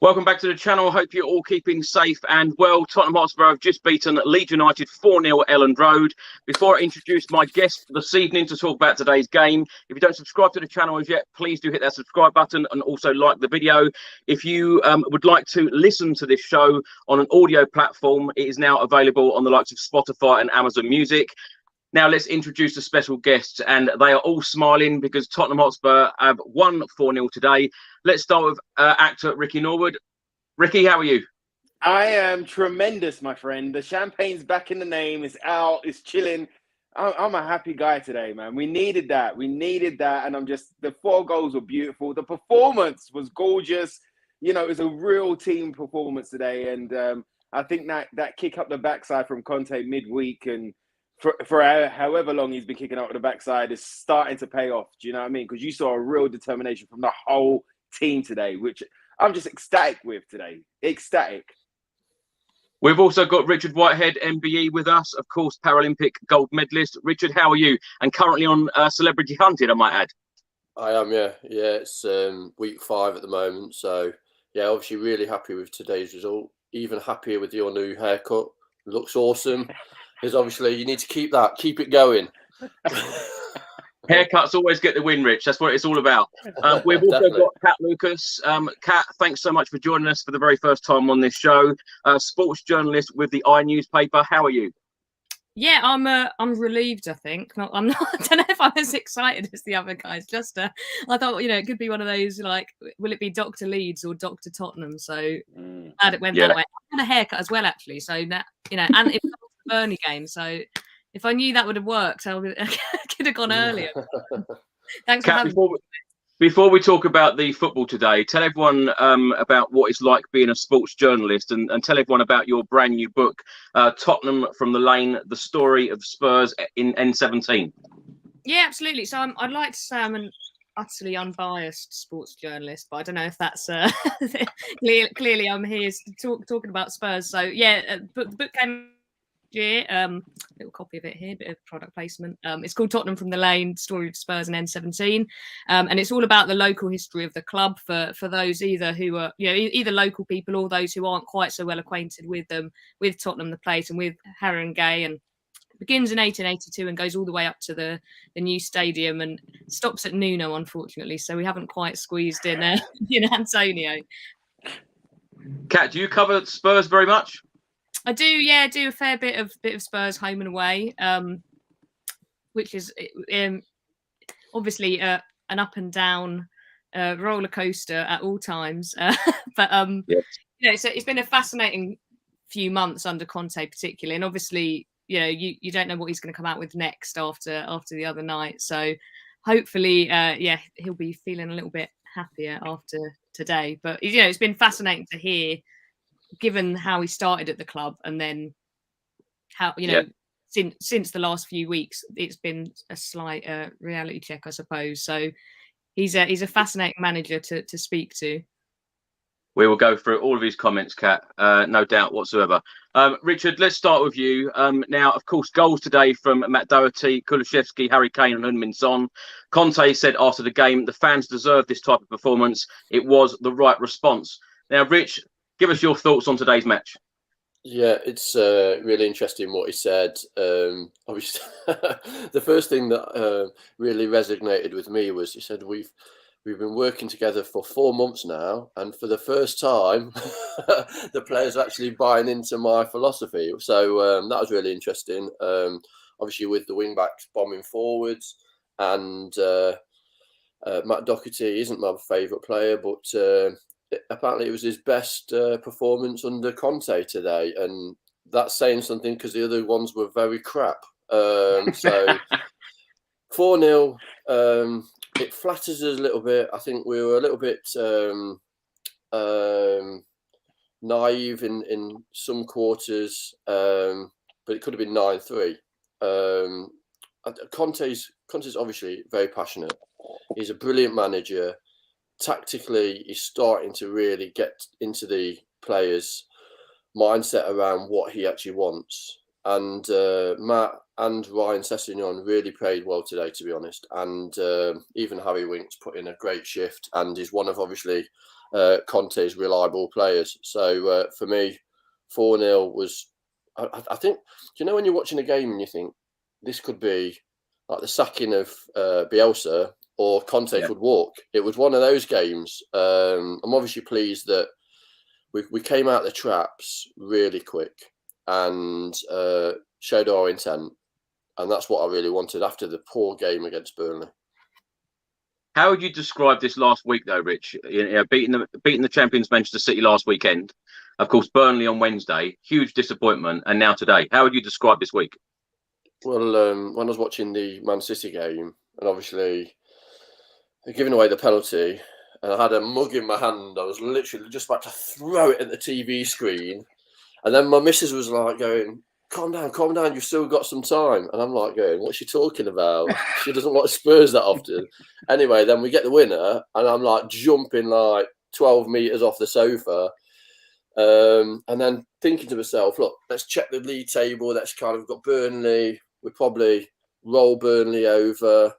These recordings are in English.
Welcome back to the channel. Hope you're all keeping safe and well. Tottenham Hotspur have just beaten Leeds United 4-0 at Elland Road. Before I introduce my guest this evening to talk about today's game, if you don't subscribe to the channel as yet, please do hit that subscribe button and also like the video. If you would like to listen to this show on an audio platform, it is now available on the likes of Spotify and Amazon Music. Now let's introduce the special guests, and they are all smiling because Tottenham Hotspur have won 4-0 today. Let's start with actor Ricky Norwood. Ricky, how are you? I am tremendous, my friend. The champagne's back in the name. It's out. It's chilling. I'm a happy guy today, man. We needed that. And the 4 goals were beautiful. The performance was gorgeous. You know, it was a real team performance today. And I think that kick up the backside from Conte midweek and for however long he's been kicking out the backside is starting to pay off. Do you know what I mean? Because you saw a real determination from the whole team today, which I'm just ecstatic with today. Ecstatic. We've also got Richard Whitehead, MBE, with us, of course, Paralympic gold medalist. Richard, how are you? And currently on Celebrity Hunted, I might add. I am, yeah. Yeah, it's week 5 at the moment. So, yeah, obviously really happy with today's result. Even happier with your new haircut. Looks awesome. Because obviously you need to keep it going. Haircuts always get the win, Rich. That's what it's all about. We've also got Kat Lucas. Kat, thanks so much for joining us for the very first time on this show. Sports journalist with the newspaper. How are you? Yeah, I'm relieved. I think I'm not. I don't know if I'm as excited as the other guys. I thought it could be one of those like, will it be Dr. Leeds or Dr. Tottenham? So glad it went that way. I had a haircut as well, actually. So that and it was a Burnley game. So if I knew that would have worked, I could have gone earlier. Thanks for having me. Before we talk about the football today, tell everyone about what it's like being a sports journalist and tell everyone about your brand new book, Tottenham from the Lane, the story of Spurs in N17. Yeah, absolutely. So I'd like to say I'm an utterly unbiased sports journalist, but I don't know if that's clearly I'm here talking about Spurs. So yeah, the book came year, little copy of it here, bit of product placement. It's called Tottenham from the Lane, Story of Spurs in N17, and it's all about the local history of the club for those either who are either local people or those who aren't quite so well acquainted with Tottenham the place and with Harry Gay. And begins in 1882 and goes all the way up to the new stadium and stops at Nuno, unfortunately, so we haven't quite squeezed in Antonio. Kat, do you cover Spurs very much? I do, yeah. I do a fair bit of Spurs home and away, which is obviously an up and down roller coaster at all times. But so it's been a fascinating few months under Conte, particularly, and obviously, you don't know what he's going to come out with next after the other night. So hopefully, he'll be feeling a little bit happier after today. But it's been fascinating to hear, given how he started at the club and then how since the last few weeks it's been a slight reality check, I suppose. So he's a fascinating manager to speak to. We will go through all of his comments, Kat, no doubt whatsoever. Richard, let's start with you. Now, of course, goals today from Matt Doherty, Kulusevski, Harry Kane and Heung-min Son. Conte said after the game, the fans deserve this type of performance. It was the right response. Now, Rich, give us your thoughts on today's match. Yeah, it's really interesting what he said. Obviously, the first thing that really resonated with me was he said, we've been working together for 4 months now, and for the first time, the players are actually buying into my philosophy. So that was really interesting. Obviously, with the wing backs bombing forwards, and Matt Doherty isn't my favourite player, but apparently it was his best performance under Conte today, and that's saying something because the other ones were very crap. So 4-0, it flatters us a little bit. I think we were a little bit naive in some quarters, but it could have been 9-3. Conte's obviously very passionate. He's a brilliant manager. Tactically, he's starting to really get into the players' mindset around what he actually wants. And Matt and Ryan Sessegnon really played well today, to be honest. And even Harry Winks put in a great shift and is one of, obviously, Conte's reliable players. So for me, 4-0 was, I think, do you know when you're watching a game and you think this could be like the sacking of Bielsa or Conte could walk? It was one of those games. I'm obviously pleased that we came out the traps really quick and showed our intent. And that's what I really wanted after the poor game against Burnley. How would you describe this last week, though, Rich? Beating the champions Manchester City last weekend, of course, Burnley on Wednesday, huge disappointment, and now today. How would you describe this week? Well, when I was watching the Man City game, and obviously giving away the penalty, and I had a mug in my hand, I was literally just about to throw it at the TV screen, and then my missus was like going, calm down, you've still got some time. And I'm like going, what's she talking about? She doesn't watch Spurs that often. Anyway, then we get the winner, and I'm like jumping like 12 metres off the sofa. And then thinking to myself, look, let's check the league table. Let's kind of got Burnley. We probably roll Burnley over.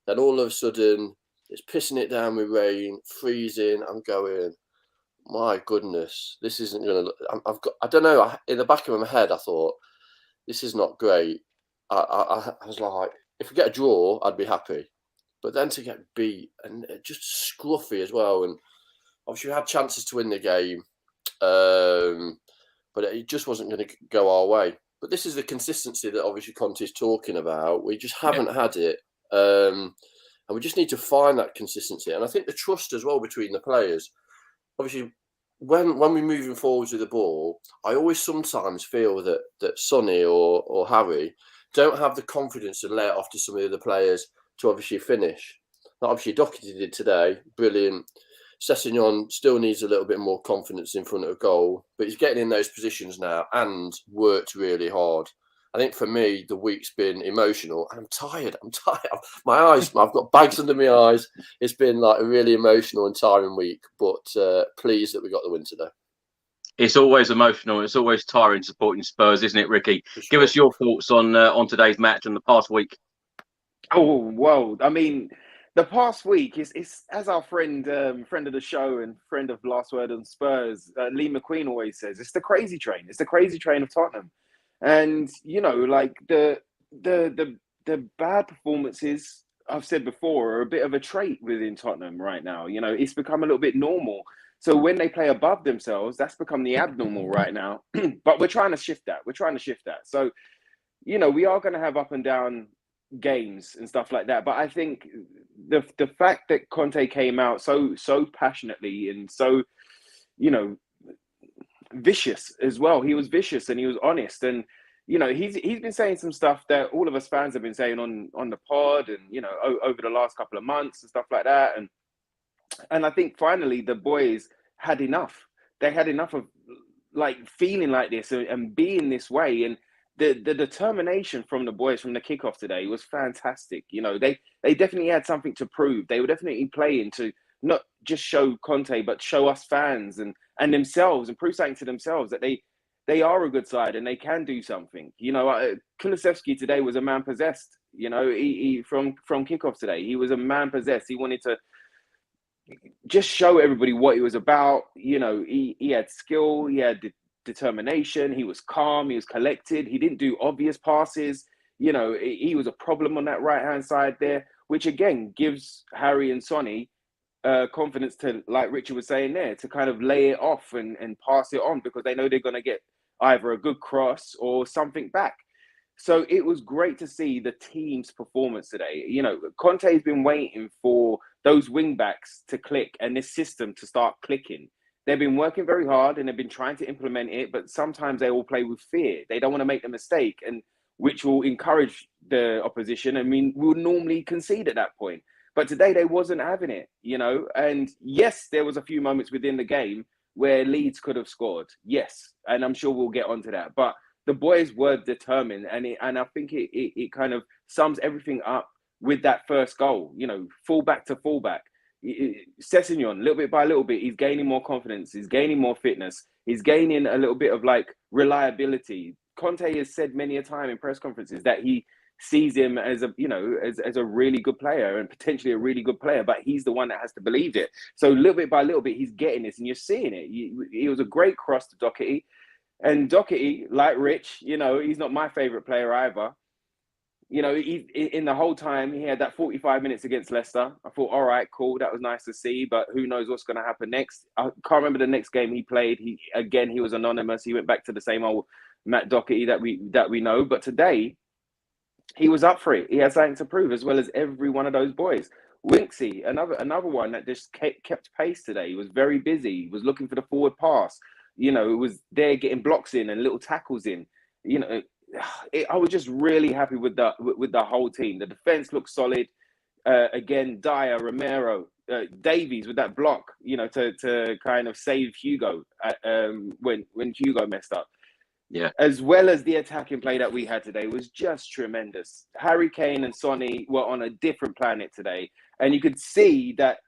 Then all of a sudden, it's pissing it down with rain, freezing. I'm going, my goodness, this isn't going to. I don't know. In the back of my head, I thought, this is not great. I was like, if we get a draw, I'd be happy. But then to get beat and just scruffy as well. And obviously we had chances to win the game, but it just wasn't going to go our way. But this is the consistency that obviously Conte is talking about. We just haven't had it. And we just need to find that consistency. And I think the trust as well between the players. Obviously, when we're moving forwards with the ball, I always sometimes feel that Sonny or Harry don't have the confidence to lay it off to some of the other players to obviously finish. Now, obviously, Doherty did today, brilliant. Sessegnon still needs a little bit more confidence in front of goal, but he's getting in those positions now and worked really hard. I think for me, the week's been emotional. I'm tired. My eyes, I've got bags under my eyes. It's been like a really emotional and tiring week, but pleased that we got the win today. It's always emotional. It's always tiring supporting Spurs, isn't it, Ricky? Sure. Give us your thoughts on today's match and the past week. Oh, well, I mean, the past week is as our friend of the show and friend of Last Word on Spurs, Lee McQueen always says, it's the crazy train. It's the crazy train of Tottenham. And, you know, like the bad performances, I've said before, are a bit of a trait within Tottenham right now. You know, it's become a little bit normal. So when they play above themselves, that's become the abnormal right now. But we're trying to shift that. So, you know, we are going to have up and down games and stuff like that. But I think the fact that Conte came out so passionately and so, you know, vicious as well. He was vicious and he was honest, and you know he's been saying some stuff that all of us fans have been saying on the pod and you know over the last couple of months and stuff like that. And I think finally the boys had enough. They had enough of like feeling like this and being this way. And the determination from the boys from the kickoff today was fantastic. You know, they definitely had something to prove. They were definitely playing to not just show Conte, but show us fans and themselves and prove something to themselves that they are a good side and they can do something. You know, Kulusevski today was a man possessed. You know, he from kickoff today, he was a man possessed. He wanted to just show everybody what he was about. You know, he had skill, he had determination, he was calm, he was collected. He didn't do obvious passes. You know, he was a problem on that right-hand side there, which again gives Harry and Sonny confidence to, like Richard was saying there, to kind of lay it off and pass it on because they know they're going to get either a good cross or something back. So it was great to see the team's performance today. You know, Conte's been waiting for those wing backs to click and this system to start clicking. They've been working very hard and they've been trying to implement it, but sometimes they will play with fear. They don't want to make the mistake, and which will encourage the opposition. I mean, we'll normally concede at that point. But today they wasn't having it, you know. And yes, there was a few moments within the game where Leeds could have scored. Yes, and I'm sure we'll get onto that. But the boys were determined, and I think it kind of sums everything up with that first goal. You know, fullback to fullback. Sessegnon, little bit by little bit, he's gaining more confidence. He's gaining more fitness. He's gaining a little bit of like reliability. Conte has said many a time in press conferences that he sees him as a, you know, as a really good player and potentially a really good player, but he's the one that has to believe it. So little bit by little bit, he's getting this, and you're seeing it. It was a great cross to Doherty, and Doherty, like Rich, you know, he's not my favorite player either. You know, in the whole time, he had that 45 minutes against Leicester. I thought, all right, cool, that was nice to see, but who knows what's going to happen next. I can't remember the next game he played. He was anonymous. He went back to the same old Matt Doherty that we know. But today, he was up for it. He had something to prove, as well as every one of those boys. Winksy, another one that just kept pace today. He was very busy. He was looking for the forward pass. You know, it was there getting blocks in and little tackles in. You know, I was just really happy with the whole team. The defense looked solid. Again, Dyer, Romero, Davies with that block, you know, to kind of save Hugo when Hugo messed up. Yeah. As well as the attacking play that we had today was just tremendous. Harry Kane and Sonny were on a different planet today. And you could see that,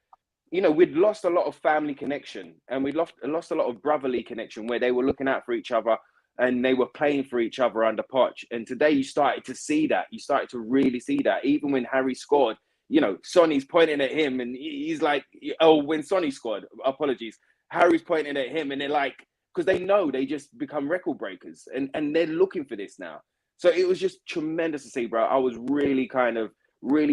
you know, we'd lost a lot of family connection, and we lost a lot of brotherly connection where they were looking out for each other and they were playing for each other under Poch. And today you started to see that. You started to really see that. Even when Harry scored, you know, Sonny's pointing at him and he's like, oh, when Sonny scored, apologies, Harry's pointing at him, and they're like, because they know they just become record breakers, and they're looking for this now. So it was just tremendous to see, bro. I was really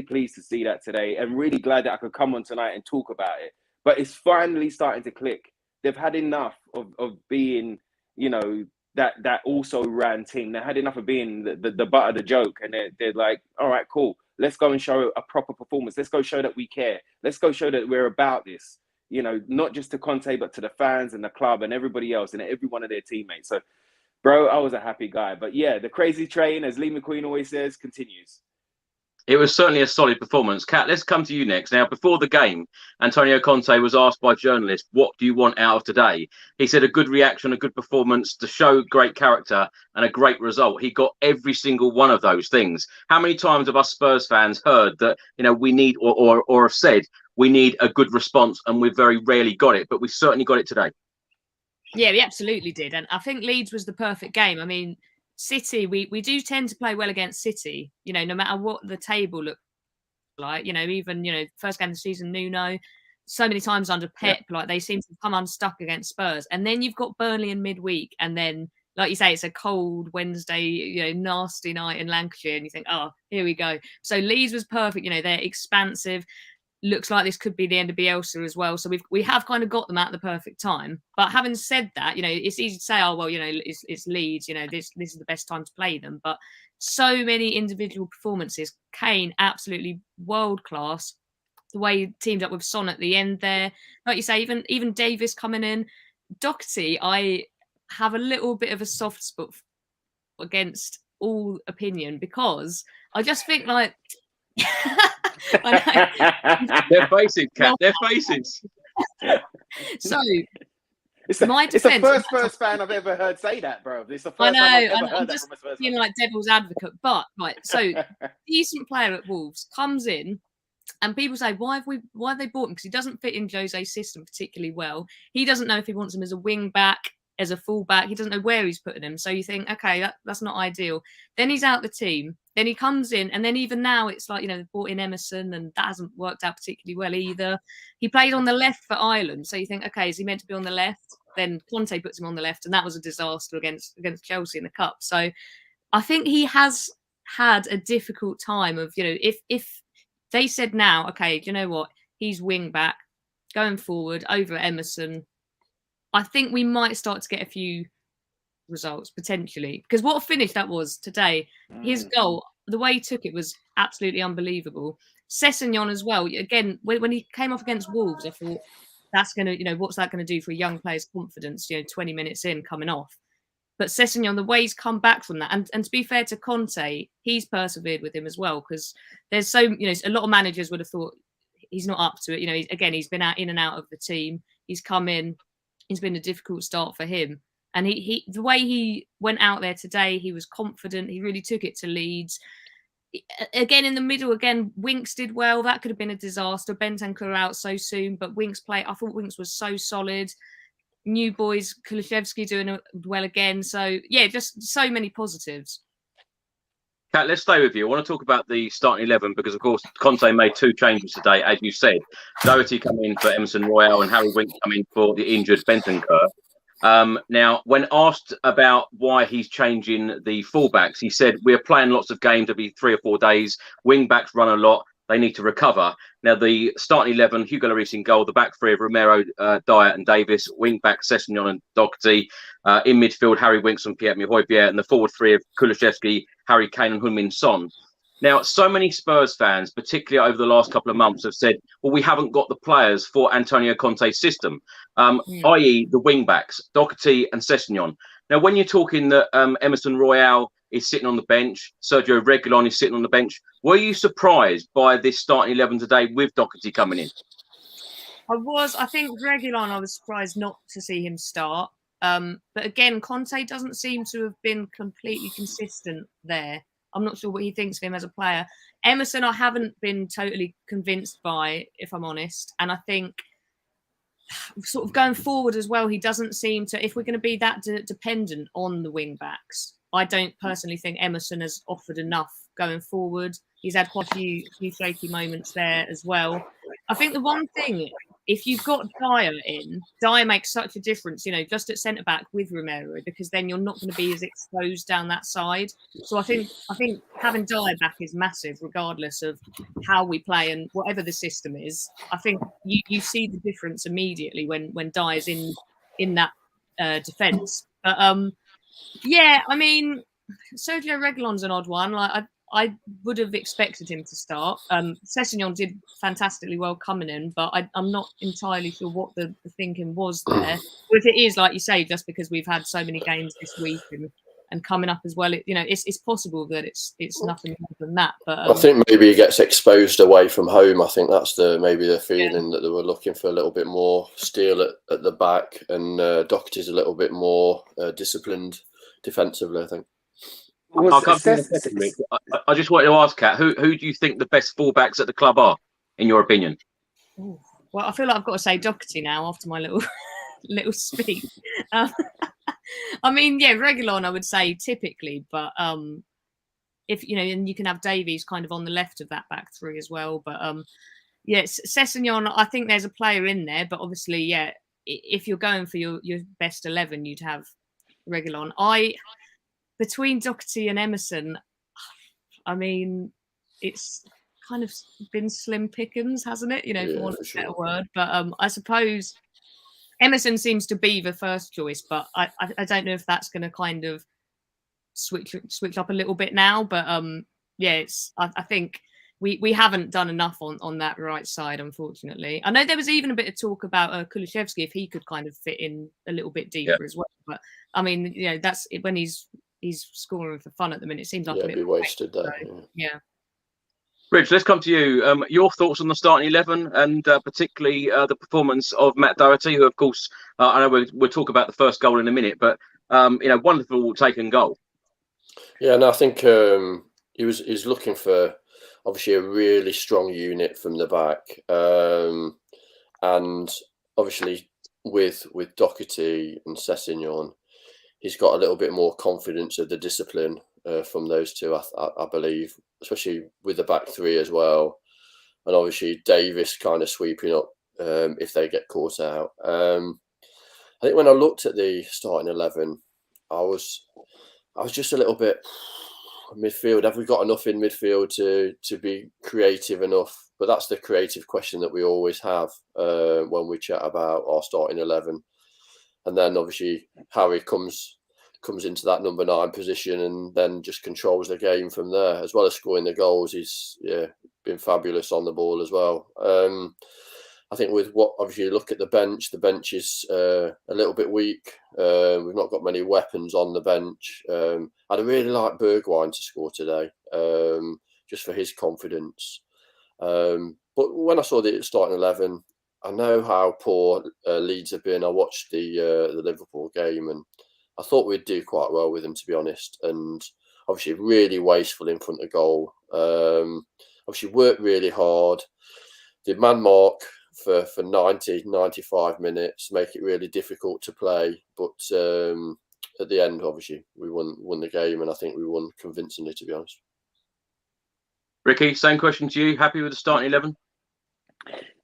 pleased to see that today, and really glad that I could come on tonight and talk about it. But it's finally starting to click. They've had enough of being, you know, that also ran team. They had enough of being the butt of the joke, and they're like, all right, cool. Let's go and show a proper performance. Let's go show that we care. Let's go show that we're about this. You know, not just to Conte, but to the fans and the club and everybody else and every one of their teammates. So, bro, I was a happy guy. But yeah, the crazy train, as Lee McQueen always says, continues. It was certainly a solid performance. Kat, let's come to you next. Now, before the game, Antonio Conte was asked by journalists, what do you want out of today? He said a good reaction, a good performance to show great character and a great result. He got every single one of those things. How many times have us Spurs fans heard that, you know, we need or have said we need a good response, and we've very rarely got it, but we certainly got it today. Yeah, we absolutely did. And I think Leeds was the perfect game. I mean, City, we do tend to play well against City, you know, no matter what the table looks like, you know, even, you know, first game of the season, Nuno, so many times under Pep, like they seem to come unstuck against Spurs. And then you've got Burnley in midweek. And then, like you say, it's a cold Wednesday, you know, nasty night in Lancashire. And you think, oh, here we go. So Leeds was perfect. You know, they're expansive. Looks like this could be the end of Bielsa as well. So we have kind of got them at the perfect time. But having said that, you know, it's easy to say, oh, well, you know, it's Leeds, you know, this is the best time to play them. But so many individual performances. Kane, absolutely world class. The way he teamed up with Son at the end there. Like you say, even Davis coming in. Doherty, I have a little bit of a soft spot against all opinion, because I just think like... Their faces, Kat. Their faces. So, it's the first Spurs fan I've ever heard say that, bro. It's the first time I've ever heard that from a Spurs fan. Like devil's advocate, but right. So, decent player at Wolves comes in, and people say, why have they bought him? Because he doesn't fit in Jose's system particularly well. He doesn't know if he wants him as a wing back, as a fullback. He doesn't know where he's putting him. So you think, okay, that's not ideal. Then he's out the team. Then he comes in, and then even now it's like, you know, they've brought in Emerson, and that hasn't worked out particularly well either. He played on the left for Ireland. So you think, okay, is he meant to be on the left? Then Conte puts him on the left, and that was a disaster against Chelsea in the Cup. So I think he has had a difficult time of, you know, if they said now, okay, do you know what? He's wing back going forward over Emerson. I think we might start to get a few results potentially, because what a finish that was today. His goal, the way he took it was absolutely unbelievable. Sessegnon as well. Again, when he came off against Wolves, I thought that's going to, you know, what's that going to do for a young player's confidence, you know, 20 minutes in coming off. But Sessegnon, the way he's come back from that, and to be fair to Conte, he's persevered with him as well, because there's so, you know, a lot of managers would have thought he's not up to it. You know, he's been out in and out of the team. He's come in. It's been a difficult start for him. And he the way he went out there today, he was confident. He really took it to Leeds. Again, in the middle, Winks did well. That could have been a disaster. Bentancur out so soon, but Winks I thought Winks was so solid. new boys, Kulusevski doing well again. So yeah, just so many positives. Kat, let's stay with you. I want to talk about the starting 11 because, of course, Conte made 2 changes today, as you said. Doherty come in for Emerson Royale and Harry Winks come in for the injured Bentancur. Now, when asked about why he's changing the fullbacks, he said, we're playing lots of games every 3 or 4 days. Wing backs run a lot. They need to recover. Now, the starting 11, Hugo Lloris in goal, the back 3 of Romero, Dyer and Davis, wing back Sessegnon and Doherty, in midfield, Harry Winks and Pierre-Emile Højbjerg, and the forward 3 of Kulusevski, Harry Kane and Heung-min Son. Now, so many Spurs fans, particularly over the last couple of months, have said, well, we haven't got the players for Antonio Conte's system, i.e. the wing-backs, Doherty and Sessegnon. Now, when you're talking that Emerson Royale is sitting on the bench, Sergio Reguilon is sitting on the bench, were you surprised by this starting 11 today with Doherty coming in? I think Reguilon, I was surprised not to see him start. But again, Conte doesn't seem to have been completely consistent there. I'm not sure what he thinks of him as a player. Emerson, I haven't been totally convinced by, if I'm honest. And I think sort of going forward as well, he doesn't seem to, if we're going to be that dependent on the wing backs, I don't personally think Emerson has offered enough going forward. He's had quite a few shaky moments there as well. I think the one thing, if you've got Dyer in, Dyer makes such a difference, just at centre-back with Romero, because then you're not going to be as exposed down that side. So I think having Dyer back is massive, regardless of how we play and whatever the system is. I think you see the difference immediately when Dyer's in that defence. But yeah, I mean, Sergio Reguilon's an odd one. Like I would have expected him to start. Sessegnon did fantastically well coming in, but I'm not entirely sure what the thinking was there. Or if it is, like you say, just because we've had so many games this week and coming up as well, it's possible that it's nothing more than that. But I think maybe he gets exposed away from home. I think that's maybe the feeling that they were looking for a little bit more steel at the back, and Doherty's a little bit more disciplined defensively, I think. I'll come to you in a second, Rick. I just wanted to ask, Kat, who do you think the best fullbacks at the club are, in your opinion? Ooh, well, I feel like I've got to say Doherty now after my little speech. I mean, yeah, Reguilon, I would say typically, but if and you can have Davies kind of on the left of that back 3 as well. But yes, Sessegnon, I think there's a player in there, but obviously, yeah, if you're going for your best 11, you'd have Reguilon. Between Doherty and Emerson, I mean, it's kind of been slim pickings, hasn't it? For want of a better word. But I suppose Emerson seems to be the first choice, but I don't know if that's going to kind of switch up a little bit now. But yeah, I think we haven't done enough on that right side, unfortunately. I know there was even a bit of talk about Kulusevski, if he could kind of fit in a little bit deeper as well. But I mean, that's when he's scoring for fun at the minute. It seems like a bit wasted there. So, yeah. Rich, let's come to you. Your thoughts on the starting 11 and particularly the performance of Matt Doherty, who, of course, I know we'll talk about the first goal in a minute, but wonderful taken goal. Yeah, and I think he's looking for obviously a really strong unit from the back, and obviously with Doherty and Sessegnon, he's got a little bit more confidence of the discipline from those two, I believe, especially with the back 3 as well. And obviously Davis kind of sweeping up if they get caught out. I think when I looked at the starting 11, I was just a little bit midfield. Have we got enough in midfield to be creative enough? But that's the creative question that we always have when we chat about our starting 11. And then obviously Harry comes into that number 9 position and then just controls the game from there, as well as scoring the goals. He's been fabulous on the ball as well. I think with what obviously you look at the bench is a little bit weak. We've not got many weapons on the bench. I'd really like Bergwijn to score today, just for his confidence. But when I saw the starting 11, I know how poor Leeds have been. I watched the Liverpool game and I thought we'd do quite well with them, to be honest. And obviously really wasteful in front of goal. Obviously worked really hard. The man mark for 90, 95 minutes, make it really difficult to play. But at the end, obviously, we won the game, and I think we won convincingly, to be honest. Ricky, same question to you. Happy with the starting 11?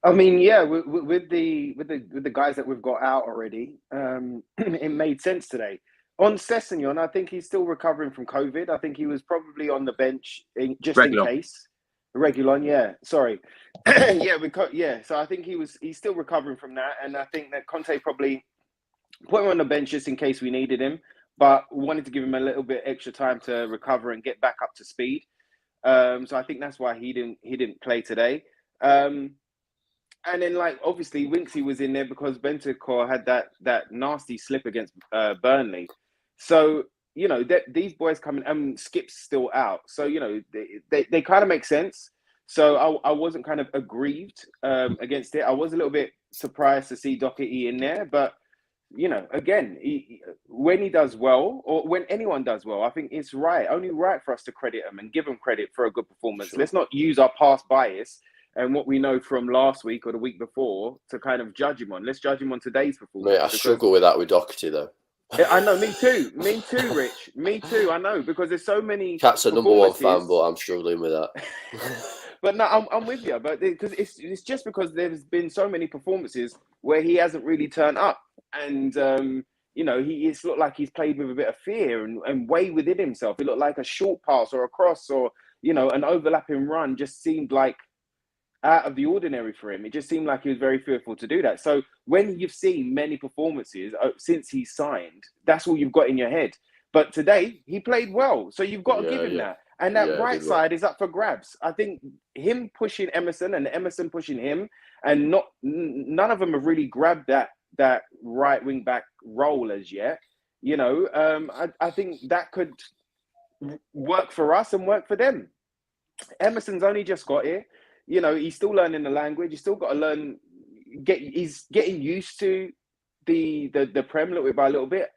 I mean, yeah, with the guys that we've got out already, it made sense today. On Sessegnon, I think he's still recovering from COVID. I think he was probably on the bench in case. Regulon, yeah. Sorry, yeah. So I think he's still recovering from that, and I think that Conte probably put him on the bench just in case we needed him, but wanted to give him a little bit extra time to recover and get back up to speed. So I think that's why he didn't play today. And then, like, obviously, Winksy was in there because Bentancur had that nasty slip against Burnley. So, you know, these boys coming, and Skip's still out. So, you know, they kind of make sense. So I wasn't kind of aggrieved against it. I was a little bit surprised to see Doherty in there. But, you know, again, when he does well, or when anyone does well, I think it's only right for us to credit him and give him credit for a good performance. Sure. Let's not use our past bias and what we know from last week or the week before to kind of judge him on. Let's judge him on today's performance. Mate, I struggle with that with Doherty, though. I know, me too, Rich. Me too, I know, because there's so many. Cat's a number one fan, but I'm struggling with that. But no, I'm with you. But because it's just because there's been so many performances where he hasn't really turned up. And, you know, it's looked like he's played with a bit of fear and way within himself. It looked like a short pass or a cross or, you know, an overlapping run just seemed like out of the ordinary for him. It just seemed like he was very fearful to do that. So when you've seen many performances since he signed, that's all you've got in your head. But today he played well, so you've got to give him that. And that right side is up for grabs. I think him pushing Emerson and Emerson pushing him, and none of them have really grabbed that right wing back role as yet. You know, I think that could work for us and work for them. Emerson's only just got here. You know, he's still learning the language. He's still got to learn. He's getting used to the Prem little bit by little bit.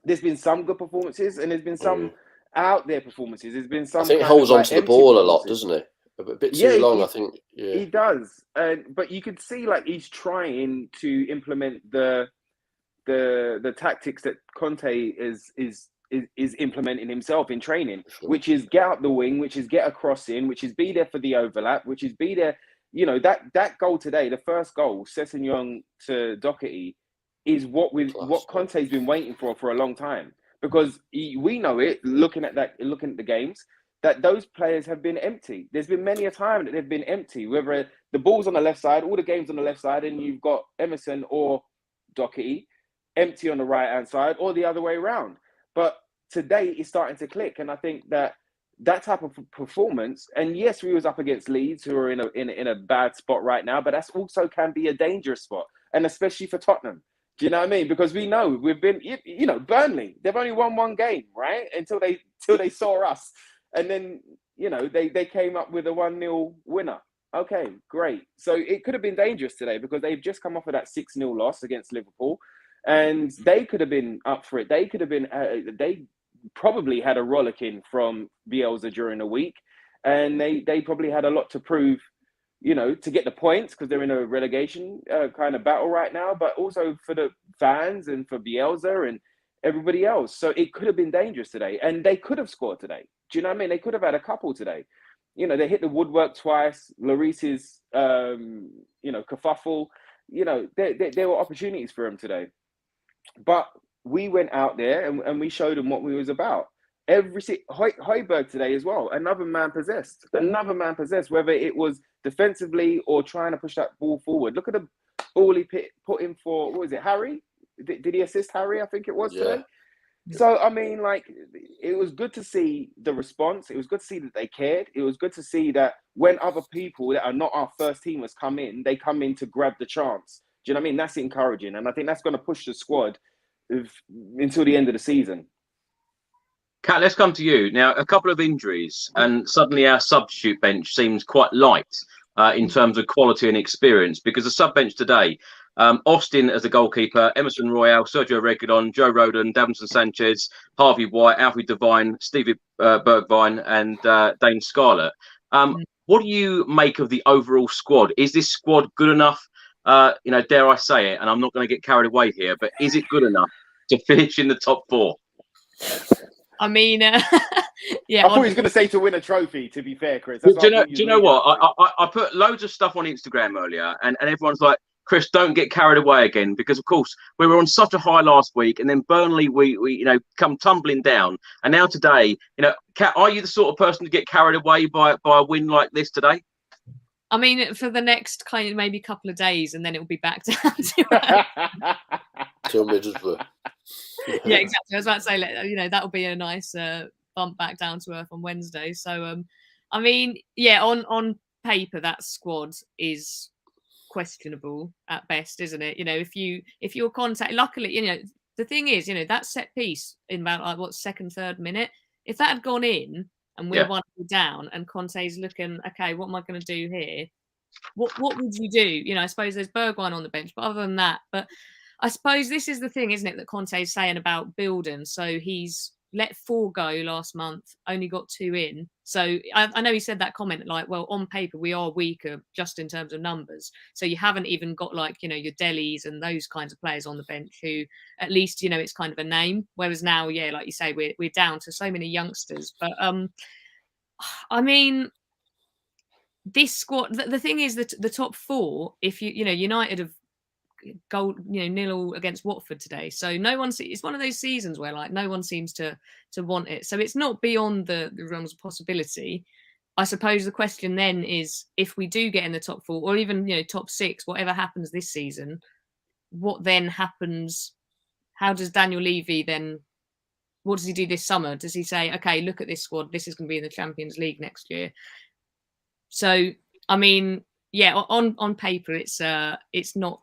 There's been some good performances, and there's been some out there performances. There's been some. I think he holds onto the ball a lot, doesn't he? A bit too long, I think. Yeah, he does. But you could see like he's trying to implement the tactics that Conte is implementing himself in training, which is get up the wing, which is get a cross in, which is be there for the overlap, which is be there. You know, that goal today, the first goal, Sessegnon to Doherty, is what Conte's been waiting for a long time, because we know it looking at the games that those players have been empty. There's been many a time that they've been empty, whether the ball's on the left side, all the games on the left side, and you've got Emerson or Doherty empty on the right hand side, or the other way around. But today it's starting to click, and I think that type of performance. And yes, we was up against Leeds, who are in a bad spot right now, but that's also can be a dangerous spot, and especially for Tottenham. Do you know what I mean? Because we know we've been, you know, Burnley. They've only won one game, right? Until they saw us, and then you know they came up with a 1-0 winner. Okay, great. So it could have been dangerous today because they've just come off of that 6-0 loss against Liverpool. And they could have been up for it. They could have been. They probably had a rollicking from Bielsa during the week, and they probably had a lot to prove, you know, to get the points because they're in a relegation kind of battle right now. But also for the fans and for Bielsa and everybody else. So it could have been dangerous today, and they could have scored today. Do you know what I mean? They could have had a couple today. You know, they hit the woodwork twice. Lloris's, you know, kerfuffle. You know, there were opportunities for him today. But we went out there and we showed them what we was about. Højbjerg today as well, another man possessed, whether it was defensively or trying to push that ball forward. Look at the ball he put in for, what was it, Harry? Did he assist Harry? I think it was today. So, I mean, like, it was good to see the response. It was good to see that they cared. It was good to see that when other people that are not our first teamers come in, they come in to grab the chance. Do you know what I mean? That's encouraging. And I think that's going to push the squad until the end of the season. Kat, let's come to you. Now, a couple of injuries, and suddenly our substitute bench seems quite light in terms of quality and experience, because the sub bench today, Austin as the goalkeeper, Emerson Royale, Sergio Reguilon, Joe Rodon, Davinson Sanchez, Harvey White, Alfie Devine, Stevie Bergwijn, and Dane Scarlett. what do you make of the overall squad? Is this squad good enough? Dare I say it, and I'm not going to get carried away here, but is it good enough to finish in the top 4? I mean, yeah. I thought he was going to say to win a trophy, to be fair, Chris. Do you know what? I put loads of stuff on Instagram earlier, and everyone's like, Chris, don't get carried away again, because of course we were on such a high last week, and then Burnley we come tumbling down, and now today, Kat, are you the sort of person to get carried away by a win like this today? I mean, for the next kind of maybe couple of days, and then it will be back down to Till Middlesbrough. Yeah, exactly. I was about to say, that'll be a nice bump back down to earth on Wednesday. So, I mean, yeah, on paper that squad is questionable at best, isn't it? If you're contact, luckily, the thing is, that set piece in about second, third minute, if that had gone in and we're 1 down and Conte's looking, okay, what am I going to do here? What would you do? I suppose there's Bergwijn on the bench, but other than that, I suppose this is the thing, isn't it, that Conte's saying about building. So he's let 4 go last month, only got 2 in. So I know he said that comment well, on paper, we are weaker just in terms of numbers. So you haven't even got your Delis and those kinds of players on the bench who at least, it's kind of a name. Whereas now, yeah, like you say, we're down to so many youngsters. But I mean, this squad, the thing is that the top 4, if United have goal, 0 against Watford today. So no one. It's one of those seasons where no one seems to want it. So it's not beyond the realms of possibility. I suppose the question then is, if we do get in the top 4 or even top 6, whatever happens this season, what then happens? How does Daniel Levy then? What does he do this summer? Does he say, okay, look at this squad. This is going to be in the Champions League next year. So I mean, yeah, on paper, it's not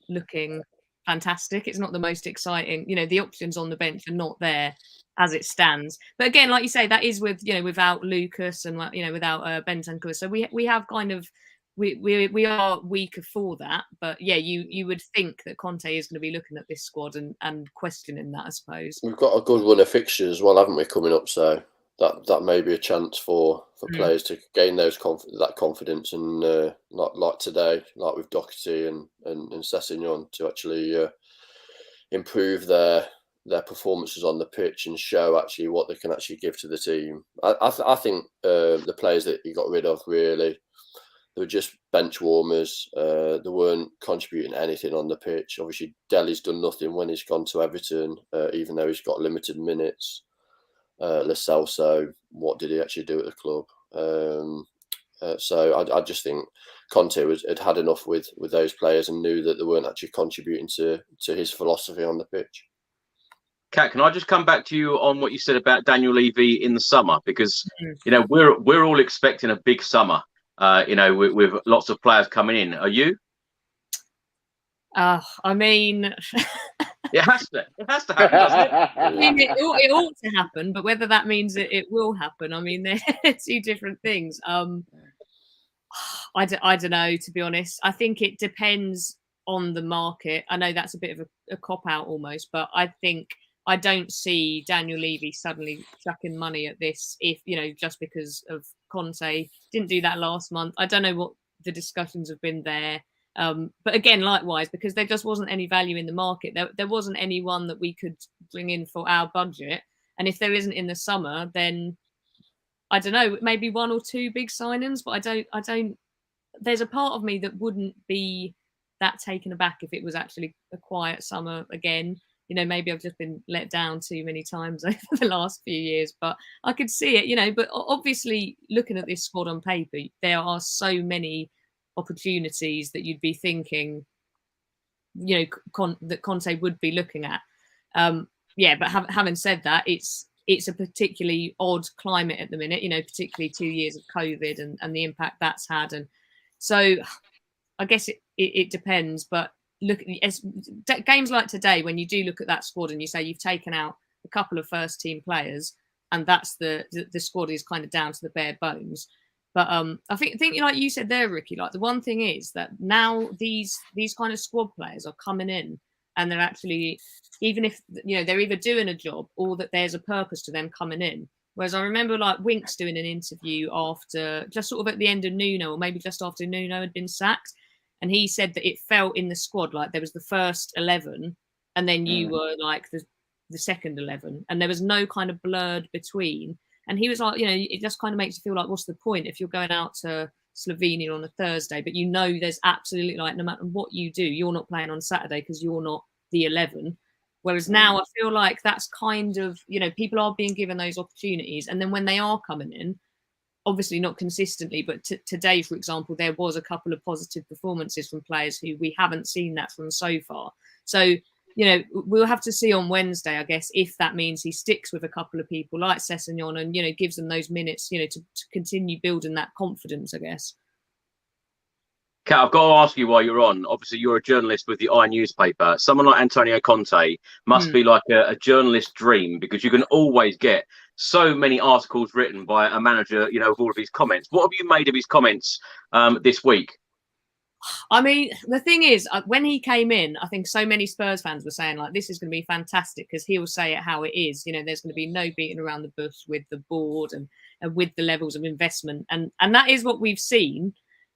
looking fantastic. It's not the most exciting. The options on the bench are not there as it stands. But again, like you say, that is with without Lucas and without Bentancur. So we have kind of we are weaker for that. But yeah, you would think that Conte is going to be looking at this squad and questioning that, I suppose. We've got a good run of fixtures as well, haven't we, coming up? So that may be a chance for players to gain that confidence, and like today, like with Doherty and Sessegnon, to actually improve their performances on the pitch and show actually what they can actually give to the team. I think the players that he got rid of, really, they were just bench warmers. They weren't contributing anything on the pitch. Obviously, Dele's done nothing when he's gone to Everton, even though he's got limited minutes. Lo Celso, what did he actually do at the club? So I just think Conte had enough with those players and knew that they weren't actually contributing to his philosophy on the pitch. Kat, can I just come back to you on what you said about Daniel Levy in the summer? Because we're all expecting a big summer. With lots of players coming in. Are you? I mean, it has to happen, doesn't it? I mean, it ought to happen, but whether that means it will happen, I mean, they're 2 different things. I don't know, to be honest. I think it depends on the market. I know that's a bit of a cop-out almost, but I don't see Daniel Levy suddenly chucking money at this if, just because of Conte. Didn't do that last month. I don't know what the discussions have been there. But again, likewise, because there just wasn't any value in the market. There wasn't anyone that we could bring in for our budget. And if there isn't in the summer, then I don't know, maybe 1 or 2 big signings. But I don't. There's a part of me that wouldn't be that taken aback if it was actually a quiet summer again. Maybe I've just been let down too many times over the last few years, but I could see it, but obviously looking at this squad on paper, there are so many opportunities that you'd be thinking, that Conte would be looking at. But having said that, it's a particularly odd climate at the minute, particularly 2 years of COVID and the impact that's had. And so I guess it depends, but look, games like today, when you do look at that squad and you say you've taken out a couple of first team players and that's the squad is kind of down to the bare bones. But I think like you said there, Ricky, like the one thing is that now these kind of squad players are coming in and they're actually, even if they're either doing a job or that there's a purpose to them coming in, Whereas I remember like Winks doing an interview after, just sort of at the end of Nuno, or maybe just after Nuno had been sacked. And he said that it felt in the squad like there was the first 11 and then you were like the second 11. And there was no kind of blurred between. And he was like, you know, it just kind of makes you feel like, what's the point if you're going out to Slovenia on a Thursday, but you know there's absolutely like, no matter what you do, you're not playing on Saturday because you're not the 11. Whereas now I feel like that's kind of, you know, people are being given those opportunities. And then when they are coming in, obviously not consistently, but today, for example, there was a couple of positive performances from players who we haven't seen that from so far. So, you know, we'll have to see on Wednesday, I guess, if that means he sticks with a couple of people like Sessegnon and, you know, gives them those minutes, you know, to continue building that confidence, I guess. Kat, I've got to ask you while you're on. Obviously, you're a journalist with the newspaper. Someone like Antonio Conte must be like a journalist's dream, because you can always get so many articles written by a manager, you know, of all of his comments. What have you made of his comments this week? I mean, the thing is, when he came in, I think so many Spurs fans were saying, like, this is going to be fantastic because he'll say it how it is. You know, there's going to be no beating around the bush with the board and with the levels of investment. And that is what we've seen.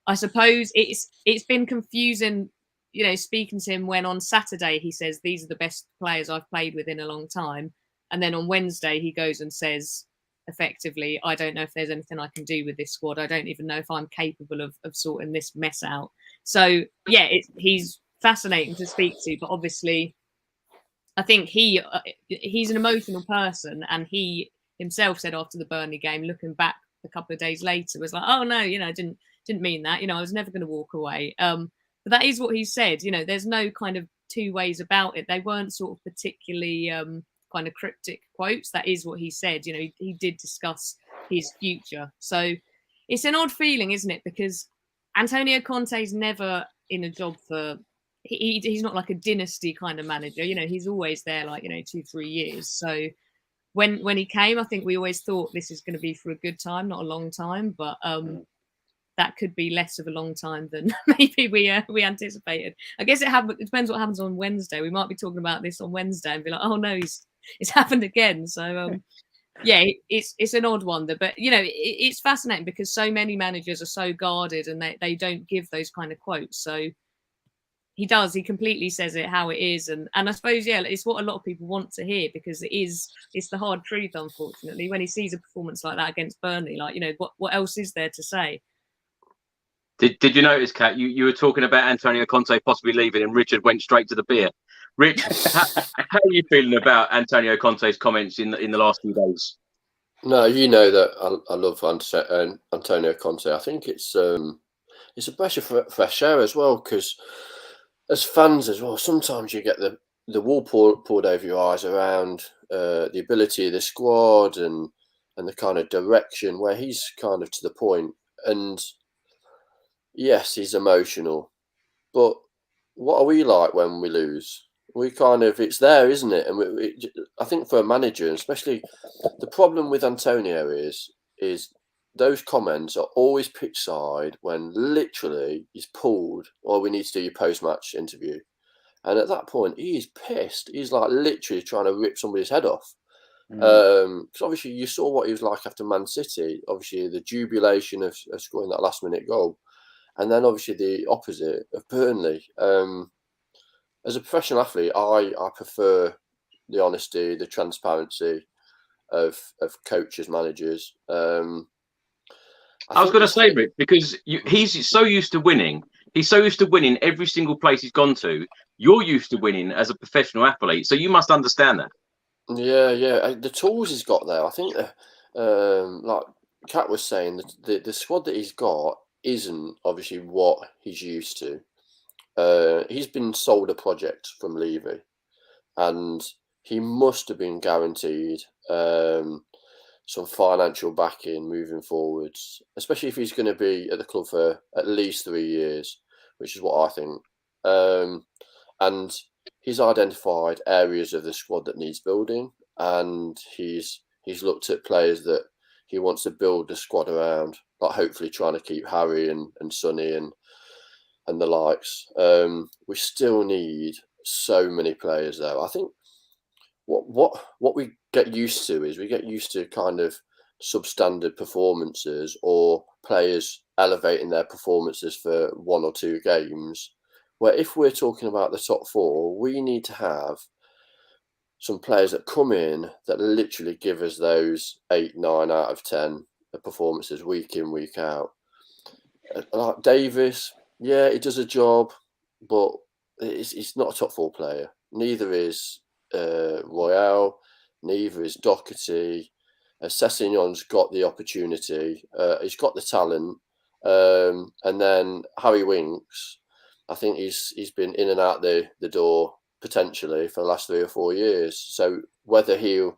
I suppose it's been confusing, you know, speaking to him when on Saturday he says, these are the best players I've played with in a long time. And then on Wednesday he goes and says, effectively, I don't know if there's anything I can do with this squad. I don't even know if I'm capable of sorting this mess out. So, yeah, he's fascinating to speak to. But obviously, I think he's an emotional person. And he himself said after the Burnley game, looking back a couple of days later, was like, oh, no, you know, didn't mean that. You know, I was never going to walk away. But that is what he said. You know, there's no kind of two ways about it. They weren't sort of particularly kind of cryptic quotes. That is what he said. You know, he did discuss his future. So it's an odd feeling, isn't it? Because Antonio Conte's never in a job for... He's not like a dynasty kind of manager. You know, he's always there like, you know, 2-3 years. So when he came, I think we always thought this is going to be for a good time, not a long time. But that could be less of a long time than maybe we anticipated. I guess it depends what happens on Wednesday. We might be talking about this on Wednesday and be like, oh no, it's happened again. So yeah, it's an odd one, but you know, it's fascinating because so many managers are so guarded and they don't give those kind of quotes. So he completely says it how it is, and I suppose, yeah, it's what a lot of people want to hear, because it's the hard truth, unfortunately, when he sees a performance like that against Burnley. Like, you know, what else is there to say? Did you notice, Kat, you were talking about Antonio Conte possibly leaving and Richard went straight to the beer? Rich, how are you feeling about Antonio Conte's comments in the last few days? No, you know that I love Antonio Conte. I think it's a breath of fresh air as well, because as fans as well, sometimes you get the wool pulled over your eyes around the ability of the squad and the kind of direction where he's kind of to the point. And yes, he's emotional, but what are we like when we lose? We kind of, it's there, isn't it? And I think for a manager, especially, the problem with Antonio is those comments are always pitch side when literally he's pulled, or we need to do your post-match interview. And at that point, he's pissed. He's like literally trying to rip somebody's head off. Because obviously you saw what he was like after Man City, obviously the jubilation of scoring that last minute goal. And then obviously the opposite of Burnley. As a professional athlete, I prefer the honesty, the transparency of coaches, managers. I was going to say, Rick, because he's so used to winning. He's so used to winning every single place he's gone to. You're used to winning as a professional athlete, so you must understand that. Yeah. The tools he's got there, I think, like Kat was saying, the squad that he's got isn't obviously what he's used to. He's been sold a project from Levy, and he must have been guaranteed some financial backing moving forwards, especially if he's going to be at the club for at least 3 years, which is what I think. And he's identified areas of the squad that needs building, and he's looked at players that he wants to build the squad around, like hopefully trying to keep Harry and Sonny and the likes. We still need so many players there. I think what we get used to is we get used to kind of substandard performances or players elevating their performances for 1 or 2 games. Where if we're talking about the top 4, we need to have some players that come in that literally give us those 8, 9 out of 10 performances week in, week out. Like Davis, yeah, he does a job, but he's not a top 4 player. Neither is Royale, neither is Doherty. Sessegnon's got the opportunity. He's got the talent. And then Harry Winks, I think he's been in and out the door potentially for the last 3 or 4 years. So whether he'll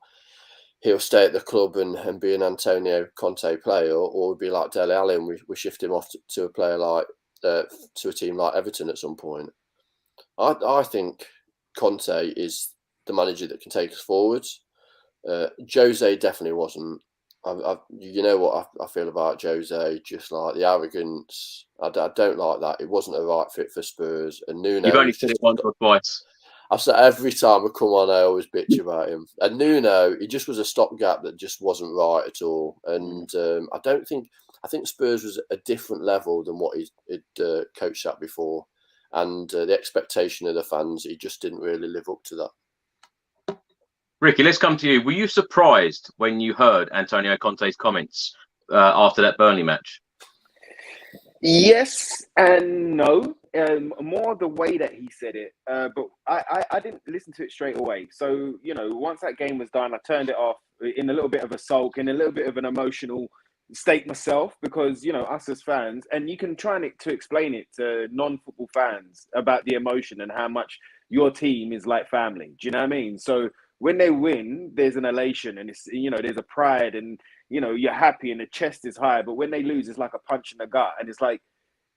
stay at the club and be an Antonio Conte player, or be like Dele Alli and we shift him off to a player like to a team like Everton at some point. I think Conte is the manager that can take us forwards. Jose definitely wasn't. You know what I feel about Jose, just like the arrogance. I don't like that. It wasn't a right fit for Spurs. And Nuno, you've only said it once or twice. I've said every time I come on, I always bitch about him. And Nuno, he just was a stopgap that just wasn't right at all. And I think Spurs was a different level than what he'd coached at before. And the expectation of the fans, he just didn't really live up to that. Ricky, let's come to you. Were you surprised when you heard Antonio Conte's comments after that Burnley match? Yes and no. More the way that he said it, but I didn't listen to it straight away. So, once that game was done, I turned it off in a little bit of a sulk, in a little bit of an emotional state myself, because, us as fans, and you can try to explain it to non-football fans about the emotion and how much your team is like family. Do you know what I mean? So when they win, there's an elation and it's, there's a pride and, you're happy and the chest is high. But when they lose, it's like a punch in the gut. And it's like,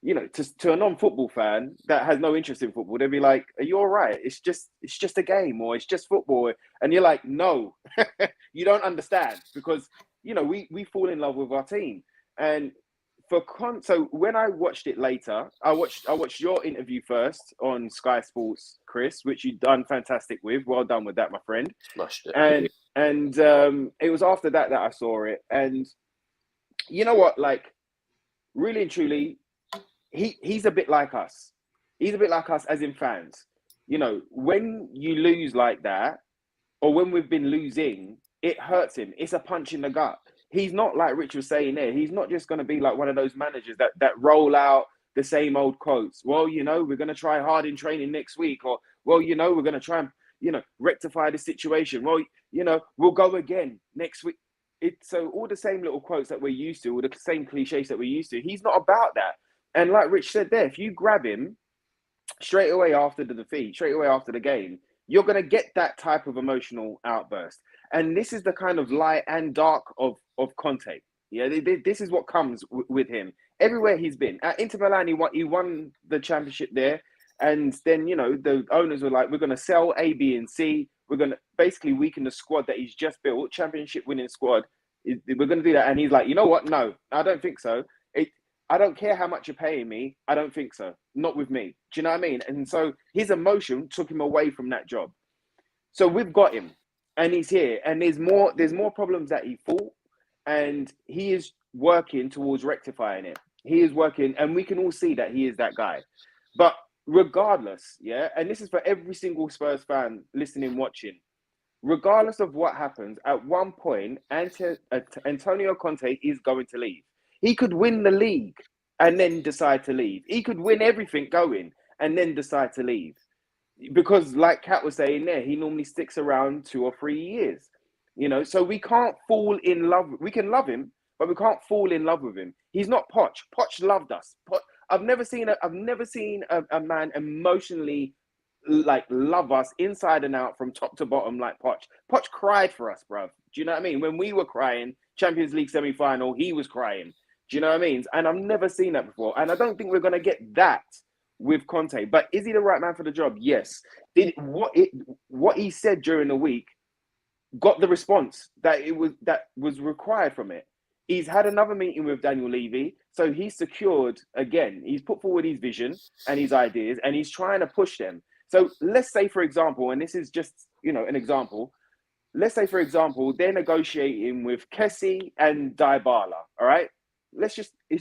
to a non-football fan that has no interest in football, they'd be like, are you all right? It's just a game, or it's just football. And you're like, no, you don't understand, because, we fall in love with our team. And so when I watched it later, I watched your interview first on Sky Sports, Chris, which you've done fantastic with. Well done with that, my friend. Smashed it. And it was after that I saw it. And you know what? Like, really and truly, he's a bit like us. He's a bit like us as in fans. When you lose like that, or when we've been losing, it hurts him. It's a punch in the gut. He's not, like Rich was saying there, he's not just going to be like one of those managers that roll out the same old quotes. Well, we're going to try hard in training next week. Or, well, we're going to try and, rectify the situation. Well, we'll go again next week. So all the same little quotes that we're used to, all the same cliches that we're used to, he's not about that. And like Rich said there, if you grab him straight away after the defeat, straight away after the game, you're going to get that type of emotional outburst. And this is the kind of light and dark of Conte. Yeah, this is what comes with him. Everywhere he's been. At Inter Milan, he won the championship there. And then, the owners were like, we're going to sell A, B, and C. We're going to basically weaken the squad that he's just built, championship winning squad. We're going to do that. And he's like, you know what? No, I don't think so. I don't care how much you're paying me. I don't think so. Not with me. Do you know what I mean? And so his emotion took him away from that job. So we've got him and he's here, and there's more problems that he fought, and he is working towards rectifying it. He is working, and we can all see that he is that guy. But regardless, yeah, and this is for every single Spurs fan listening, watching, regardless of what happens, at one point, Antonio Conte is going to leave. He could win the league and then decide to leave. He could win everything going and then decide to leave. Because like Kat was saying there, he normally sticks around 2 or 3 years. So we can't fall in love. We can love him, but we can't fall in love with him. He's not Poch. Poch loved us. I've never seen a man emotionally love us inside and out from top to bottom like Poch. Poch cried for us, bruv. Do you know what I mean? When we were crying, Champions League semi-final, he was crying. Do you know what I mean? And I've never seen that before. And I don't think we're going to get that with Conte. But is he the right man for the job? Yes. What he said during the week got the response that was required from it. He's had another meeting with Daniel Levy. So he's secured, again, he's put forward his vision and his ideas, and he's trying to push them. So let's say, for example, and this is just, an example, let's say, for example, they're negotiating with Kessie and Dybala, all right?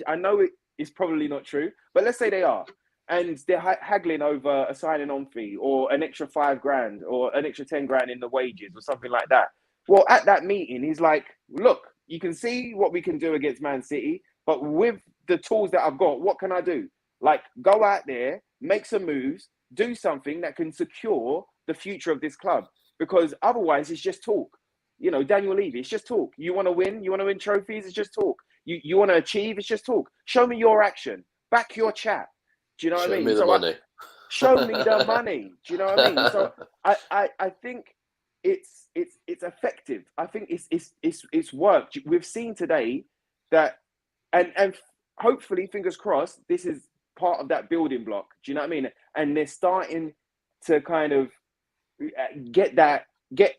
I know it's probably not true, but let's say they are. And they're haggling over a signing on fee or an extra $5,000 or an extra 10 grand in the wages or something like that. Well, at that meeting, he's like, look, you can see what we can do against Man City, but with the tools that I've got, what can I do? Like, go out there, make some moves, do something that can secure the future of this club. Because otherwise, it's just talk. You know, Daniel Levy, it's just talk. You want to win trophies, it's just talk. You want to achieve, it's just talk. Show me your action. Back your chat. Do you know what I mean? Show me the money. Show me the money. Do you know what I mean? So I think it's effective. I think it's worked. We've seen today that, and hopefully, fingers crossed, this is part of that building block. Do you know what I mean? And they're starting to kind of get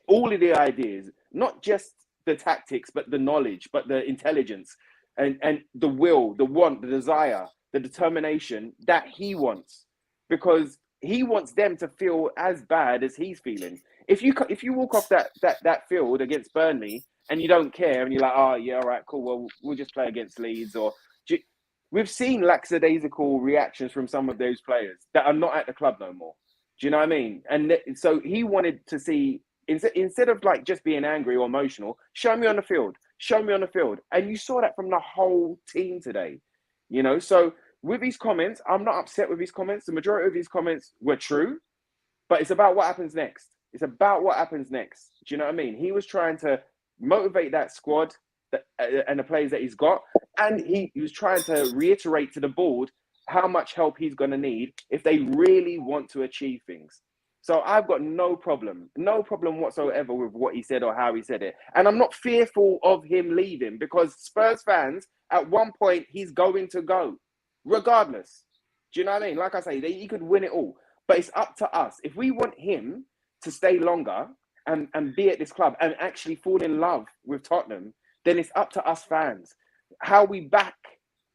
all of the ideas, not just the tactics, but the knowledge, but the intelligence, and the will, the want, the desire, the determination that he wants, because he wants them to feel as bad as he's feeling. If you walk off that field against Burnley and you don't care and you're like, oh yeah, all right, cool, well, we'll just play against Leeds, or we've seen lackadaisical reactions from some of those players that are not at the club no more. Do you know what I mean? And so he wanted to see, instead of like just being angry or emotional, show me on the field. And you saw that from the whole team today, you know? So with his comments, I'm not upset with his comments. The majority of his comments were true, but it's about what happens next. Do you know what I mean? He was trying to motivate that squad and the players that he's got. And he was trying to reiterate to the board how much help he's going to need if they really want to achieve things. So I've got no problem whatsoever with what he said or how he said it. And I'm not fearful of him leaving, because Spurs fans, at one point, he's going to go, regardless. Do you know what I mean? Like I say, he could win it all. But it's up to us. If we want him to stay longer and be at this club and actually fall in love with Tottenham, then it's up to us fans. How we back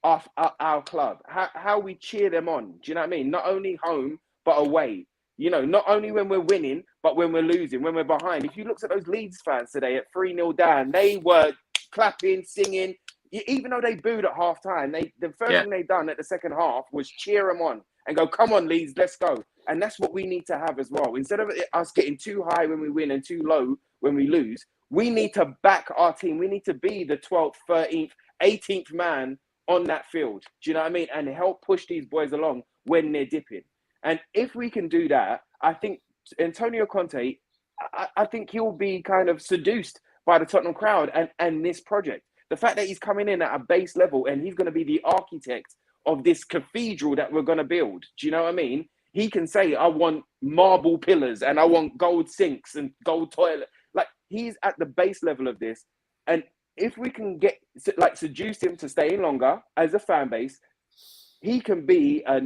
our club, how we cheer them on. Do you know what I mean? Not only home, but away. You know, not only when we're winning, but when we're losing, when we're behind. If you looked at those Leeds fans today at 3-0 down, they were clapping, singing. Even though they booed at half time, the first thing they done at the second half was cheer them on and go, come on, Leeds, let's go. And that's what we need to have as well. Instead of us getting too high when we win and too low when we lose, we need to back our team. We need to be the 12th, 13th, 18th man on that field. Do you know what I mean? And help push these boys along when they're dipping. And if we can do that, I think Antonio Conte, I think he'll be kind of seduced by the Tottenham crowd and this project. The fact that he's coming in at a base level and he's going to be the architect of this cathedral that we're going to build. Do you know what I mean? He can say, I want marble pillars and I want gold sinks and gold toilet. Like, he's at the base level of this. And if we can seduce him to stay in longer as a fan base, he can be a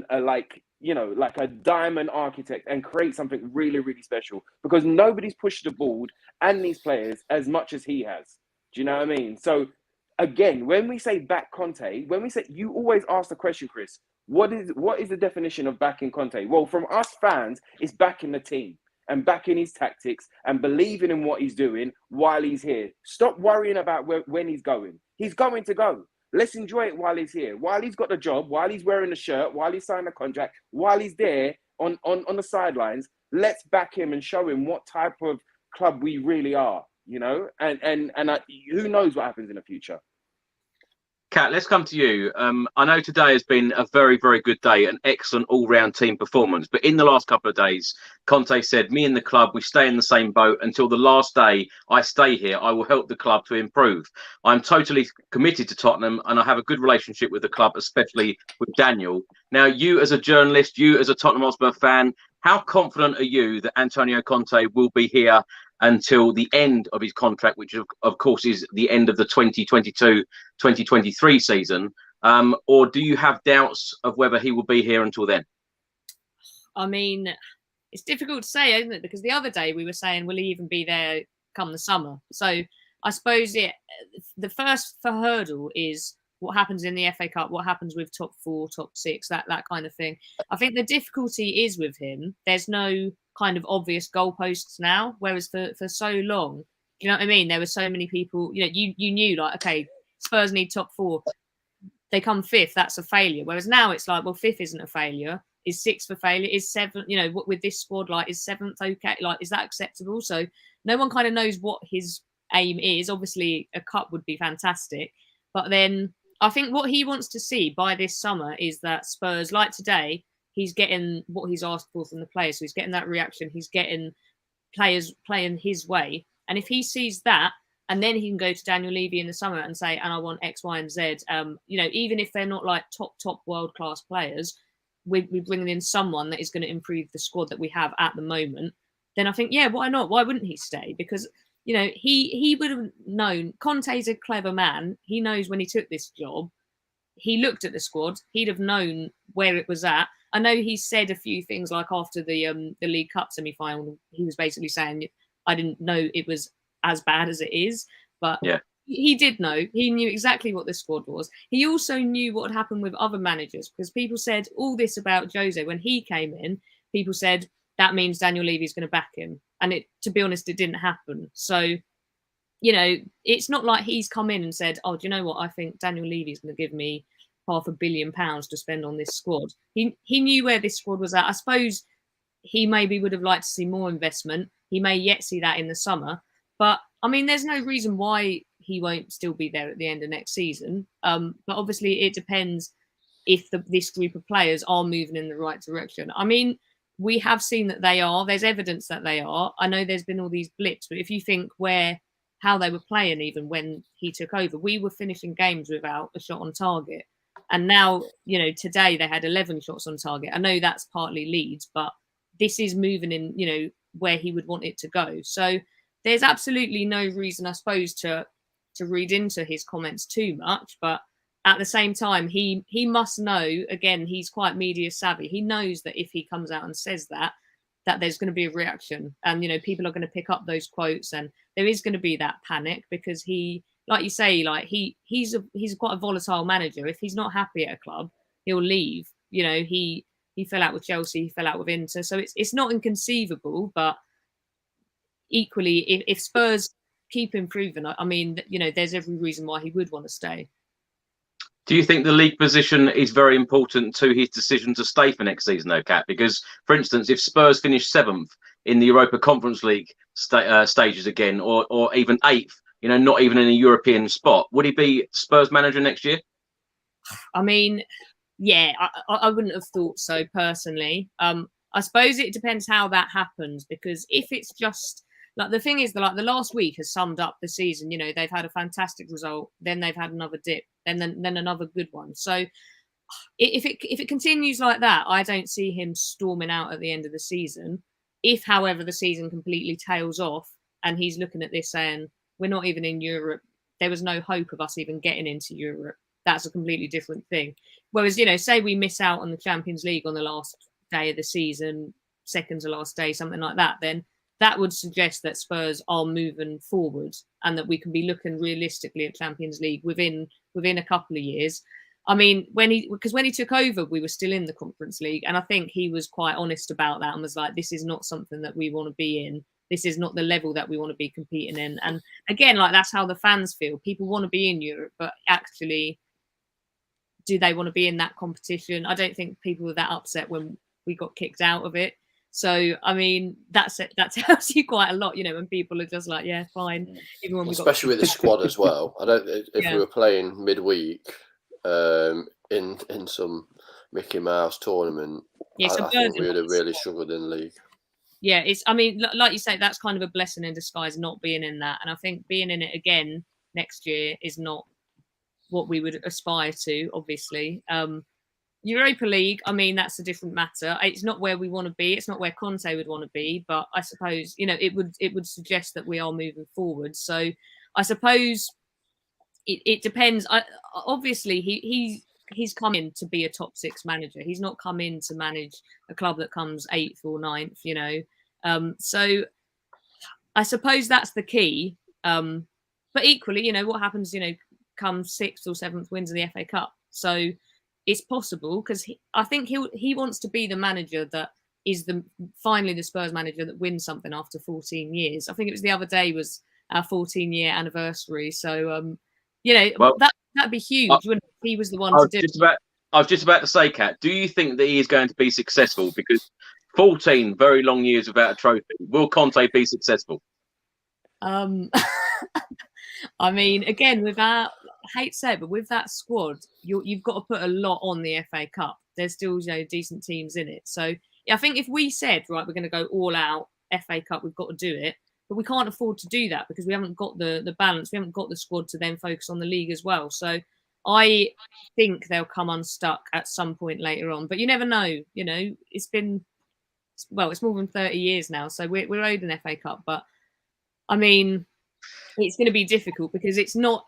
diamond architect and create something really, really special, because nobody's pushed the ball and these players as much as he has. Do you know what I mean? So again, when we say back Conte, you always ask the question, Chris, what is the definition of backing Conte? Well, from us fans, it's backing the team and backing his tactics and believing in what he's doing while he's here. Stop worrying about when he's going. He's going to go. Let's enjoy it while he's here, while he's got the job, while he's wearing the shirt, while he's signed the contract, while he's there on the sidelines. Let's back him and show him what type of club we really are, you know? And who knows what happens in the future. Kat, let's come to you. I know today has been a very, very good day, an excellent all-round team performance. But in the last couple of days, Conte said, me and the club, we stay in the same boat until the last day I stay here. I will help the club to improve. I'm totally committed to Tottenham and I have a good relationship with the club, especially with Daniel. Now, you as a journalist, you as a Tottenham Hotspur fan, how confident are you that Antonio Conte will be here until the end of his contract, which of course is the end of the 2022-2023 season? Or do you have doubts of whether he will be here until then? I mean, it's difficult to say, isn't it? Because the other day we were saying, will he even be there come the summer? So I suppose the first hurdle is what happens in the FA Cup, what happens with top 4, top 6, that kind of thing. I think the difficulty is with him, there's no kind of obvious goalposts now, whereas for so long you know what I mean? There were so many people, you know, you knew like, okay, Spurs need top 4. They come 5th, that's a failure. Whereas now it's like, well, 5th isn't a failure. Is 6th a failure? Is 7th, you know, with this squad, like, is 7th okay? Like, is that acceptable? So no one kind of knows what his aim is. Obviously, a cup would be fantastic. But then I think what he wants to see by this summer is that Spurs, like today, he's getting what he's asked for from the players. So he's getting that reaction. He's getting players playing his way. And if he sees that, and then he can go to Daniel Levy in the summer and say, and I want X, Y, and Z. You know, even if they're not like top world-class players, we're bringing in someone that is going to improve the squad that we have at the moment. Then I think, yeah, why not? Why wouldn't he stay? Because, you know, he would have known. Conte's a clever man. He knows when he took this job, he looked at the squad. He'd have known where it was at. I know he said a few things like after the League Cup semi-final, he was basically saying, I didn't know it was as bad as it is, but yeah, he did know. He knew exactly what the squad was. He also knew what had happened with other managers, because people said all this about Jose when he came in. People said that means Daniel Levy's going to back him, and it, to be honest, it didn't happen. So, you know, it's not like he's come in and said, "Oh, do you know what? I think Daniel Levy's going to give me £500 million to spend on this squad." He knew where this squad was at. I suppose he maybe would have liked to see more investment. He may yet see that in the summer. But, I mean, there's no reason why he won't still be there at the end of next season. But obviously it depends if this group of players are moving in the right direction. I mean, we have seen that they are. There's evidence that they are. I know there's been all these blips, but if you think how they were playing even when he took over, we were finishing games without a shot on target. And now, you know, today they had 11 shots on target. I know that's partly Leeds, but this is moving in, you know, where he would want it to go. So there's absolutely no reason, I suppose, to read into his comments too much. But at the same time, he must know, again, he's quite media savvy. He knows that if he comes out and says that there's going to be a reaction. And, you know, people are going to pick up those quotes, and there is going to be that panic because he, like you say, like he's quite a volatile manager. If he's not happy at a club, he'll leave. You know, he fell out with Chelsea, he fell out with Inter. So it's not inconceivable, but equally, if Spurs keep improving, I mean, you know, there's every reason why he would want to stay. Do you think the league position is very important to his decision to stay for next season, though, Kat? Because, for instance, if Spurs finish 7th in the Europa Conference League stages again, or even 8th, you know, not even in a European spot, would he be Spurs manager next year? I mean, yeah, I wouldn't have thought so personally. I suppose it depends how that happens, because if it's just like, the thing is that, like, the last week has summed up the season. You know, they've had a fantastic result, then they've had another dip, then another good one. So if it continues like that, I don't see him storming out at the end of the season. If, however, the season completely tails off and he's looking at this saying, we're not even in Europe, there was no hope of us even getting into Europe, that's a completely different thing. Whereas, you know, say we miss out on the Champions League on the last day of the season, second to last day, something like that, then that would suggest that Spurs are moving forward and that we can be looking realistically at Champions League within a couple of years. I mean, when he took over, we were still in the Conference League, and I think he was quite honest about that and was like, this is not something that we want to be in. This is not the level that we want to be competing in. And again, like, that's how the fans feel. People want to be in Europe, but actually, do they want to be in that competition? I don't think people were that upset when we got kicked out of it. So, I mean, that tells you quite a lot, you know, when people are just like, yeah, fine. Even when especially with the squad as well. I don't, if we were playing midweek in some Mickey Mouse tournament, I think we would have really struggled in the league. Yeah, I mean, like you say, that's kind of a blessing in disguise, not being in that. And I think being in it again next year is not what we would aspire to, obviously. Europa League, I mean, that's a different matter. It's not where we want to be. It's not where Conte would want to be. But I suppose, you know, it would suggest that we are moving forward. So I suppose it depends. Obviously, he's come in to be a top 6 manager. He's not come in to manage a club that comes 8th or 9th, you know. So I suppose that's the key. But equally, you know, what happens, you know, comes 6th or 7th, wins in the FA Cup. So it's possible, because I think he wants to be the manager that is finally the Spurs manager that wins something after 14 years. I think it was the other day was our 14-year anniversary. So, you know, Well, that'd be huge, wouldn't it, if he was the one I to was do just it. about I was just about to say, Kat, do you think that he is going to be successful? Because 14 very long years without a trophy. Will Conte be successful? I mean, again, I hate to say it, but with that squad, you've got to put a lot on the FA Cup. There's still, you know, decent teams in it. So yeah, I think if we said, right, we're going to go all out FA Cup, we've got to do it. But we can't afford to do that because we haven't got the balance. We haven't got the squad to then focus on the league as well. So I think they'll come unstuck at some point later on. But you never know. You know, it's more than 30 years now. So we're owed an FA Cup. But I mean, it's going to be difficult because it's not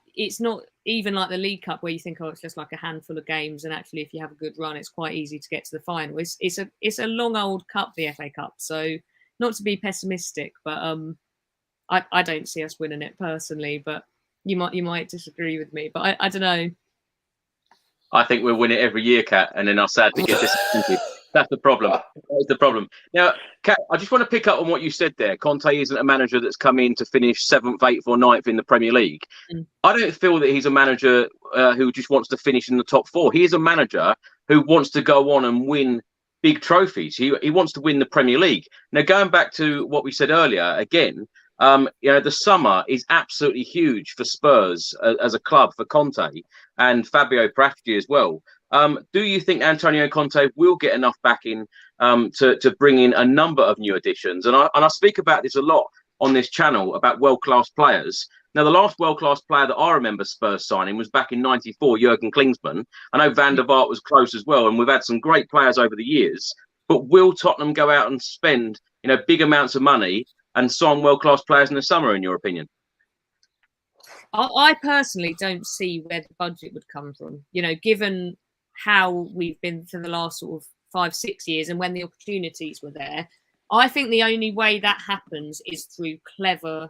even like the League Cup where you think, oh, it's just like a handful of games, and actually if you have a good run it's quite easy to get to the final. It's a long old cup, the FA Cup, so not to be pessimistic, but I don't see us winning it personally, but you might disagree with me, but I don't know. I think we'll win it every year, Kat, and then I'll sadly get disappointed. That's the problem. That's the problem. Now, Kat, I just want to pick up on what you said there. Conte isn't a manager that's come in to finish 7th, 8th or 9th in the Premier League. I don't feel that he's a manager who just wants to finish in the top 4. He is a manager who wants to go on and win big trophies. He wants to win the Premier League. Now, going back to what we said earlier, again, you know, the summer is absolutely huge for Spurs as a club, for Conte and Fabio Paratici as well. Do you think Antonio Conte will get enough backing to bring in a number of new additions? And I speak about this a lot on this channel about world-class players. Now, the last world-class player that I remember Spurs signing was back in '94, Jurgen Klinsmann. I know Van der Vaart was close as well, and we've had some great players over the years. But will Tottenham go out and spend, you know, big amounts of money and sign world-class players in the summer, in your opinion? I personally don't see where the budget would come from. You know, given how we've been for the last sort of 5-6 years and when the opportunities were there, I think the only way that happens is through clever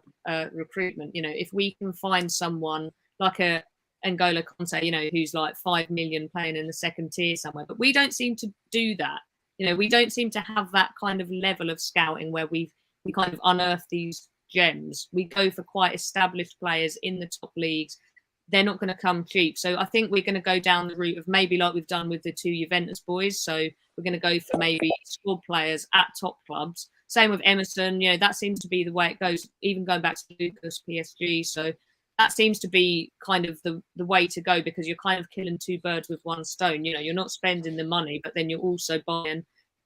recruitment. You know, if we can find someone like a N'Golo Conte, you know, who's like 5 million playing in the second tier somewhere, but we don't seem to do that. You know, we don't seem to have that kind of level of scouting where we kind of unearth these gems. We go for quite established players in the top leagues. They're not going to come cheap. So I think we're going to go down the route of maybe like we've done with the 2 Juventus boys. So we're going to go for maybe squad players at top clubs. Same with Emerson. You know, that seems to be the way it goes, even going back to Lucas, PSG. So that seems to be kind of the way to go, because you're kind of killing 2 birds with 1 stone. You know, you're not spending the money, but then you're also buying.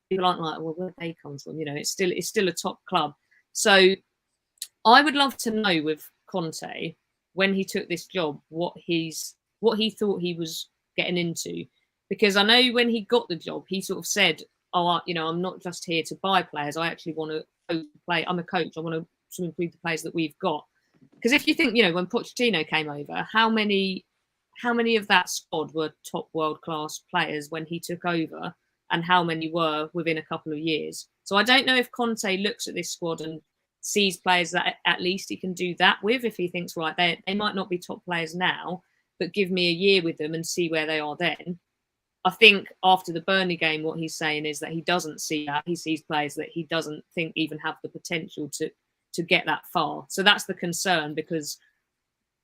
People aren't like, well, where they come from? You know, it's still a top club. So I would love to know with Conte, when he took this job, what he thought he was getting into, because I know when he got the job, he sort of said, "Oh, you know, I'm not just here to buy players. I actually want to play. I'm a coach. I want to improve the players that we've got." Because if you think, you know, when Pochettino came over, how many of that squad were top world class players when he took over, and how many were within a couple of years? So I don't know if Conte looks at this squad and sees players that at least he can do that with. If he thinks, right, they might not be top players now, but give me a year with them and see where they are then. I think after the Burnley game, what he's saying is that he doesn't see that. He sees players that he doesn't think even have the potential to get that far. So that's the concern, because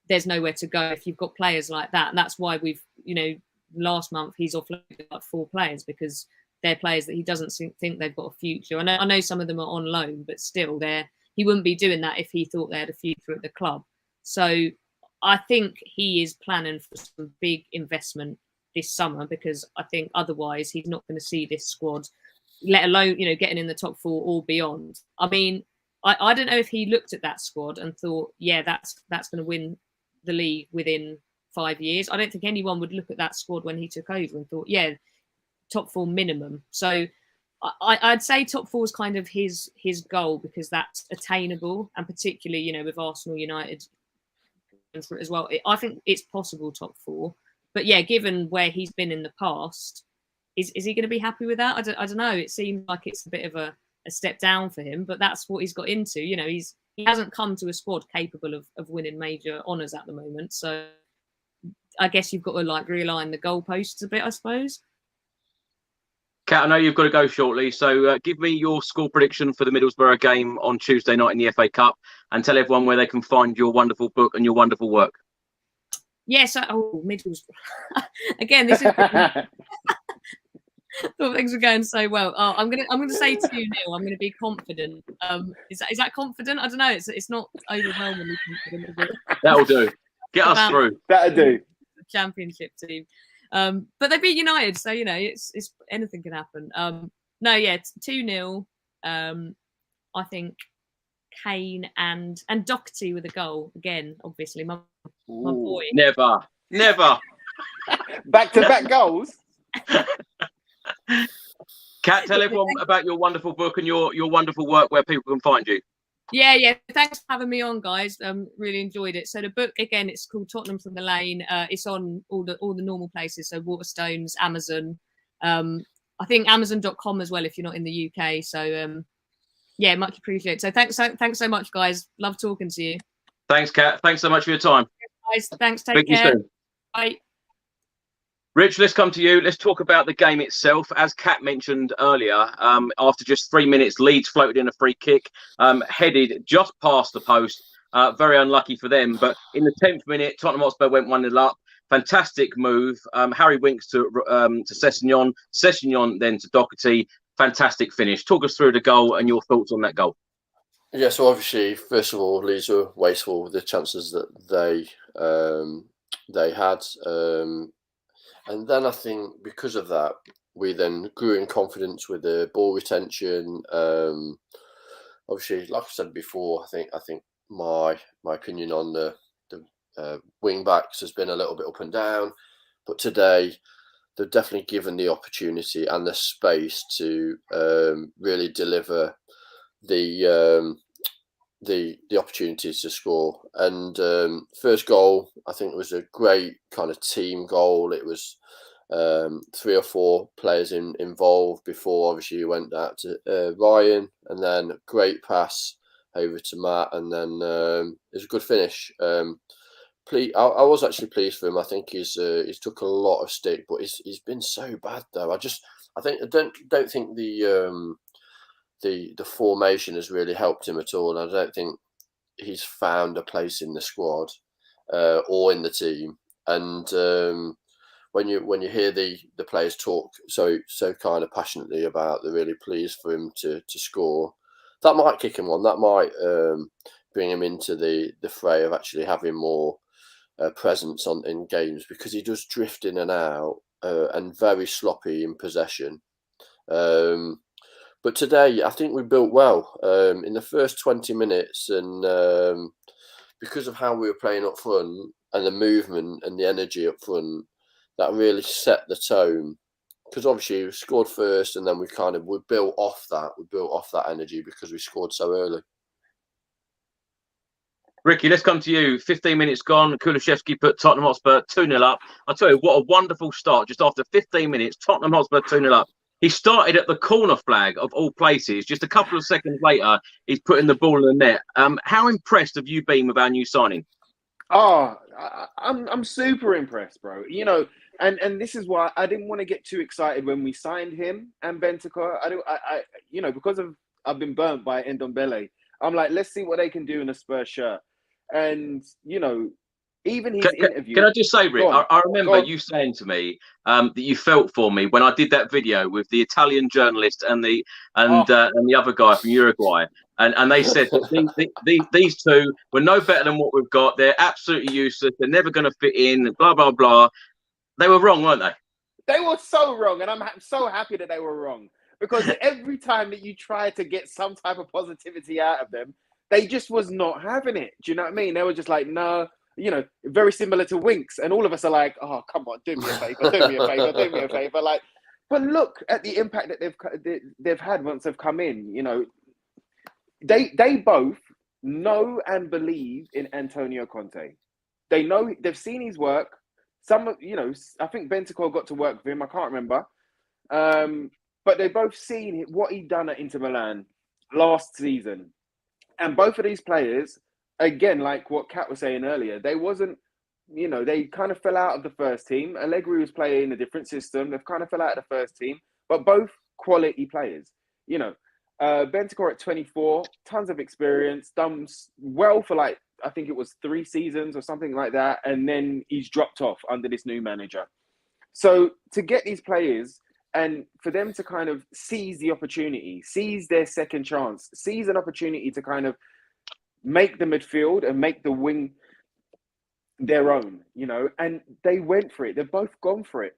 there's nowhere to go if you've got players like that. And that's why we've, you know, last month he's offloaded like 4 players, because they're players that he doesn't think they've got a future. I know some of them are on loan, but still he wouldn't be doing that if he thought they had a future at the club. So I think he is planning for some big investment this summer, because I think otherwise he's not going to see this squad, let alone, you know, getting in the top 4 or beyond. I mean, I don't know if he looked at that squad and thought, yeah, that's going to win the league within 5 years. I don't think anyone would look at that squad when he took over and thought, yeah, top 4 minimum. So I'd say top 4 is kind of his goal, because that's attainable, and particularly, you know, with Arsenal, United as well, I think it's possible top 4. But yeah, given where he's been in the past, is he going to be happy with that? I don't know. It seems like it's a bit of a step down for him, but that's what he's got into. You know, he hasn't come to a squad capable of winning major honours at the moment. So I guess you've got to like realign the goalposts a bit, I suppose. Kat, I know you've got to go shortly, so give me your score prediction for the Middlesbrough game on Tuesday night in the FA Cup, and tell everyone where they can find your wonderful book and your wonderful work. Yes, Middlesbrough. Again, this is. Thought things were going so well. Oh, I'm gonna say 2-0. I'm gonna be confident. Is that confident? I don't know. It's not overwhelmingly confident. Is it? That'll do. Get us through. That'll do. The championship team. But they beat United, so you know it's anything can happen. No, yeah, 2-0. I think Kane and Doherty with a goal again. Obviously, my boy. Never. Back-to-back goals. Kat, tell everyone about your wonderful book and your wonderful work, where people can find you. Yeah. Thanks for having me on, guys. Really enjoyed it. So the book again, it's called Tottenham from the Lane. It's on all the normal places. So Waterstones, Amazon. I think Amazon.com as well if you're not in the UK. So yeah, much appreciated. So thanks so much, guys. Love talking to you. Thanks, Kat. Thanks so much for your time. Guys, thanks. Take Speak to you care. soon. Bye. Rich, let's come to you. Let's talk about the game itself. As Kat mentioned earlier, after just 3 minutes, Leeds floated in a free kick, headed just past the post. Very unlucky for them. But in the 10th minute, Tottenham Hotspur went 1-0 up. Fantastic move. Harry Winks to Sessegnon. Sessegnon then to Doherty. Fantastic finish. Talk us through the goal and your thoughts on that goal. Yeah, so obviously, first of all, Leeds were wasteful with the chances that they had. And then I think because of that, we then grew in confidence with the ball retention. Obviously, like I said before, I think my opinion on the wing backs has been a little bit up and down, but today they're definitely given the opportunity and the space to really deliver the opportunities to score. And first goal, I think, was a great kind of team goal. It was 3 or 4 players involved before obviously you went out to Ryan, and then a great pass over to Matt, and then it was a good finish. I was actually pleased for him. I think he's took a lot of stick, but he's been so bad though. I don't think the formation has really helped him at all. And I don't think he's found a place in the squad or in the team. And when you hear the players talk so kind of passionately about they're really pleased for him to score, that might kick him on. That might bring him into the fray of actually having more presence in games, because he does drift in and out and very sloppy in possession. But today, I think we built well in the first 20 minutes, and because of how we were playing up front and the movement and the energy up front, that really set the tone. Because obviously we scored first, and then we built off that. We built off that energy because we scored so early. Ricky, let's come to you. 15 minutes gone. Kulishevsky put Tottenham Hotspur 2-0 up. I'll tell you, what a wonderful start. Just after 15 minutes, Tottenham Hotspur 2-0 up. He started at the corner flag of all places. Just a couple of seconds later, he's putting the ball in the net. How impressed have you been with our new signing? Oh, I'm super impressed, bro. You know, and this is why I didn't want to get too excited when we signed him and Bentancur. Because I've been burnt by Ndombele. I'm like, let's see what they can do in a Spurs shirt. And even his interview. Can I just say, Rick? I remember you saying to me that you felt for me when I did that video with the Italian journalist and the other guy from Uruguay, and they said that these two were no better than what we've got. They're absolutely useless. They're never going to fit in. Blah blah blah. They were wrong, weren't they? They were so wrong, and I'm so happy that they were wrong, because every time that you try to get some type of positivity out of them, they just was not having it. Do you know what I mean? They were just like, no. Very similar to Winks, and all of us are like, "Oh, come on, do me a favor, do me a favor, do me a favor." Like, but look at the impact that they've had once they've come in. They both know and believe in Antonio Conte. They know, they've seen his work. I think Bentancur got to work with him. I can't remember, but they've both seen what he done at Inter Milan last season, and both of these players. Again, like what Kat was saying earlier, they kind of fell out of the first team. Allegri was playing a different system. They've kind of fell out of the first team. but both quality players. You know, Bentancur at 24, tons of experience, done well for like, I think it was 3 seasons or something like that. And then he's dropped off under this new manager. So to get these players and for them to kind of seize the opportunity, seize their second chance, seize an opportunity to kind of make the midfield and make the wing their own, you know, and they went for it. They've both gone for it.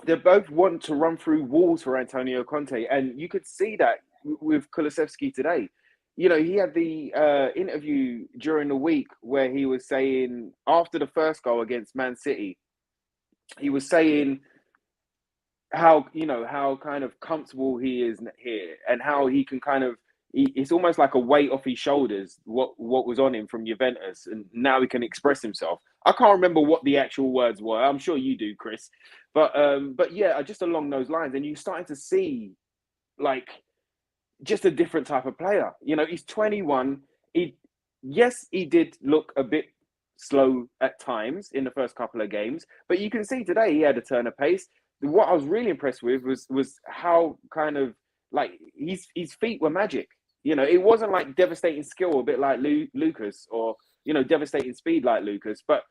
They both want to run through walls for Antonio Conte. And you could see that with Kulusevski today. You know, he had the interview during the week where he was saying, after the first goal against Man City, he was saying how, you know, how kind of comfortable he is here and how he can kind of, it's almost like a weight off his shoulders, what was on him from Juventus, and now he can express himself. I can't remember what the actual words were. I'm sure you do, Chris. But yeah, just along those lines. And you're starting to see, like, just a different type of player. You know, he's 21. He did look a bit slow at times in the first couple of games, but you can see today he had a turn of pace. What I was really impressed with was how kind of like his feet were magic. You know, it wasn't like devastating skill, a bit like Lucas, or, you know, devastating speed like Lucas, but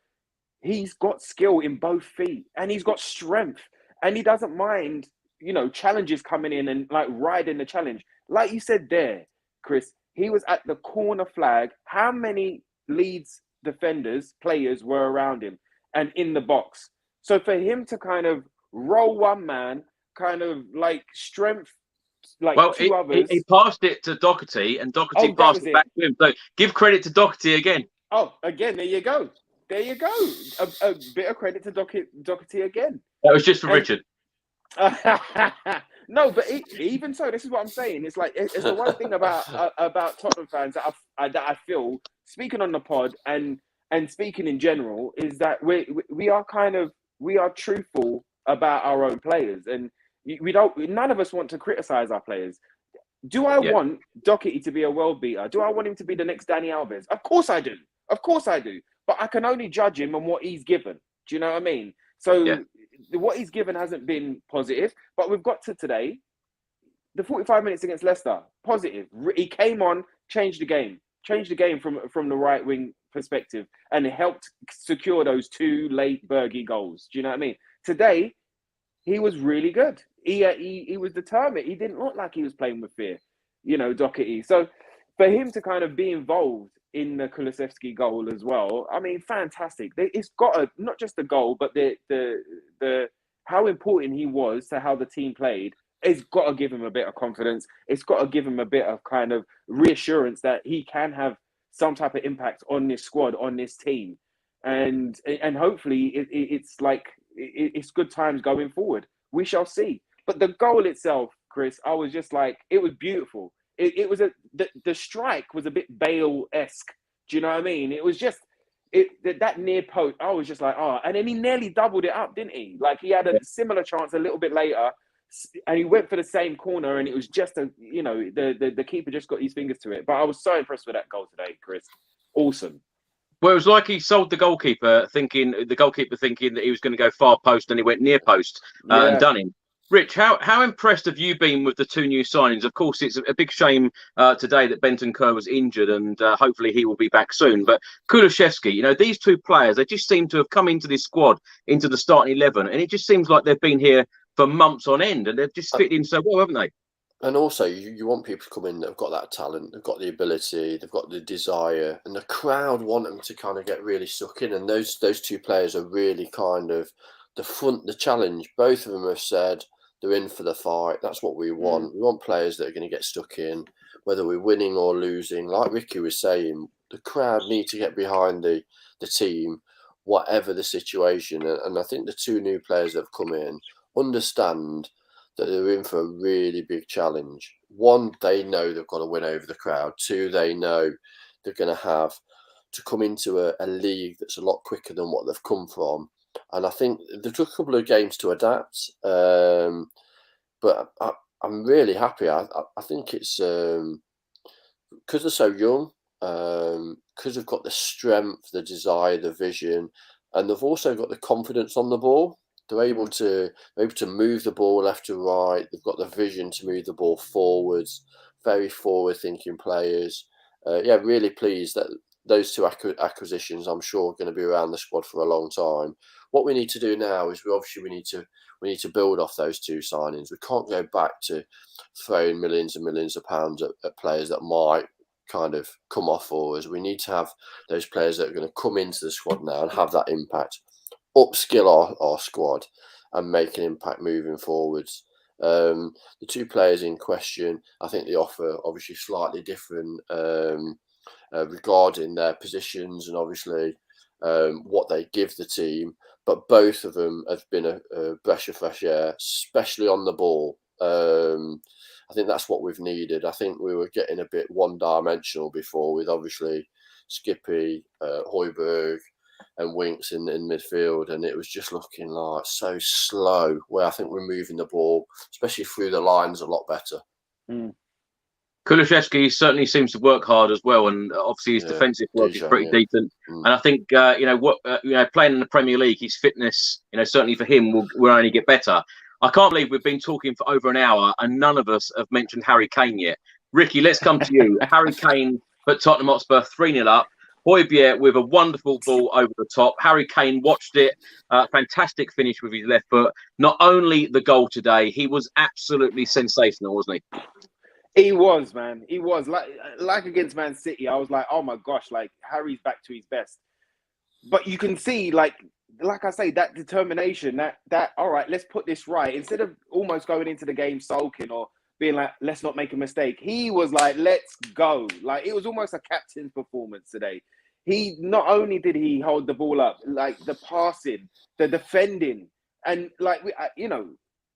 he's got skill in both feet and he's got strength and he doesn't mind, you know, challenges coming in and like riding the challenge. Like you said there, Chris, he was at the corner flag. How many Leeds defenders, players were around him and in the box? So for him to kind of roll one man, kind of like strength, like two others. He passed it to Doherty and Doherty passed it back to him. So give credit to Doherty again. Oh, again, there you go. There you go. A bit of credit to Doherty again. That was just for Richard. No, but even so, this is what I'm saying. It's like it's the one thing about Tottenham fans that I feel, speaking on the pod and speaking in general, is that we are truthful about our own players, and none of us want to criticize our players. Do I want Doherty to be a world beater? Do I want him to be the next Dani Alves? Of course I do. But I can only judge him on what he's given. Do you know what I mean? So what he's given hasn't been positive, but we've got to today, the 45 minutes against Leicester, positive. He came on, changed the game from the right wing perspective, and it helped secure those 2 late Bergie goals. Do you know what I mean? Today, he was really good. He was determined. He didn't look like he was playing with fear, you know, Doherty. So for him to kind of be involved in the Kulusevski goal as well, I mean, fantastic. It's got not just the goal, but the how important he was to how the team played. It's got to give him a bit of confidence. It's got to give him a bit of kind of reassurance that he can have some type of impact on this squad, on this team, and hopefully it's like it's good times going forward. We shall see. But the goal itself, Chris, I was just like, it was beautiful. It was the strike was a bit Bale-esque. Do you know what I mean? It was just that near post. I was just like, and then he nearly doubled it up, didn't he? Like he had a similar chance a little bit later, and he went for the same corner, and it was just the keeper just got his fingers to it. But I was so impressed with that goal today, Chris. Awesome. Well, it was like he sold the goalkeeper thinking that he was going to go far post, and he went near post and done him. Rich, how impressed have you been with the 2 new signings? Of course, it's a big shame today that Bentancur was injured, and hopefully he will be back soon. But Kulusevski, you know, these 2 players, they just seem to have come into this squad, into the starting 11, and it just seems like they've been here for months on end, and they've just fit in so well, haven't they? And also, you want people to come in that have got that talent, they've got the ability, they've got the desire, and the crowd want them to kind of get really stuck in. And those 2 players are really kind of the challenge. Both of them have said they're in for the fight. That's what we want. We want players that are going to get stuck in, whether we're winning or losing. Like Ricky was saying, the crowd need to get behind the team, whatever the situation. And I think the 2 new players that have come in understand that they're in for a really big challenge. 1, they know they've got to win over the crowd. 2, they know they're going to have to come into a league that's a lot quicker than what they've come from. And I think they took a couple of games to adapt. But I'm really happy. I think it's because they're so young, because they've got the strength, the desire, the vision, and they've also got the confidence on the ball. They're able to move the ball left to right. They've got the vision to move the ball forwards. Very forward-thinking players. Yeah, really pleased that those two acquisitions, I'm sure, are going to be around the squad for a long time. What we need to do now is we need to build off those two signings. We can't go back to throwing millions and millions of pounds at players that might kind of come off for us. We need to have those players that are going to come into the squad now and have that impact, upskill our squad and make an impact moving forwards. The two players in question, I think they offer obviously slightly different regarding their positions and obviously what they give the team, but both of them have been a breath of fresh air, especially on the ball. I think that's what we've needed. I think we were getting a bit one-dimensional before with obviously Skippy, Højbjerg and Winks in midfield, and it was just looking like so slow, where I think we're moving the ball, especially through the lines, a lot better. Kulusevski certainly seems to work hard as well, and obviously his defensive work is pretty decent. And I think playing in the Premier League, his fitness, certainly for him will only get better. I can't believe we've been talking for over an hour and none of us have mentioned Harry Kane yet. Ricky, let's come to you. Harry Kane put Tottenham Hotspur 3-0 up. Højbjerg with a wonderful ball over the top. Harry Kane watched it. Fantastic finish with his left foot. Not only the goal today, he was absolutely sensational, wasn't he? He was, man. He was. Like against Man City, I was like, oh my gosh, like Harry's back to his best. But you can see, like I say, that determination, that all right, let's put this right. Instead of almost going into the game sulking or being like, let's not make a mistake, he was like, let's go. Like, it was almost a captain's performance today. He not only did he hold the ball up, like the passing, the defending, and like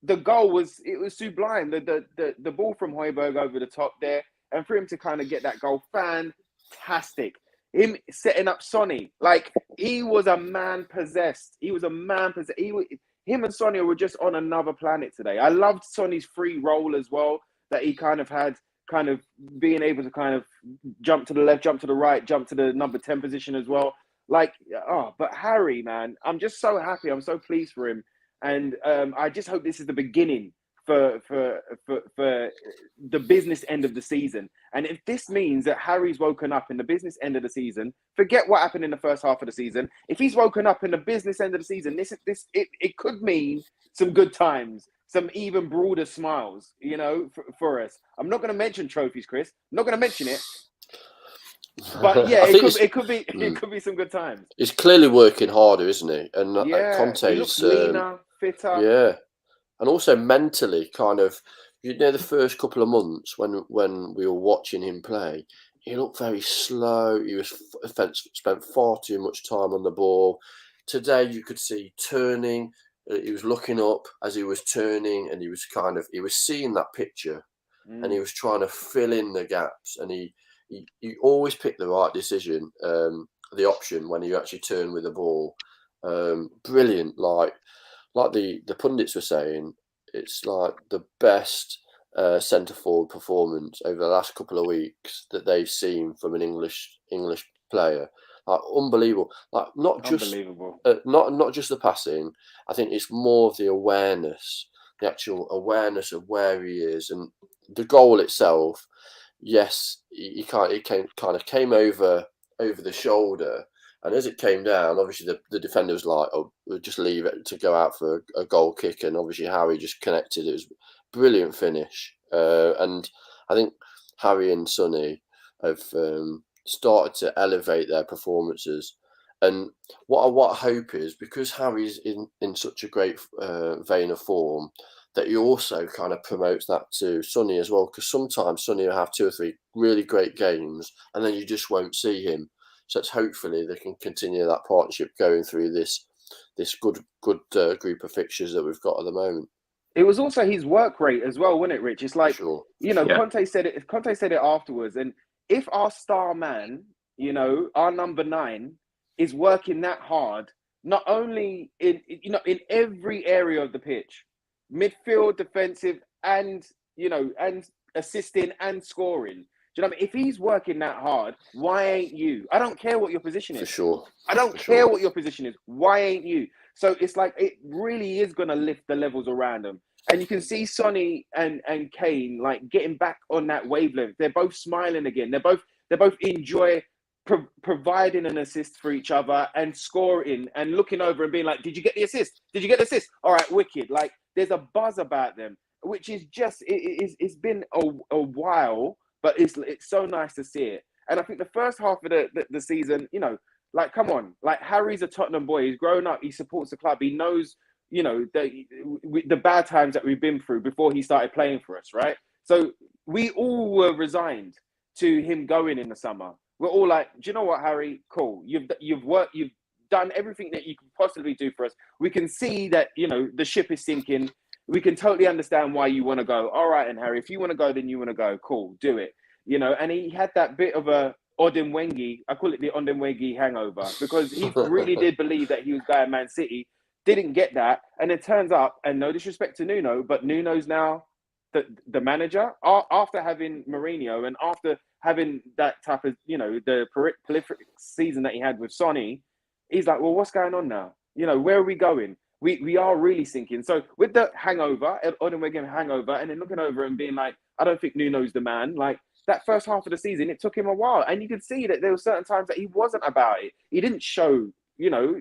the goal was sublime. The ball from Højbjerg over the top there, and for him to kind of get that goal, fantastic. Him setting up Sonny, like he was a man possessed. Him and Sonia were just on another planet today. I loved Sonny's free roll as well, that he kind of had, kind of being able to kind of jump to the left, jump to the right, jump to the number 10 position as well. Like, but Harry, man, I'm just so happy. I'm so pleased for him. And I just hope this is the beginning for the business end of the season. And if this means that Harry's woken up in the business end of the season, forget what happened in the first half of the season. If he's woken up in the business end of the season, it could mean some good times, some even broader smiles, for us. I'm not going to mention trophies, Chris. I'm not going to mention it. But yeah, it could be some good times. He's clearly working harder, isn't he? And Conte's he looks leaner, fitter. Yeah, and also mentally, kind of, the first couple of months when we were watching him play, he looked very slow. He spent far too much time on the ball. Today, you could see turning. He was looking up as he was turning, and he was seeing that picture, and he was trying to fill in the gaps. And he always picked the right decision, the option when he actually turned with the ball. Brilliant, like the pundits were saying, it's like the best centre forward performance over the last couple of weeks that they've seen from an English player. Like, unbelievable. Like, not just the passing. I think it's more of the awareness, the actual awareness of where he is, and the goal itself. Yes, he kind of came over the shoulder, and as it came down, obviously the defender was like, "Oh, we'll just leave it to go out for a goal kick," and obviously Harry just connected. It was a brilliant finish, and I think Harry and Sonny have started to elevate their performances. And what I hope is, because Harry's in such a great vein of form, that he also kind of promotes that to Sonny as well, because sometimes Sonny will have 2 or 3 really great games and then you just won't see him. So it's hopefully they can continue that partnership going through this good group of fixtures that we've got at the moment. It was also his work rate as well, wasn't it, Rich? It's like, Sure. Conte said it afterwards. And if our star man, our number 9 is working that hard, not only in every area of the pitch, midfield, defensive, and assisting and scoring. Do you know what I mean? If he's working that hard, why ain't you? I don't care what your position is. For sure. I don't care what your position is. Why ain't you? So it's like it really is going to lift the levels around them. And you can see Sonny and Kane like getting back on that wavelength. They're both smiling again. They both enjoy providing an assist for each other and scoring and looking over and being like, "Did you get the assist? Did you get the assist? All right, wicked." Like there's a buzz about them, which is just it's been a while, but it's so nice to see it. And I think the first half of the season, you know, like come on, like Harry's a Tottenham boy. He's grown up. He supports the club. He knows, you know, the bad times that we've been through before he started playing for us, right? So we all were resigned to him going in the summer. We're all like, do you know what, Harry? Cool. You've worked. You've done everything that you could possibly do for us. We can see that, you know, the ship is sinking. We can totally understand why you want to go. All right, and Harry, if you want to go, then you want to go. Cool, do it. You know, and he had that bit of a Odemwingie. I call it the Odemwingie hangover because he really did believe that he was going Man City. Didn't get that, and it turns up. And no disrespect to Nuno, but Nuno's now the manager after having Mourinho and after having that type of, you know, the prolific season that he had with Sonny. He's like, well, what's going on now? You know, where are we going? We are really sinking. So with the hangover, Odemwingie hangover, and then looking over and being like, I don't think Nuno's the man. Like that first half of the season, it took him a while, and you could see that there were certain times that he wasn't about it. He didn't show, you know,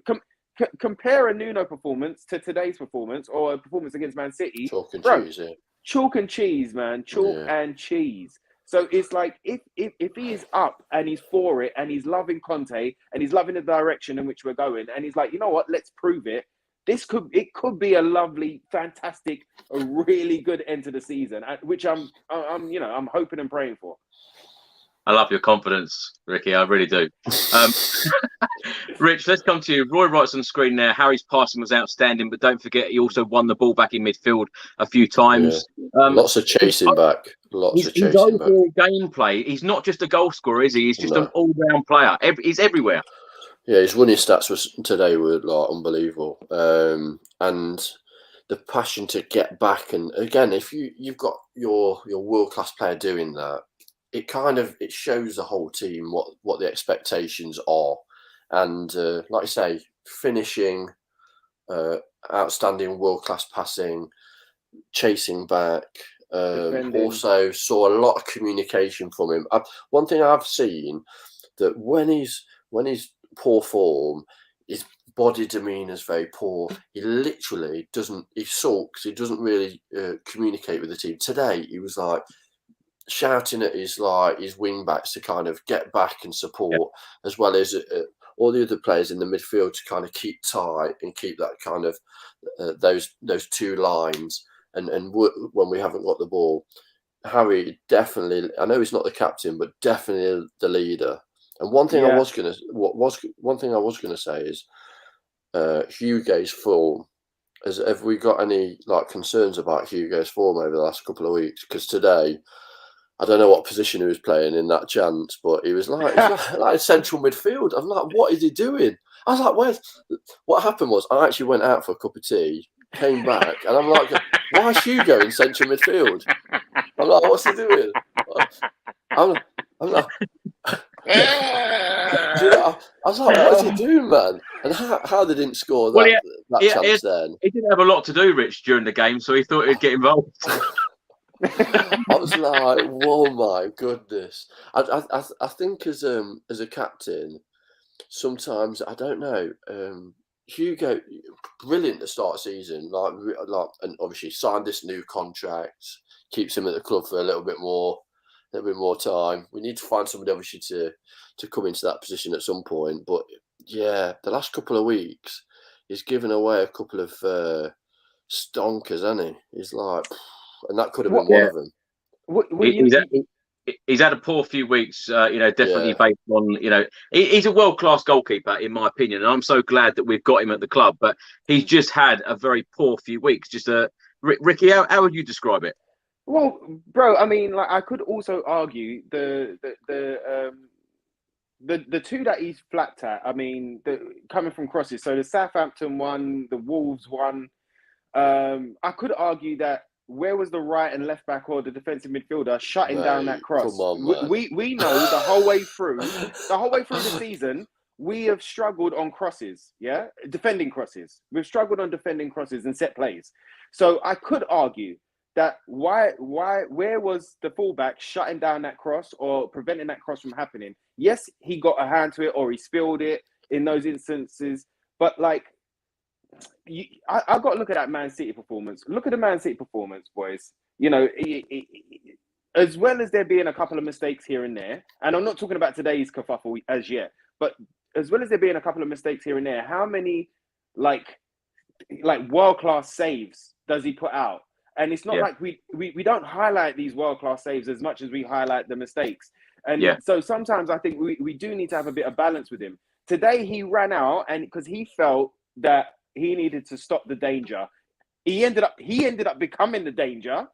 compare a Nuno performance to today's performance or a performance against Man City. Chalk and cheese, yeah. Chalk and cheese, man. Chalk and cheese. So it's like if he is up and he's for it and he's loving Conte and he's loving the direction in which we're going and he's like, you know what, let's prove it. It could be a lovely, fantastic, a really good end to the season, which I'm hoping and praying for. I love your confidence, Ricky. I really do. Rich, let's come to you. Roy writes on the screen there, Harry's passing was outstanding, but don't forget he also won the ball back in midfield a few times. Yeah. Lots of chasing back. His overall gameplay, he's not just a goal scorer, is he? He's just an all-round player. He's everywhere. Yeah, his running stats today were like unbelievable. And the passion to get back. And again, if you've got your world-class player doing that, it shows the whole team what the expectations are, and like I say, finishing, outstanding world-class passing, chasing back. Also saw a lot of communication from him. One thing I've seen that when he's poor form, his body demeanour is very poor. He literally doesn't. He sulks. He doesn't really communicate with the team. Today he was like shouting at his wing backs to kind of get back and support, as well as all the other players in the midfield to kind of keep tight and keep that kind of those two lines. And when we haven't got the ball, Harry definitely. I know he's not the captain, but definitely the leader. And one thing I was gonna say is Hugo's form. Have we got any concerns about Hugo's form over the last couple of weeks? Because today, I don't know what position he was playing in that chance, but he was like central midfield. I'm like, what is he doing? I was like, what happened was I actually went out for a cup of tea, came back, and I'm like, why is Hugo in central midfield? I'm like, what's he doing? I'm like, I was like, what is he doing, man? And how they didn't score that chance then? He didn't have a lot to do, Rich, during the game, so he thought he'd get involved. I was like, whoa, my goodness. I think as a captain, sometimes I don't know. Hugo, brilliant to start season, and obviously signed this new contract, keeps him at the club for a little bit more time. We need to find somebody obviously to come into that position at some point. But yeah, the last couple of weeks, he's given away a couple of stonkers, hasn't he? He's like, and that could have been one of them. He's had a poor few weeks, definitely based on, he's a world-class goalkeeper, in my opinion. And I'm so glad that we've got him at the club. But he's just had a very poor few weeks. Ricky, how would you describe it? Well, bro, I mean, I could also argue the two that he's flapped at. I mean, coming from crosses. So the Southampton one, the Wolves one. I could argue that where was the right and left back or the defensive midfielder shutting down that cross? Come on, we know the whole way through the season, we have struggled on crosses, defending crosses. We've struggled on defending crosses and set plays. So I could argue that where was the fullback shutting down that cross or preventing that cross from happening? Yes, he got a hand to it or he spilled it in those instances, but like, I've got to look at that Man City performance. Look at the Man City performance, boys. You know, as well as there being a couple of mistakes here and there, and I'm not talking about today's kerfuffle as yet, but as well as there being a couple of mistakes here and there, how many like world-class saves does he put out? And it's not like we don't highlight these world-class saves as much as we highlight the mistakes. And so sometimes I think we do need to have a bit of balance with him. Today he ran out, and because he felt that he needed to stop the danger. He ended up becoming the danger.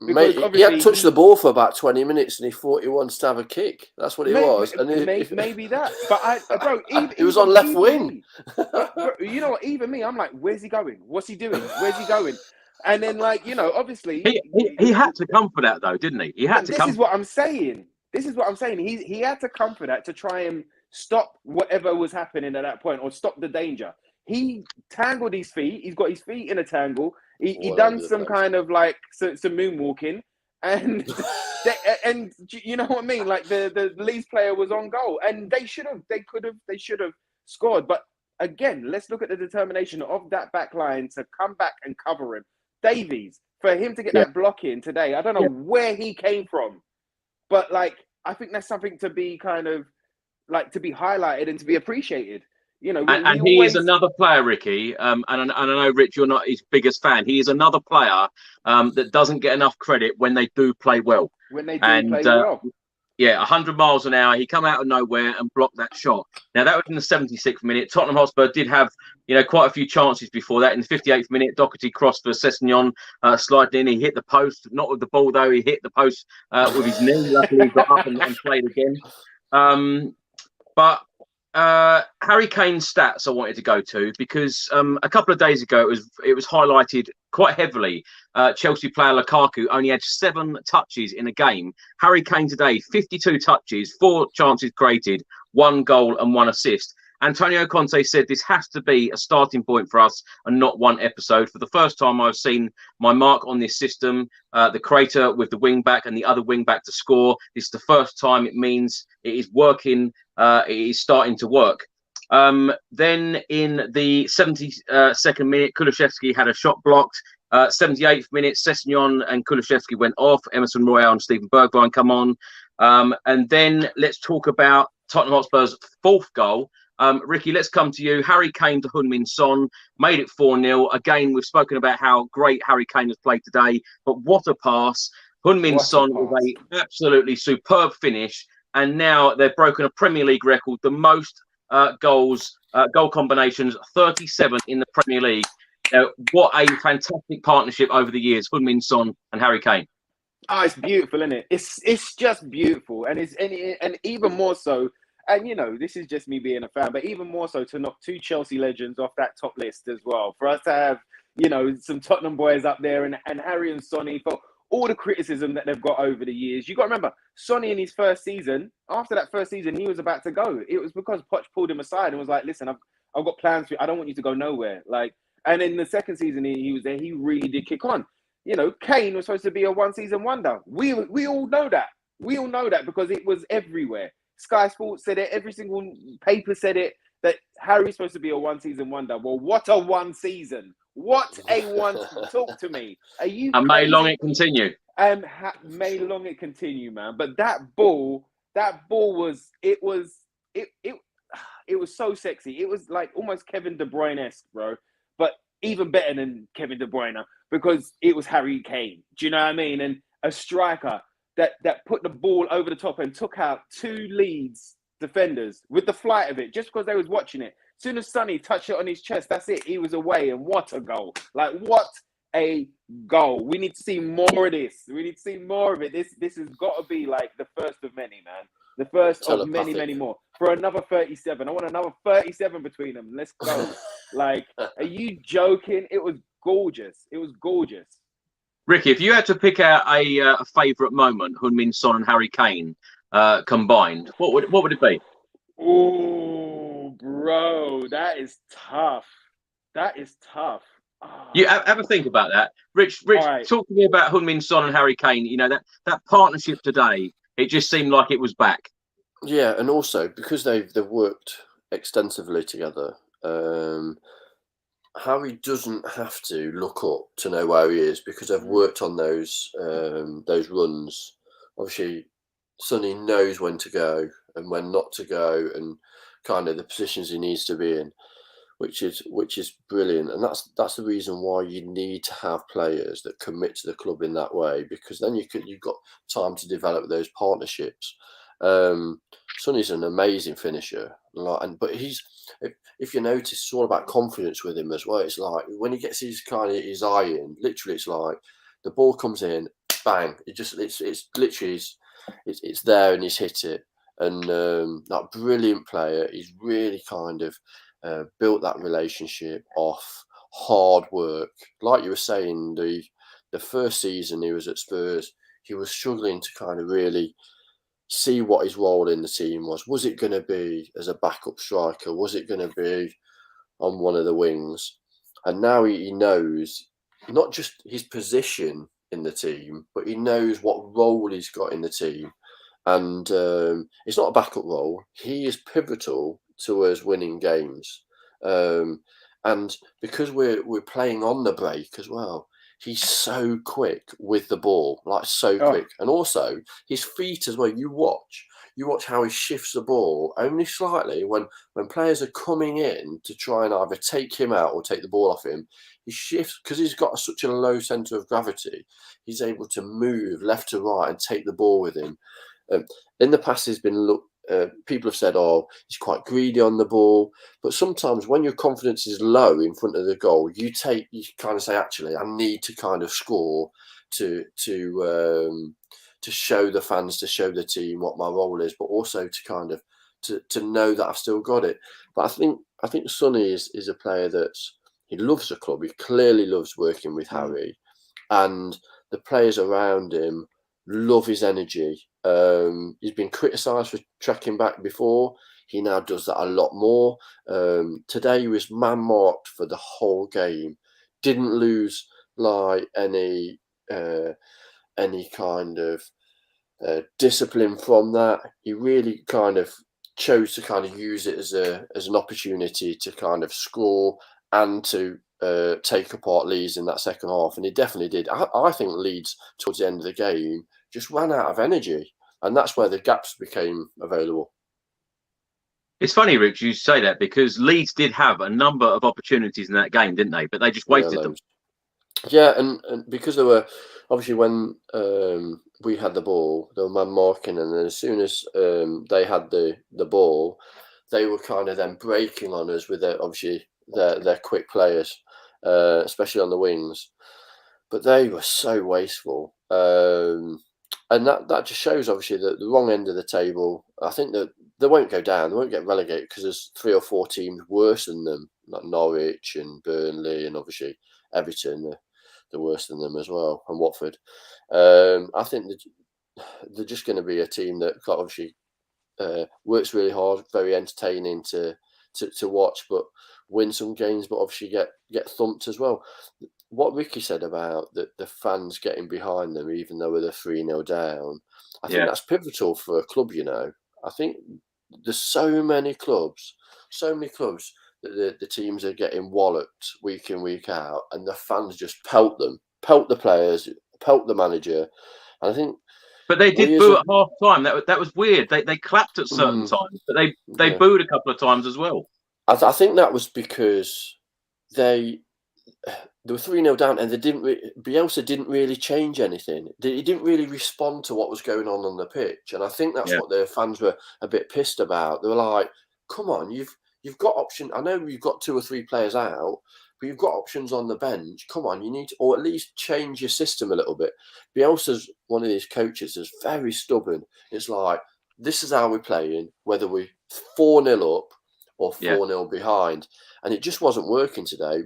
Mate, he hadn't touched the ball for about 20 minutes and he thought he wanted to have a kick. That's what it was. And maybe that. But bro, he was on left wing. Bro, you know what? Even me, I'm like, where's he going? What's he doing? Where's he going? And then, like, you know, obviously he had to come for that though, didn't he? He had to come. This is what I'm saying. He had to come for that to try and stop whatever was happening at that point or stop the danger. He tangled his feet. He's got his feet in a tangle. He done some kind of like some moonwalking, and and you know what I mean. Like the Leeds player was on goal, and they should have scored. But again, let's look at the determination of that back line to come back and cover him. Davies, for him to get that block in today, I don't know where he came from, but like I think that's something to be kind of like to be highlighted and to be appreciated. You know, and he is another player, Ricky. And I know, Rich, you're not his biggest fan. He is another player that doesn't get enough credit when they do play well. Yeah, 100 miles an hour. He come out of nowhere and blocked that shot. Now that was in the 76th minute. Tottenham Hotspur did have, quite a few chances before that. In the 58th minute, Doherty crossed for Sessegnon, sliding in. He hit the post, not with the ball though. He hit the post with his knee. Luckily, he got up and played again. But Harry Kane's stats I wanted to go to because a couple of days ago it was highlighted quite heavily. Chelsea player Lukaku only had 7 touches in a game. Harry Kane today, 52 touches, 4 chances created, 1 goal and 1 assist. Antonio Conte said this has to be a starting point for us and not one episode. For the first time I've seen my mark on this system, the creator with the wing back and the other wing back to score. This is the first time it means it is working. It is starting to work. Then in the 72nd minute, Kulusevski had a shot blocked. 78th minute, Sessegnon and Kulusevski went off. Emerson Royale and Steven Bergwijn come on. And then let's talk about Tottenham Hotspur's 4th goal. Ricky, let's come to you. Harry Kane to Heung-min Son made it 4-0. Again, we've spoken about how great Harry Kane has played today, but what a pass. Heung-min Son with an absolutely superb finish. And now they've broken a Premier League record, the most goal combinations, 37 in the Premier League. What a fantastic partnership over the years, Heung-min Son and Harry Kane. Oh, it's beautiful, isn't it? It's just beautiful, and and even more so. And this is just me being a fan, but even more so to knock 2 Chelsea legends off that top list as well. For us to have some Tottenham boys up there, and Harry and Sonny for all the criticism that they've got over the years. You got to remember, Sonny in his first season, after that first season, he was about to go. It was because Poch pulled him aside and was like, listen, I've got plans for you. I don't want you to go nowhere. And in the second season he was there, he really did kick on. Kane was supposed to be a one-season wonder. We all know that. We all know that because it was everywhere. Sky Sports said it. Every single paper said it, that Harry's supposed to be a one-season wonder. Well, what a one season. What a one. Talk to me. Are you And may long it continue. May long it continue, man. But that ball was so sexy. It was like almost Kevin De Bruyne-esque, bro. But even better than Kevin De Bruyne because it was Harry Kane. Do you know what I mean? And a striker that put the ball over the top and took out 2 Leeds defenders with the flight of it just because they was watching it. As soon as Sonny touched it on his chest, that's it. He was away, and what a goal. What a goal. We need to see more of this. We need to see more of it. This has got to be like the first of many, man. The first of many, many more. For another 37. I want another 37 between them. Let's go. Are you joking? It was gorgeous. It was gorgeous. Ricky, if you had to pick out a favourite moment, Heung-min Son and Harry Kane combined, what would it be? Oh, Bro, that is tough. That is tough. Oh. You have a think about that. Rich, Right. talk to me about Heung-min Son and Harry Kane. You know, that partnership today, it just seemed like it was back. Yeah, and also because they've worked extensively together, Harry doesn't have to look up to know where he is because they've worked on those runs. Obviously, Sonny knows when to go and when not to go, and kind of the positions he needs to be in, which is brilliant. And that's the reason why you need to have players that commit to the club in that way, because then you've got time to develop those partnerships. Sonny's an amazing finisher, but if you notice, it's all about confidence with him as well. It's like when he gets his eye in, literally, it's like the ball comes in, bang! It's literally it's there and he's hit it. And that brilliant player, he's really kind of built that relationship off hard work. Like you were saying, the first season he was at Spurs, he was struggling to kind of really see what his role in the team was. Was it going to be as a backup striker? Was it going to be on one of the wings? And now he knows not just his position in the team, but he knows what role he's got in the team. And it's not a backup role. He is pivotal to us winning games. And because we're playing on the break as well, he's so quick with the ball, quick. And also his feet as well. You watch how he shifts the ball only slightly when players are coming in to try and either take him out or take the ball off him. He shifts because he's got such a low centre of gravity. He's able to move left to right and take the ball with him. In the past, there's been people have said, "Oh, he's quite greedy on the ball." But sometimes, when your confidence is low in front of the goal, you kind of say, "Actually, I need to kind of score to show the fans, to show the team what my role is, but also to kind of to know that I've still got it." But I think Sonny is a player he loves the club. He clearly loves working with Harry, and the players around him love his energy. He's been criticised for tracking back before. He now does that a lot more. Today he was man marked for the whole game. Didn't lose any kind of discipline from that. He really kind of chose to kind of use it as an opportunity to kind of score and to take apart Leeds in that second half, and he definitely did. I think Leeds towards the end of the game just ran out of energy, and that's where the gaps became available. It's funny, Rich, you say that because Leeds did have a number of opportunities in that game, didn't they? But they just wasted them. Yeah, and because they were obviously when we had the ball, they were man marking, and then as soon as they had the ball, they were kind of then breaking on us with their quick players, especially on the wings. But they were so wasteful. And that just shows, obviously, that the wrong end of the table. I think that they won't go down. They won't get relegated because there's 3 or 4 teams worse than them, like Norwich and Burnley, and obviously Everton. They're worse than them as well, and Watford. I think they're just going to be a team that obviously works really hard, very entertaining to watch, but win some games, but obviously get thumped as well. What Ricky said about the fans getting behind them, even though they're 3-0 down, I think that's pivotal for a club. I think there's so many clubs that the teams are getting walloped week in, week out, and the fans just pelt the players, pelt the manager. And I think, but they did boo at half time. That was weird. They clapped at certain times, but they booed a couple of times as well. I think that was because they were 3-0 down, and Bielsa didn't really change anything. He didn't really respond to what was going on the pitch, and I think that's what the fans were a bit pissed about. They were like, "Come on, you've got options. I know you've got 2 or 3 players out, but you've got options on the bench. Come on, you need to, or at least change your system a little bit." Bielsa's one of these coaches that's very stubborn. It's like, this is how we're playing, whether we're 4-0 up or 4-0 behind, and it just wasn't working today.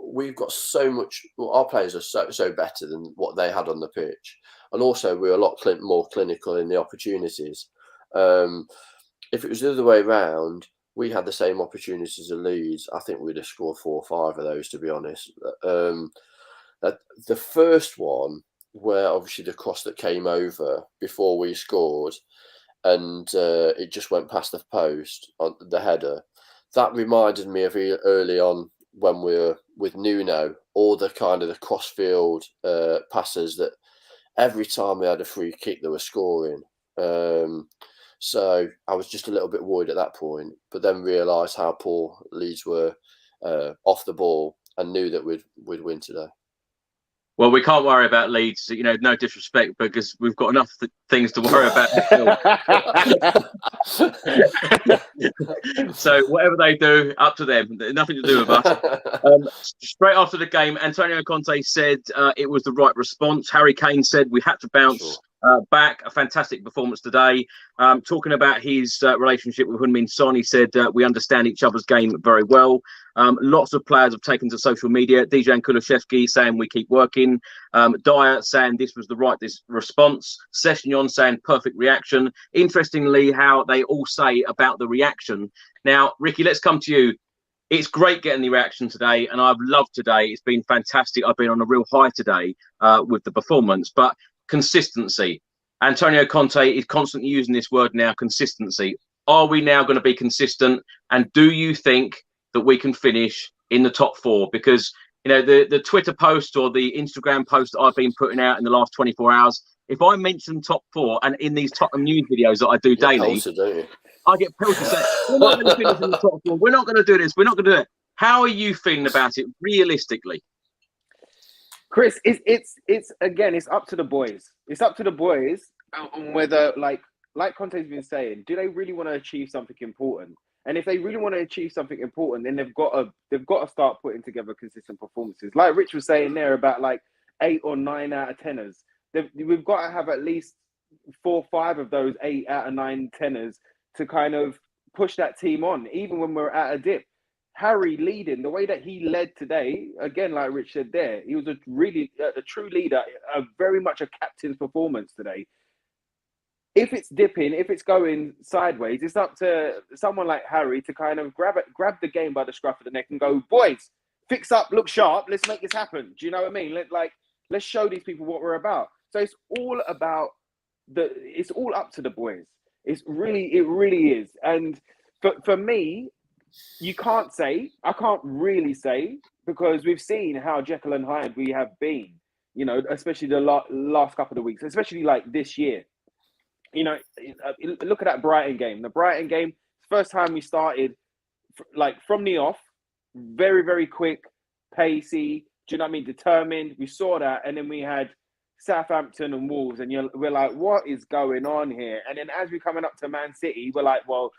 We've got so much. Well, our players are so better than what they had on the pitch, and also we're a lot more clinical in the opportunities. If it was the other way around, we had the same opportunities as Leeds, I think we'd have scored 4 or 5 of those, to be honest. The first one, where obviously the cross that came over before we scored, and it just went past the post on the header, that reminded me of early on when we were with Nuno, all the kind of the crossfield passes that every time we had a free kick they were scoring. So I was just a little bit worried at that point, but then realised how poor Leeds were off the ball and knew that we'd win today. Well, we can't worry about Leeds, no disrespect, because we've got enough things to worry about. So whatever they do, up to them. Nothing to do with us. Straight after the game, Antonio Conte said it was the right response. Harry Kane said we had to bounce back. A fantastic performance today. Talking about his relationship with Heung-min Son, he said we understand each other's game very well. Lots of players have taken to social media. Dejan Kulusevski saying we keep working. Dyer saying this was the right response. Sessegnon saying perfect reaction. Interestingly, how they all say about the reaction. Now, Ricky, let's come to you. It's great getting the reaction today, and I've loved today. It's been fantastic. I've been on a real high today with the performance, but consistency. Antonio Conte is constantly using this word now, consistency. Are we now going to be consistent? And do you think that we can finish in the top 4? Because, the Twitter post or the Instagram post that I've been putting out in the last 24 hours, if I mention top 4 and in these Tottenham news videos that I do daily, I get pelted saying, we're not going to finish in the top 4. We're not going to do this. We're not going to do it. How are you feeling about it realistically? Chris, it's again, it's up to the boys. It's up to the boys on whether, like Conte's been saying, do they really want to achieve something important? And if they really want to achieve something important, then they've got to start putting together consistent performances. Like Rich was saying there about like 8 or 9 out of 10ers. We've got to have at least 4 or 5 of those 8 out of 9 10ers to kind of push that team on, even when we're at a dip. Harry leading the way that he led today, again, like Rich said there, he was a true leader, very much a captain's performance today. If it's dipping, if it's going sideways, it's up to someone like Harry to kind of grab the game by the scruff of the neck and go, boys, fix up, look sharp, let's make this happen. Do you know what I mean? Let's show these people what we're about. So it's all about it's all up to the boys. It really is. And for me, I can't really say, because we've seen how Jekyll and Hyde we have been, especially the last couple of weeks, especially like this year. Look at that Brighton game. The Brighton game, first time we started from the off, very, very quick, pacey, do you know what I mean? Determined. We saw that. And then we had Southampton and Wolves, and we're like, what is going on here? And then as we're coming up to Man City, we're like, well,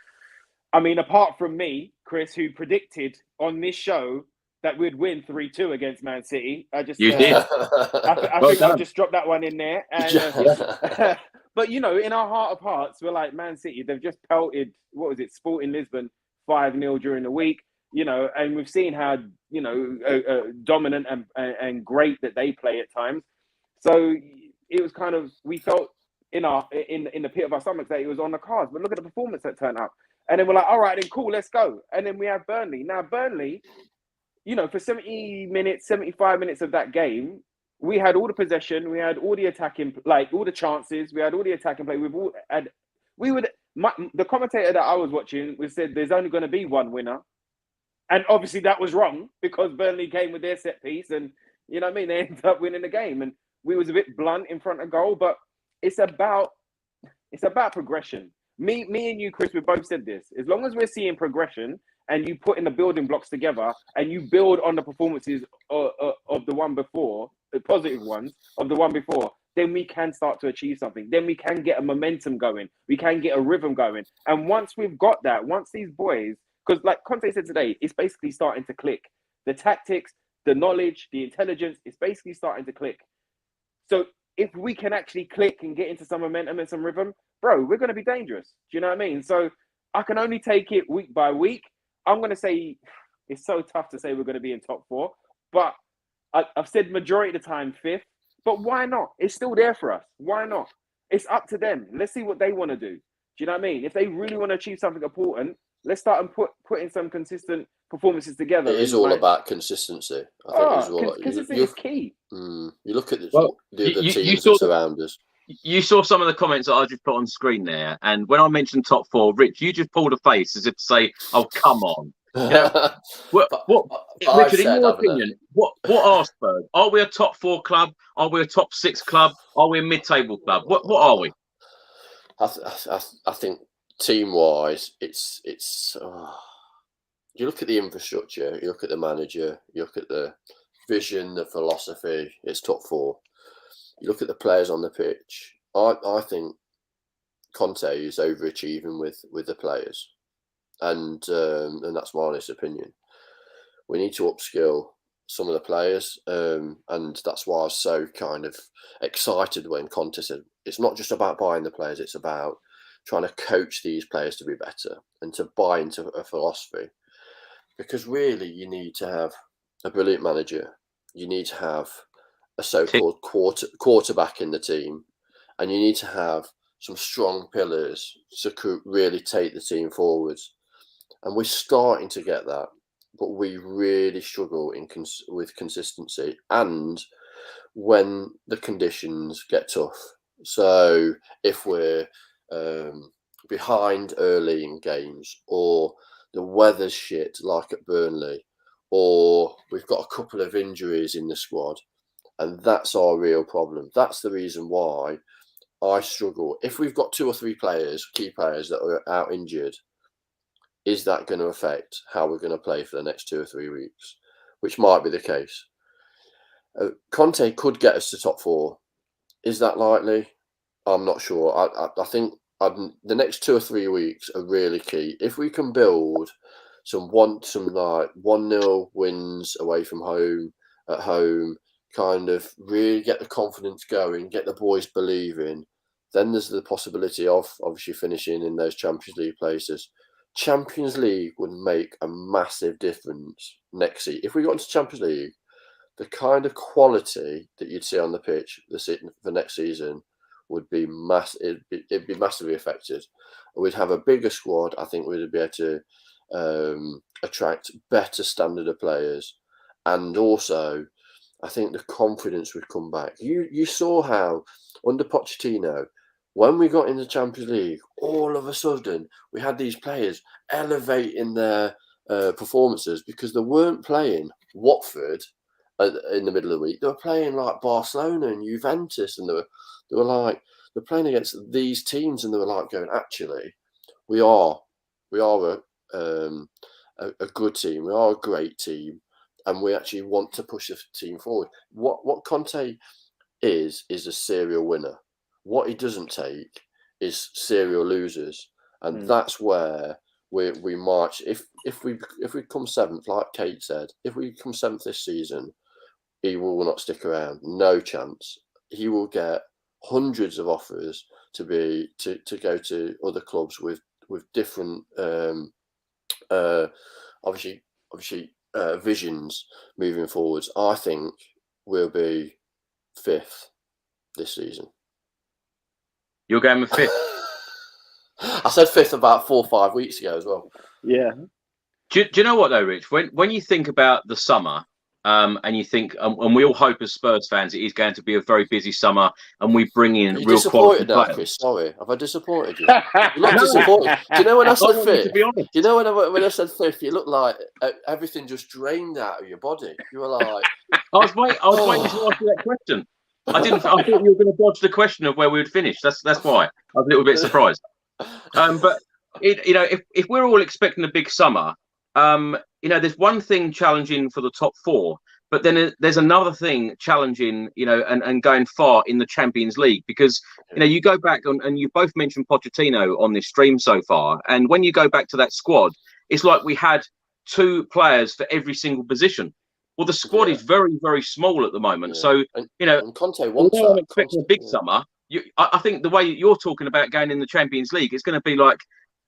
I mean, apart from me, Chris, who predicted on this show that we'd win 3-2 against Man City, I just you did. I think I've just dropped that one in there. And, but in our heart of hearts, we're like, Man City, they've just pelted, Sporting Lisbon 5-0 during the week, and we've seen how dominant and great that they play at times. So it was kind of, we felt in the pit of our stomachs that it was on the cards. But look at the performance that turned up. And then we're like, all right, then cool, let's go. And then we have Burnley. Now, Burnley, for 70 minutes, 75 minutes of that game, we had all the possession, we had all the attacking, all the chances, we had all the attacking play. The commentator that I was watching said there's only going to be one winner. And obviously that was wrong, because Burnley came with their set piece and, they ended up winning the game. And we was a bit blunt in front of goal, but it's about progression. Me and you, Chris, we both said this. As long as we're seeing progression and you put in the building blocks together and you build on the performances of the one before, the positive ones of the one before, then we can start to achieve something. Then we can get a momentum going. We can get a rhythm going. And once we've got that, once these boys, because like Conte said today, it's basically starting to click. The tactics, the knowledge, the intelligence, it's basically starting to click. So if we can actually click and get into some momentum and some rhythm, bro, we're going to be dangerous. Do you know what I mean? So I can only take it week by week. I'm going to say it's so tough to say we're going to be in top 4, but I've said majority of the time 5th, but why not? It's still there for us. Why not? It's up to them. Let's see what they want to do. Do you know what I mean? If they really want to achieve something important, Let's start and putting some consistent performances together. It is all about consistency. I think it's all consistency is key. You look at the other you teams saw that surround us. You saw some of the comments that I just put on screen there, and when I mentioned top four, Rich, you just pulled a face as if to say, "Oh, come on." You know, Richard, in your opinion, what are Spurs? Are we a top four club? Are we a top six club? Are we a mid-table club? What are we? I think team-wise, it's. You look at the infrastructure, you look at the manager, you look at the vision, the philosophy. It's top four. You look at the players on the pitch. I think Conte is overachieving with the players, and that's my honest opinion. We need to upskill some of the players, and that's why I was so kind of excited when Conte said it's not just about buying the players; it's about trying to coach these players to be better and to buy into a philosophy. Because really, you need to have a brilliant manager. You need to have a so-called quarterback in the team, and you need to have some strong pillars to really take the team forwards. And we're starting to get that, but we really struggle with consistency and when the conditions get tough. So if we're behind early in games, or the weather's shit like at Burnley, or we've got a couple of injuries in the squad, and that's our real problem. That's the reason why I struggle. If we've got 2 or 3 key players that are out injured, is that going to affect how we're going to play for the next 2 or 3 weeks? Which might be the case. Conte could get us to top 4. Is that likely? I'm not sure. I think the next 2 or 3 weeks are really key. If we can build some like 1-0 wins away from home, at home, kind of really get the confidence going, get the boys believing, then there's the possibility of obviously finishing in those Champions League places. Champions League would make a massive difference next season. If we got into Champions League, the kind of quality that you'd see on the pitch for next season would be massive. It'd be massively affected. We'd have a bigger squad. I think we'd be able to attract better standard of players, and also I think the confidence would come back. You saw how under Pochettino, when we got in the Champions League, all of a sudden we had these players elevating their performances because they weren't playing Watford in the middle of the week. They were playing like Barcelona and Juventus, and they're playing against these teams, and they were like going, actually, we are a good team. We are a great team. And we actually want to push the team forward. What Conte is a serial winner. What he doesn't take is serial losers, and that's where we march. If we come 7th, like Kate said, if we come 7th this season, he will not stick around. No chance. He will get hundreds of offers to go to other clubs with different obviously. Visions moving forwards. I think we'll be 5th this season. You're going with 5th? I said 5th about 4 or 5 weeks ago as well. Yeah. Do you know what though, Rich? When you think about the summer, and you think, and we all hope as Spurs fans, it is going to be a very busy summer, and we bring in real quality now, players. Chris? Sorry, have I disappointed you? You look disappointed. Do you know when I said 5th? To be honest. Do you know when I said 5th? You look like everything just drained out of your body. You were like, I was waiting to ask you that question. I thought you were going to dodge the question of where we would finish. That's why I was a little bit surprised. But if we're all expecting a big summer, there's one thing challenging for the top 4, but then there's another thing challenging, and going far in the Champions League, because you go back and you both mentioned Pochettino on this stream so far, and when you go back to that squad, it's like we had 2 players for every single position. Well, the squad is very, very small at the moment. Yeah. So, and Conte wants that. I'm expecting a big summer. I think the way you're talking about going in the Champions League, it's going to be like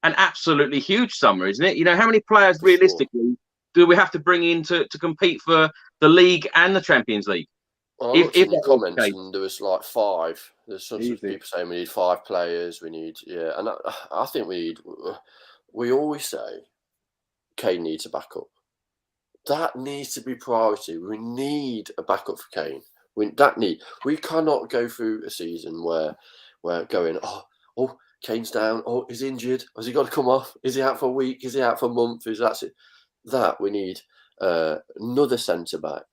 an absolutely huge summer, isn't it? How many players realistically do we have to bring in to compete for the league and the Champions League? I looked in the comments and there was like 5. There's some people saying we need 5 players. We need, and I think we need we always say Kane needs a backup. That needs to be priority. We need a backup for Kane. We cannot go through a season where we're going, oh, Kane's down. Oh, he's injured. Has he got to come off? Is he out for a week? Is he out for a month? That we need another centre back.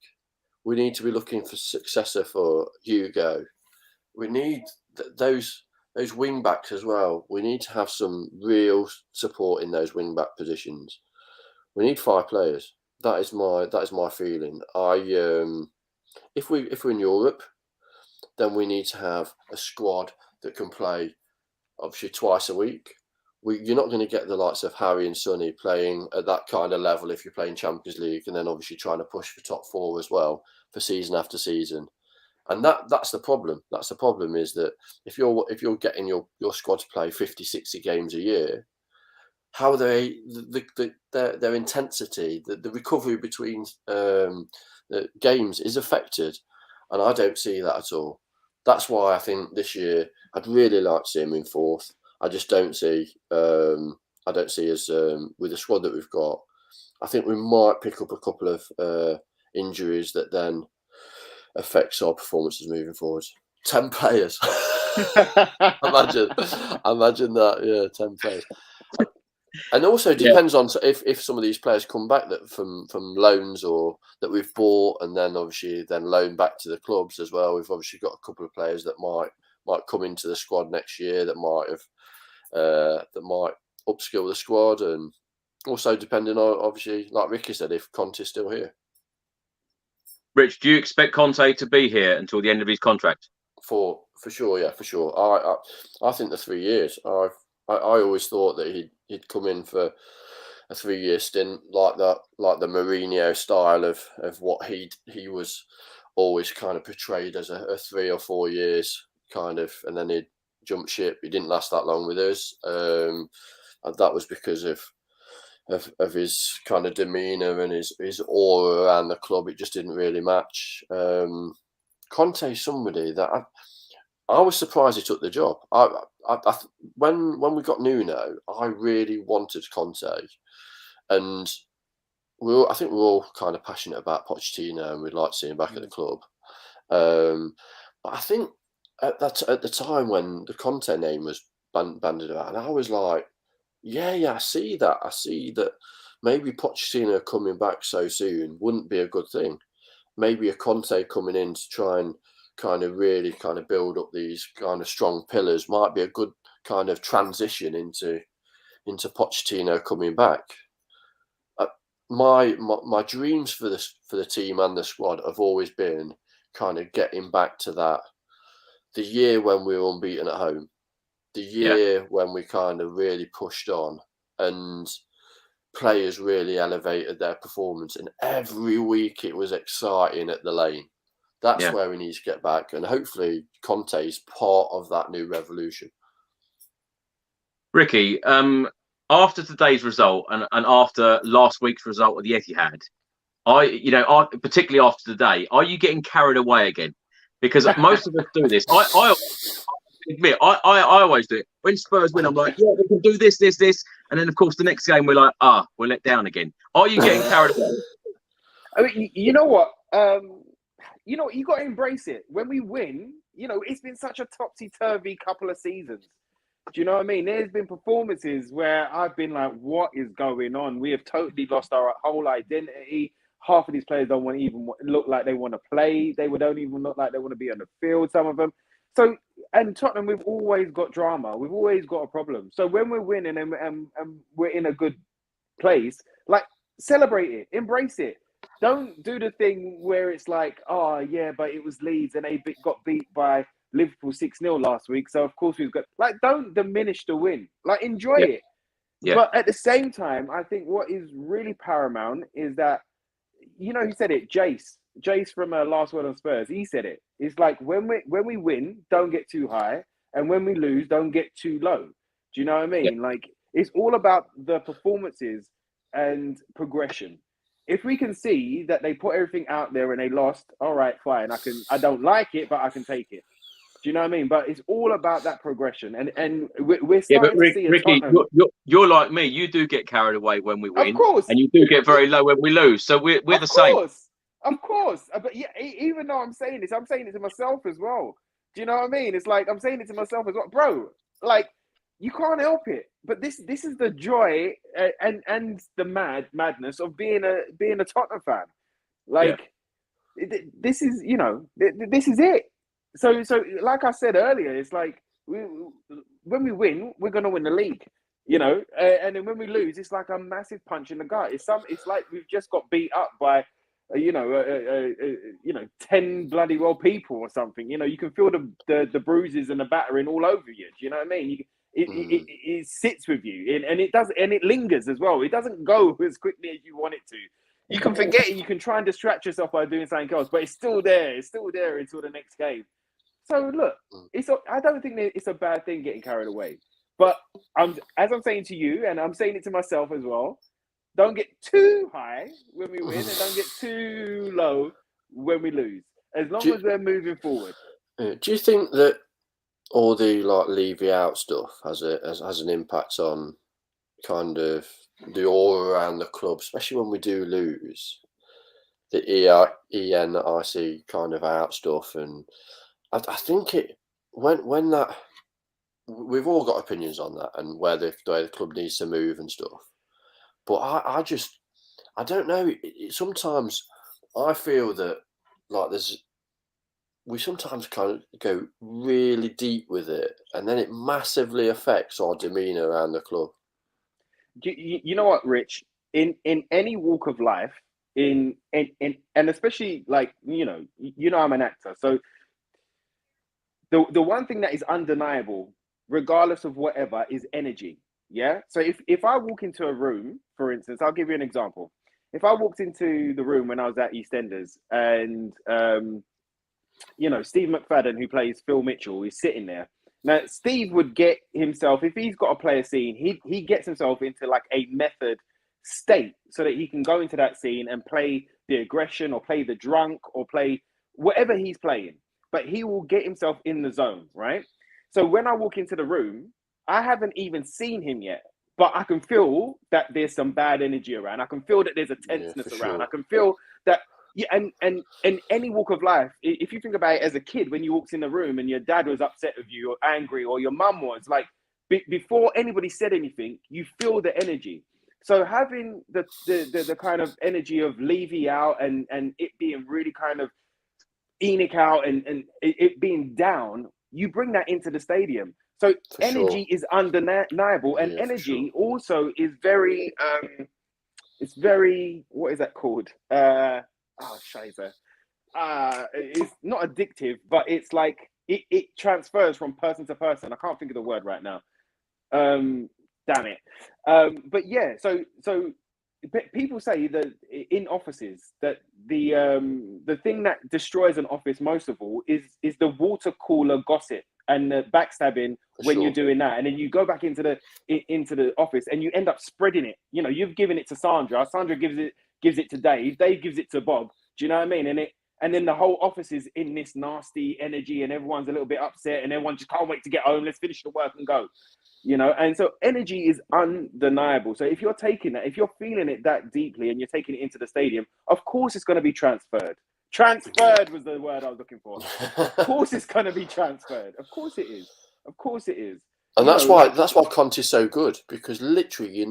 We need to be looking for successor for Hugo. We need those wing backs as well. We need to have some real support in those wing back positions. We need 5 players. That is my feeling. If we're in Europe, then we need to have a squad that can play obviously twice a week. You're not going to get the likes of Harry and Sonny playing at that kind of level if you're playing Champions League, and then obviously trying to push for top 4 as well for season after season. And that's the problem. That's the problem, is that if you're getting your squad to play 50, 60 games a year, how their intensity, the recovery between the games is affected, and I don't see that at all. That's why I think this year I'd really like to see him in 4th. I just don't see. I don't see us with the squad that we've got. I think we might pick up a couple of injuries that then affects our performances moving forward. 10 players. Imagine that. Yeah, 10 players. And also depends on if some of these players come back that from loans or that we've bought, and then obviously loan back to the clubs as well. We've obviously got a couple of players that might come into the squad next year that might upskill the squad, and also depending on, obviously, like Ricky said, if Conte's still here. Rich, do you expect Conte to be here until the end of his contract? For sure, yeah, for sure. I think the 3 years. I always thought that he'd come in for a 3-year stint like that, like the Mourinho style of what he was always kind of portrayed as a 3 or 4 years kind of, and then he'd jump ship. He didn't last that long with us, and that was because of his kind of demeanour and his aura around the club. It just didn't really match. Conte's somebody that I was surprised he took the job. When we got Nuno, I really wanted Conte, and I think we're all kind of passionate about Pochettino, and we'd like to see him back at the club. But I think at the time when the Conte name was bandied about, and I was like, yeah, I see that. I see that maybe Pochettino coming back so soon wouldn't be a good thing. Maybe a Conte coming in to try and kind of really kind of build up these kind of strong pillars might be a good kind of transition into Pochettino coming back. My dreams for the team and the squad have always been kind of getting back to that, the year when we were unbeaten at home, the year when we kind of really pushed on and players really elevated their performance, and every week it was exciting at the Lane. That's where we need to get back, and hopefully Conte is part of that new revolution. Ricky, after today's result and after last week's result at the Etihad, I particularly after today, are you getting carried away again? Because most of us do this. I admit, I always do it. When Spurs win, I'm like, yeah, we can do this, and then of course the next game we're like, we're let down again. Are you getting carried away? I mean, you know what? You got to embrace it. When we win, it's been such a topsy-turvy couple of seasons. Do you know what I mean? There's been performances where I've been like, what is going on? We have totally lost our whole identity. Half of these players don't even look like they want to play. They don't even look like they want to be on the field, some of them. So, and Tottenham, we've always got drama. We've always got a problem. So when we're winning and we're in a good place, like, celebrate it, embrace it. Don't do the thing where it's like, oh, yeah, but it was Leeds and they got beat by Liverpool 6-0 last week. So, of course, we've got... Like, don't diminish the win. Like, enjoy it. Yeah. But at the same time, I think what is really paramount is that, he said it, Jace from Last Word on Spurs, he said it. It's like, when we win, don't get too high. And when we lose, don't get too low. Do you know what I mean? Yeah. Like, it's all about the performances and progression. If we can see that they put everything out there and they lost, all right, fine. I don't like it, but I can take it. Do Do you know what I mean? But it's all about that progression, and we're Yeah, but starting to see a Ricky, Tottenham. you're like me. You do get carried away when we win, Of course, and you do get very low when we lose. So we're the same. Of course. But yeah, even though I'm saying this, I'm saying it to myself as well. Do you know what I mean? It's like I'm saying it to myself as well, bro. Like you can't help it. But this is the joy and the madness of being a Tottenham fan. Like this is this is it. So like I said earlier, it's like when we win, we're gonna win the league. And then when we lose, it's like a massive punch in the gut. It's like we've just got beat up by 10 bloody well people or something. You can feel the bruises and the battering all over you. Do you know what I mean? It sits with you, and it does, and it lingers as well. It doesn't go as quickly as you want it to. You can forget it. You can try and distract yourself by doing something else, but it's still there. It's still there until the next game. So look, I don't think that it's a bad thing getting carried away. But as I'm saying to you, and I'm saying it to myself as well, don't get too high when we win, and don't get too low when we lose. As long as we're moving forward. Do you think that all the Levy out stuff has an impact on kind of the aura around the club, especially when we do lose? The ENIC kind of out stuff, and I think when that, we've all got opinions on that and where the club needs to move and stuff. But I don't know. Sometimes I feel that we sometimes kind of go really deep with it, and then it massively affects our demeanour around the club. You know what, Rich? In any walk of life, and especially I'm an actor, so the one thing that is undeniable, regardless of whatever, is energy. Yeah. So if I walk into a room, for instance, I'll give you an example. If I walked into the room when I was at EastEnders, and Steve McFadden, who plays Phil Mitchell, is sitting there. Now, Steve would get himself, if he's got to play a scene, he gets himself into like a method state so that he can go into that scene and play the aggression or play the drunk or play whatever he's playing. But he will get himself in the zone, right? So when I walk into the room, I haven't even seen him yet, but I can feel that there's some bad energy around. I can feel that there's a tenseness around. Sure. I can feel that, and any walk of life, if you think about it as a kid, when you walked in the room and your dad was upset with you or angry, or your mum was, like, before anybody said anything, you feel the energy. So having the kind of energy of Levy out and it being really kind of Enoch out and it being down, you bring that into the stadium. So for energy is undeniable, and energy also is very it's very, what is that called? Scheiße. It's not addictive, but it's like it transfers from person to person. I can't think of the word right now. Damn it. But yeah, so people say that in offices that the thing that destroys an office most of all is the water cooler gossip and the backstabbing when you're doing that, and then you go back into the office and you end up spreading it. You've given it to Sandra gives it to Dave gives it to Bob. Do you know what I mean? And then the whole office is in this nasty energy, and everyone's a little bit upset, and everyone just can't wait to get home. Let's finish the work and go. And so energy is undeniable. So if you're taking that, if you're feeling it that deeply and you're taking it into the stadium, of course it's going to be transferred. Transferred was the word I was looking for. Of course it's going to be transferred. Of course it is. Of course it is. And that's why Conte's so good, because literally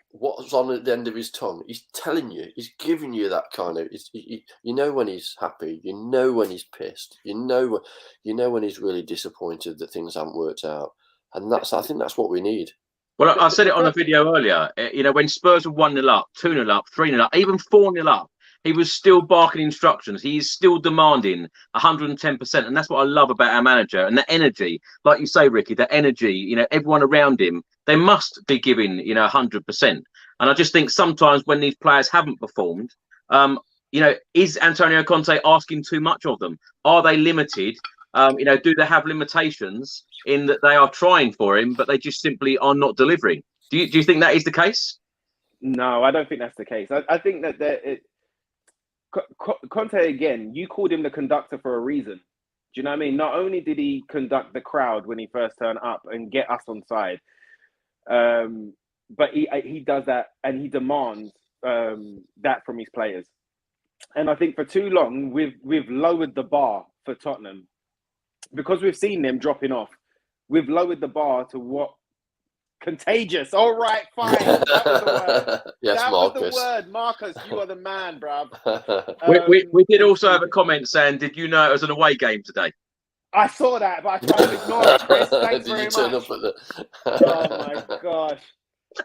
what's on at the end of his tongue. He's telling you, he's giving you that kind of, when he's happy, when he's pissed, when he's really disappointed that things haven't worked out. And I think that's what we need. Well, I said it on a video earlier. When Spurs were 1-0 up, 2-0 up, 3-0 up, even 4-0 up, he was still barking instructions. He's still demanding 110%. And that's what I love about our manager. And the energy, like you say, Ricky, the energy, everyone around him, they must be giving, 100%. And I just think sometimes when these players haven't performed, is Antonio Conte asking too much of them? Are they limited? Do they have limitations in that they are trying for him, but they just simply are not delivering? Do you think that is the case? No, I don't think that's the case. I think that Conte, again, you called him the conductor for a reason. you know what I mean? Not only did he conduct the crowd when he first turned up and get us on side, but he does that and he demands that from his players. And I think for too long we've lowered the bar for Tottenham because we've seen them dropping off. We've lowered the bar to what contagious. All right, fine. That was the word. Yes, that Marcus. was the word, Marcus. You are the man, bruv. We did also have a comment saying, "Did you know it was an away game today?" I saw that, but I tried to ignore it, Chris. Thanks Did very you turn much. up at the... Oh my gosh.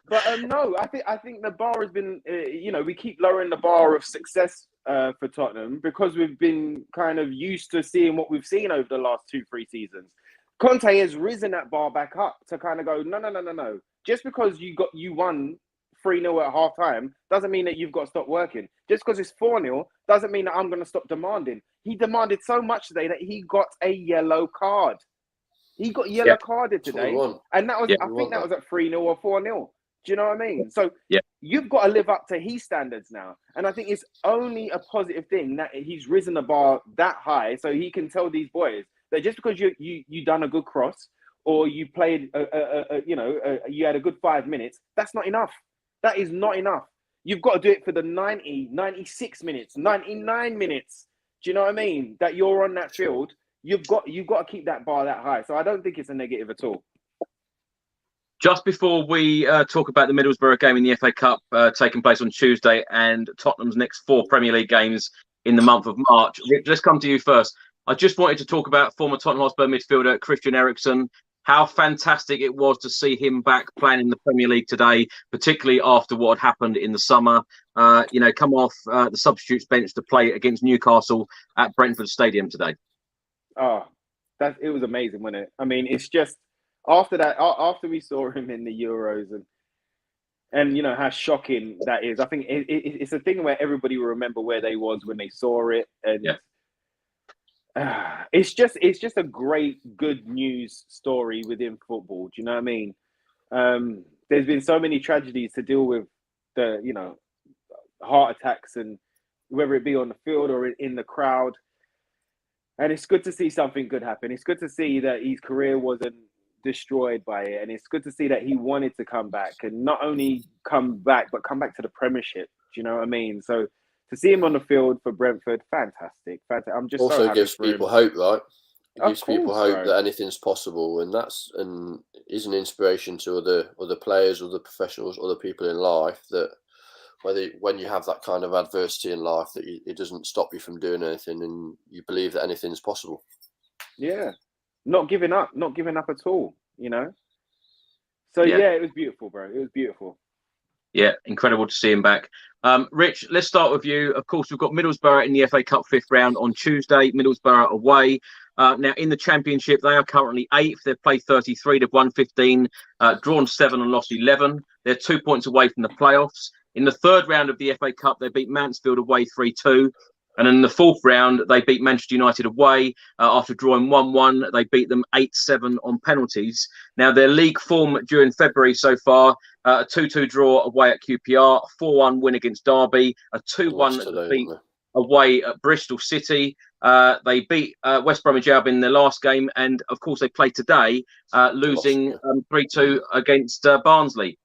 But no, I think the bar has been, we keep lowering the bar of success for Tottenham because we've been kind of used to seeing what we've seen over the last 2-3 seasons. Conte has risen that bar back up to kind of go, no. Just because you won 3-0 at half time doesn't mean that you've got to stop working. Just because it's 4-0 doesn't mean that I'm going to stop demanding. He demanded so much today that he got a yellow card. He got yellow carded today. And that was, I think that was at 3-0 or 4-0. Do you know what I mean? So you've got to live up to his standards now. And I think it's only a positive thing that he's risen the bar that high so he can tell these boys that just because you done a good cross or you played, you had a good 5 minutes, that's not enough. That is not enough. You've got to do it for the 90, 96 minutes, 99 minutes. Do you know what I mean? That you're on that field. You've got to keep that bar that high. So I don't think it's a negative at all. Just before we talk about the Middlesbrough game in the FA Cup taking place on Tuesday and Tottenham's next 4 Premier League games in the month of March, Rich, let's come to you first. I just wanted to talk about former Tottenham Hotspur midfielder Christian Eriksen. How fantastic it was to see him back playing in the Premier League today, particularly after what had happened in the summer. Come off the substitutes bench to play against Newcastle at Brentford Stadium today. Oh, it was amazing, wasn't it? I mean, it's just after that, after we saw him in the Euros and how shocking that is. I think it's a thing where everybody will remember where they was when they saw it, and it's just a great good news story within football. Do you know what I mean? There's been so many tragedies to deal with, the heart attacks, and whether it be on the field or in the crowd. And it's good to see something good happen. It's good to see that his career wasn't destroyed by it, and it's good to see that he wanted to come back, and not only come back but come back to the Premiership. Do you know what I mean? So to see him on the field for Brentford, fantastic. I'm just also so happy gives for him. people hope, right? It gives people hope right? that anything's possible, and is an inspiration to other players, other professionals, other people in life, that when you have that kind of adversity in life, that it doesn't stop you from doing anything, and you believe that anything's possible. Yeah. Not giving up at all, So it was beautiful, bro. It was beautiful. Yeah, incredible to see him back. Rich, let's start with you. Of course, we've got Middlesbrough in the FA Cup 5th round on Tuesday. Middlesbrough away. Now, in the Championship, they are currently 8th. They've played 33. They've won 15, drawn 7 and lost 11. They're 2 points away from the playoffs. In the 3rd round of the FA Cup, they beat Mansfield away 3-2. And in the 4th round, they beat Manchester United away after drawing 1-1. They beat them 8-7 on penalties. Now, their league form during February so far, a 2-2 draw away at QPR, a 4-1 win against Derby, a 2-1 defeat away at Bristol City. They beat West Bromwich Albion in their last game. And, of course, they played today, losing 3-2 against Barnsley.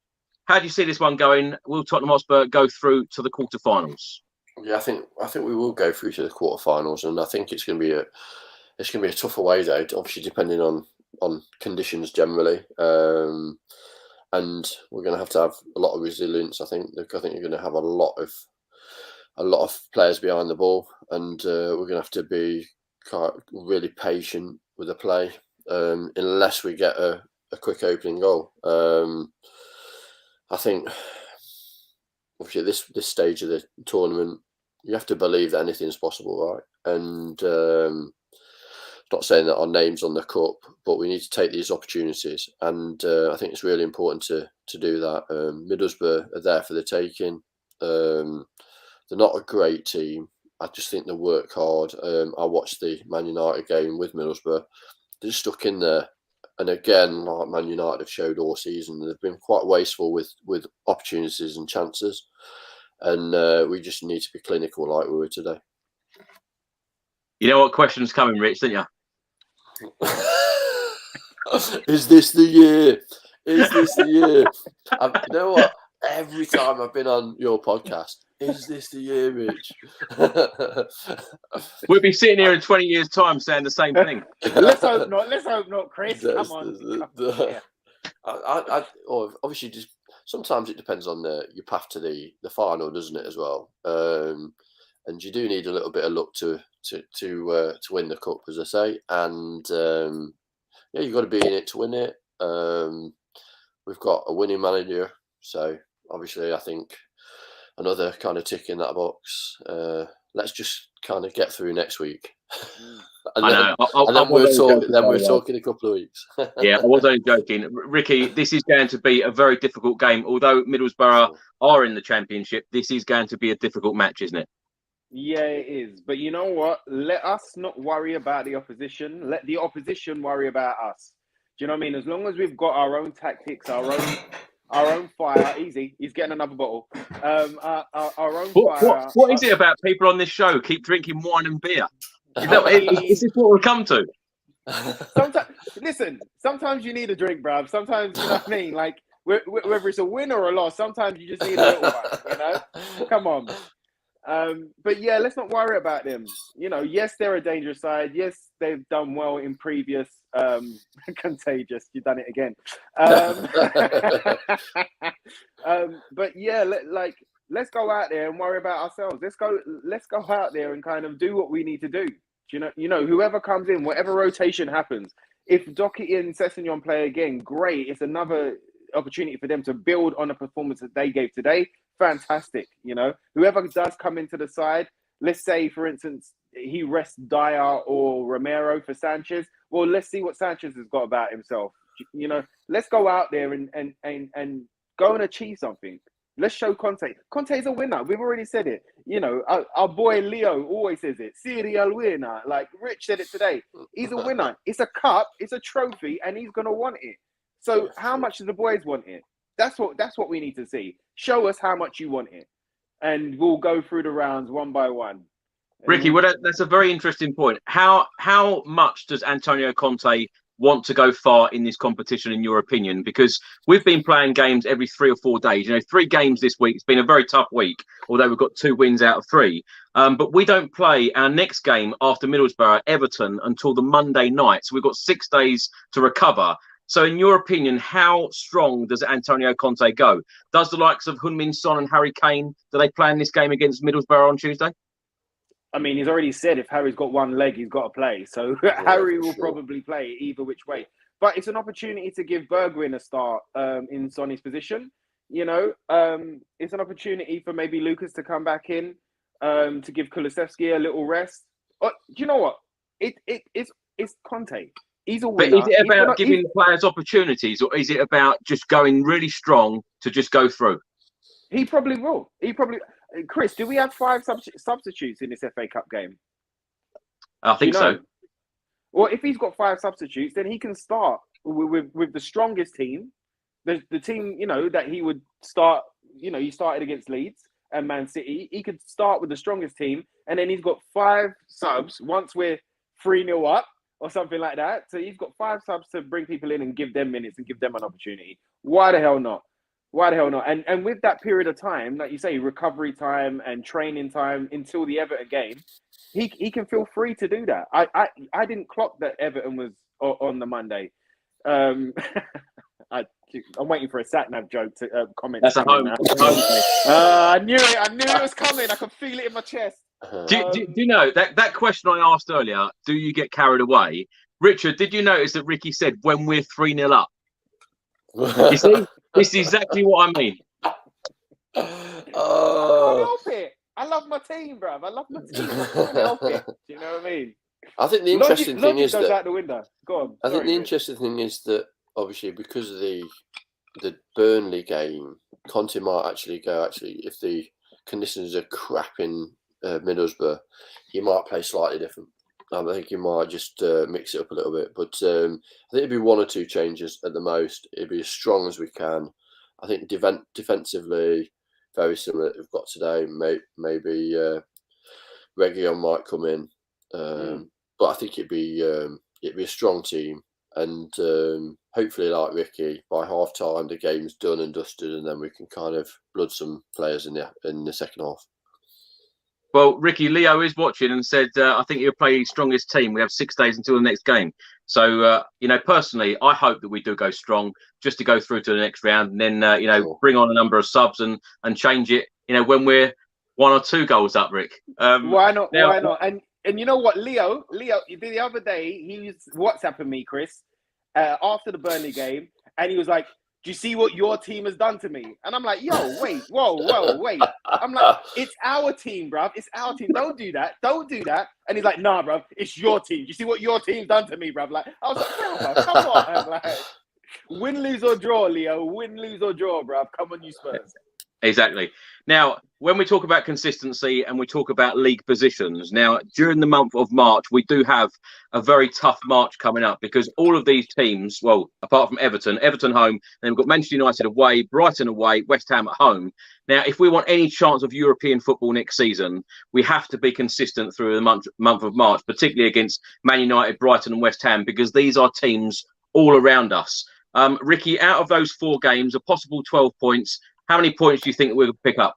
How do you see this one going? Will Tottenham Hotspur go through to the quarterfinals? Yeah, I think we will go through to the quarterfinals, and I think it's going to be a tough away day, obviously depending on conditions generally, and we're going to have a lot of resilience. I think you're going to have a lot of players behind the ball, and we're going to have to be really patient with the play, unless we get a quick opening goal. I think, obviously, at this stage of the tournament, you have to believe that anything's possible, right? And not saying that our name's on the cup, but we need to take these opportunities. And I think it's really important to do that. Middlesbrough are there for the taking. They're not a great team. I just think they work hard. I watched the Man United game with Middlesbrough. They're just stuck in there. And again, like Man United have showed all season, they've been quite wasteful with opportunities and chances. And we just need to be clinical like we were today. You know what question's coming, Rich, didn't you? Is this the year? Is this the year? You know what? Every time I've been on your podcast, is this the year, Rich? We'll be sitting here in 20 years' time saying the same thing. Let's hope not. Let's hope not, Chris. Come on. Obviously, just sometimes it depends on your path to the final, doesn't it, as well? And you do need a little bit of luck to win the cup, as I say. And you've got to be in it to win it. We've got a winning manager, so obviously I think another kind of tick in that box. Let's just kind of get through next week. And then we're talking a couple of weeks. Yeah, I was only joking. Ricky, this is going to be a very difficult game. Although Middlesbrough are in the Championship, this is going to be a difficult match, isn't it? Yeah, it is. But you know what? Let us not worry about the opposition. Let the opposition worry about us. Do you know what I mean? As long as we've got our own tactics, our own fire. Easy. He's getting another bottle. Our own fire. What is it about people on this show keep drinking wine and beer? Is this what we'll come to? Sometimes you need a drink, bruv. Sometimes, you know what I mean? Like, whether it's a win or a loss, sometimes you just need a little one, you know? Come on. But yeah, let's not worry about them. You know, yes, they're a dangerous side. Yes, they've done well in previous contagious. You've done it again. But yeah, let's go out there and worry about ourselves. Let's go out there and kind of do what we need to do. You know, whoever comes in, whatever rotation happens, if Doherty and Sessegnon play again, great. It's another opportunity for them to build on a performance that they gave today. Fantastic. You know, whoever does come into the side, let's say, for instance, he rests Dyer or Romero for Sanchez. Well, let's see what Sanchez has got about himself. You know, let's go out there and go and achieve something. Let's show Conte. Conte's a winner. We've already said it. You know, our boy Leo always says it. Serial winner. Like Rich said it today. He's a winner. It's a cup. It's a trophy, and he's gonna want it. So, how much do the boys want it? That's what we need to see. Show us how much you want it, and we'll go through the rounds one by one. Ricky, well, that's a very interesting point. How much does Antonio Conte want to go far in this competition, in your opinion? Because we've been playing games every 3 or 4 days. You know, 3 games this week. It's been a very tough week, although we've got 2 wins out of 3. But we don't play our next game after Middlesbrough, Everton, until the Monday night. So we've got 6 days to recover. So in your opinion, how strong does Antonio Conte go? Does the likes of Heung-min Son and Harry Kane, do they play in this game against Middlesbrough on Tuesday? I mean, he's already said if Harry's got one leg, he's got to play. So Harry will probably play either which way. But it's an opportunity to give Bergwijn a start in Sonny's position. You know, it's an opportunity for maybe Lucas to come back in, to give Kulusevski a little rest. Do you know what? It's Conte. He's a winner. But is it about giving players opportunities, or is it about just going really strong to just go through? He probably will. Chris, do we have 5 substitutes in this FA Cup game? I think so. Well, if he's got 5 substitutes, then he can start with the strongest team. The team, you know, that he would start, you know, he started against Leeds and Man City. He could start with the strongest team, and then he's got 5 subs once we're 3-0 up or something like that. So he's got 5 subs to bring people in and give them minutes and give them an opportunity. Why the hell not? Why the hell not? And with that period of time, like you say, recovery time and training time until the Everton game, he can feel free to do that. I didn't clock that Everton was on the Monday. I'm waiting for a sat-nav joke to comment. That's a home. I knew it was coming. I could feel it in my chest. Do you know that question I asked earlier? Do you get carried away, Richard? Did you notice that Ricky said when we're 3-0 up? You see, this is exactly what I mean. I can't help it. I love my team, bruv. I love my team. I can't help it. Do you know what I mean? I think the interesting thing is goes that out the window. Go on. I think the interesting thing is that obviously because of the Burnley game, Conte might actually go. Actually, if the conditions are crap in Middlesbrough, he might play slightly different. I think he might just mix it up a little bit. But I think it'd be 1 or 2 changes at the most. It'd be as strong as we can. I think defensively, very similar that we've got today. Maybe Reguilon might come in. But I think it'd be it'd be a strong team, and hopefully, like Ricky, by half time the game's done and dusted, and then we can kind of blood some players in the second half. Well, Ricky, Leo is watching and said, I think you'll play your strongest team. We have 6 days until the next game. So, personally, I hope that we do go strong just to go through to the next round, and then, Sure. bring on a number of subs and change it, when we're 1 or 2 goals up, Rick. Why not? Now, Why not? And you know what, Leo, the other day, he was WhatsApping me, Chris, after the Burnley game, and he was like, do you see what your team has done to me? And I'm like, yo, wait, whoa, wait. I'm like, it's our team, bruv. It's our team. Don't do that. Don't do that. And he's like, nah, bruv, it's your team. Do you see what your team's done to me, bruv? Like, I was like, bruv, come on. I'm like, win, lose, or draw, Leo. Win, lose, or draw, bruv. Come on, you Spurs. Exactly. Now, when we talk about consistency and we talk about league positions, now during the month of March, we do have a very tough March coming up because all of these teams, well, apart from Everton home, then we've got Manchester United away, Brighton away, West Ham at home. Now, if we want any chance of European football next season, we have to be consistent through the month of March, particularly against Man United, Brighton and West Ham, because these are teams all around us. Ricky, out of those 4 games, a possible 12 points, how many points do you think we'll pick up?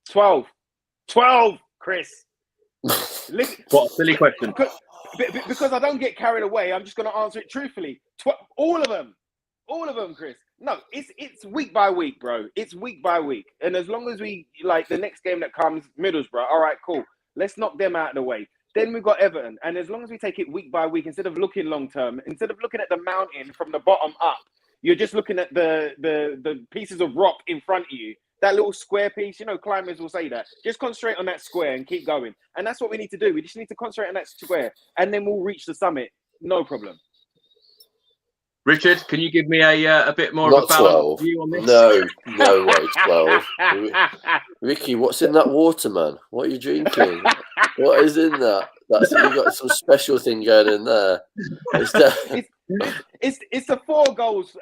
12, Chris. What a silly question. Because I don't get carried away, I'm just going to answer it truthfully. All of them, Chris. No, it's week by week, bro. It's week by week. And as long as we, like, the next game that comes, Middlesbrough, all right, cool. Let's knock them out of the way. Then we've got Everton. And as long as we take it week by week, instead of looking long term, instead of looking at the mountain from the bottom up, you're just looking at the pieces of rock in front of you. That little square piece, climbers will say that. Just concentrate on that square and keep going. And that's what we need to do. We just need to concentrate on that square. And then we'll reach the summit. No problem. Richard, can you give me a bit more Not of a balanced 12. view on this? No way, 12. Ricky, what's in that water, man? What are you drinking? What is in that? You've got some special thing going in there. It's the 4 goals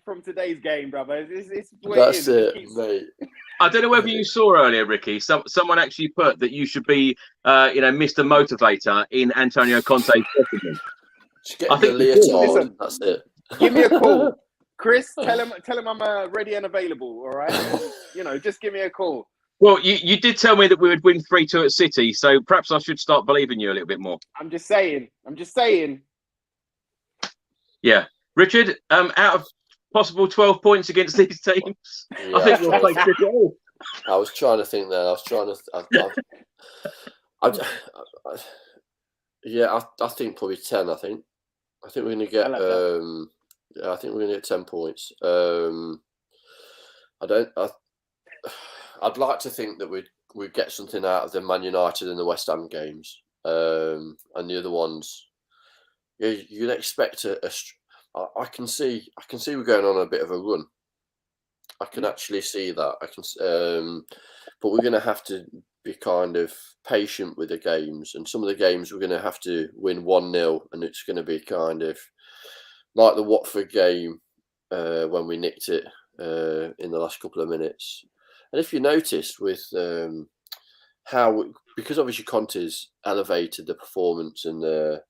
from today's game, brother. That's it, mate. I don't know whether you saw earlier, Ricky. Someone actually put that you should be, Mr. Motivator in Antonio Conte's document. I think listen, that's it. Give me a call, Chris. Tell him I'm ready and available. All right, just give me a call. Well, you did tell me that we would win 3-2 at City, so perhaps I should start believing you a little bit more. I'm just saying. Yeah, Richard. Out of possible 12 points against these teams, Yeah, I think we'll play pretty well. I was trying to think there. I think probably 10. I think we're going to get. I think we're going to get 10 points. I'd like to think that we'd get something out of the Man United and the West Ham games, and the other ones. Yeah, you'd expect I can see we're going on a bit of a run. I can actually see that. But we're going to have to be kind of patient with the games, and some of the games we're going to have to win 1-0, and it's going to be kind of like the Watford game when we nicked it in the last couple of minutes. And if you noticed with because obviously Conte's elevated the performance and the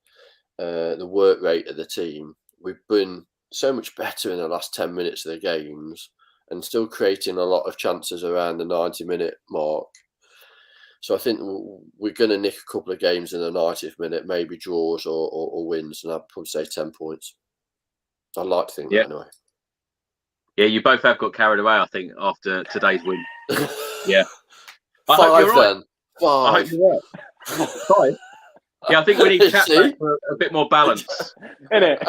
work rate of the team, we've been so much better in the last 10 minutes of the games and still creating a lot of chances around the 90-minute mark. So I think we're going to nick a couple of games in the 90th minute, maybe draws or wins, and I'd probably say 10 points. I'd like to think that anyway. Yeah, you both have got carried away, I think, after today's win. Yeah. 5 then. 5. I hope you're right. 5? Yeah, I think we need chat back for a bit more balance. Innit?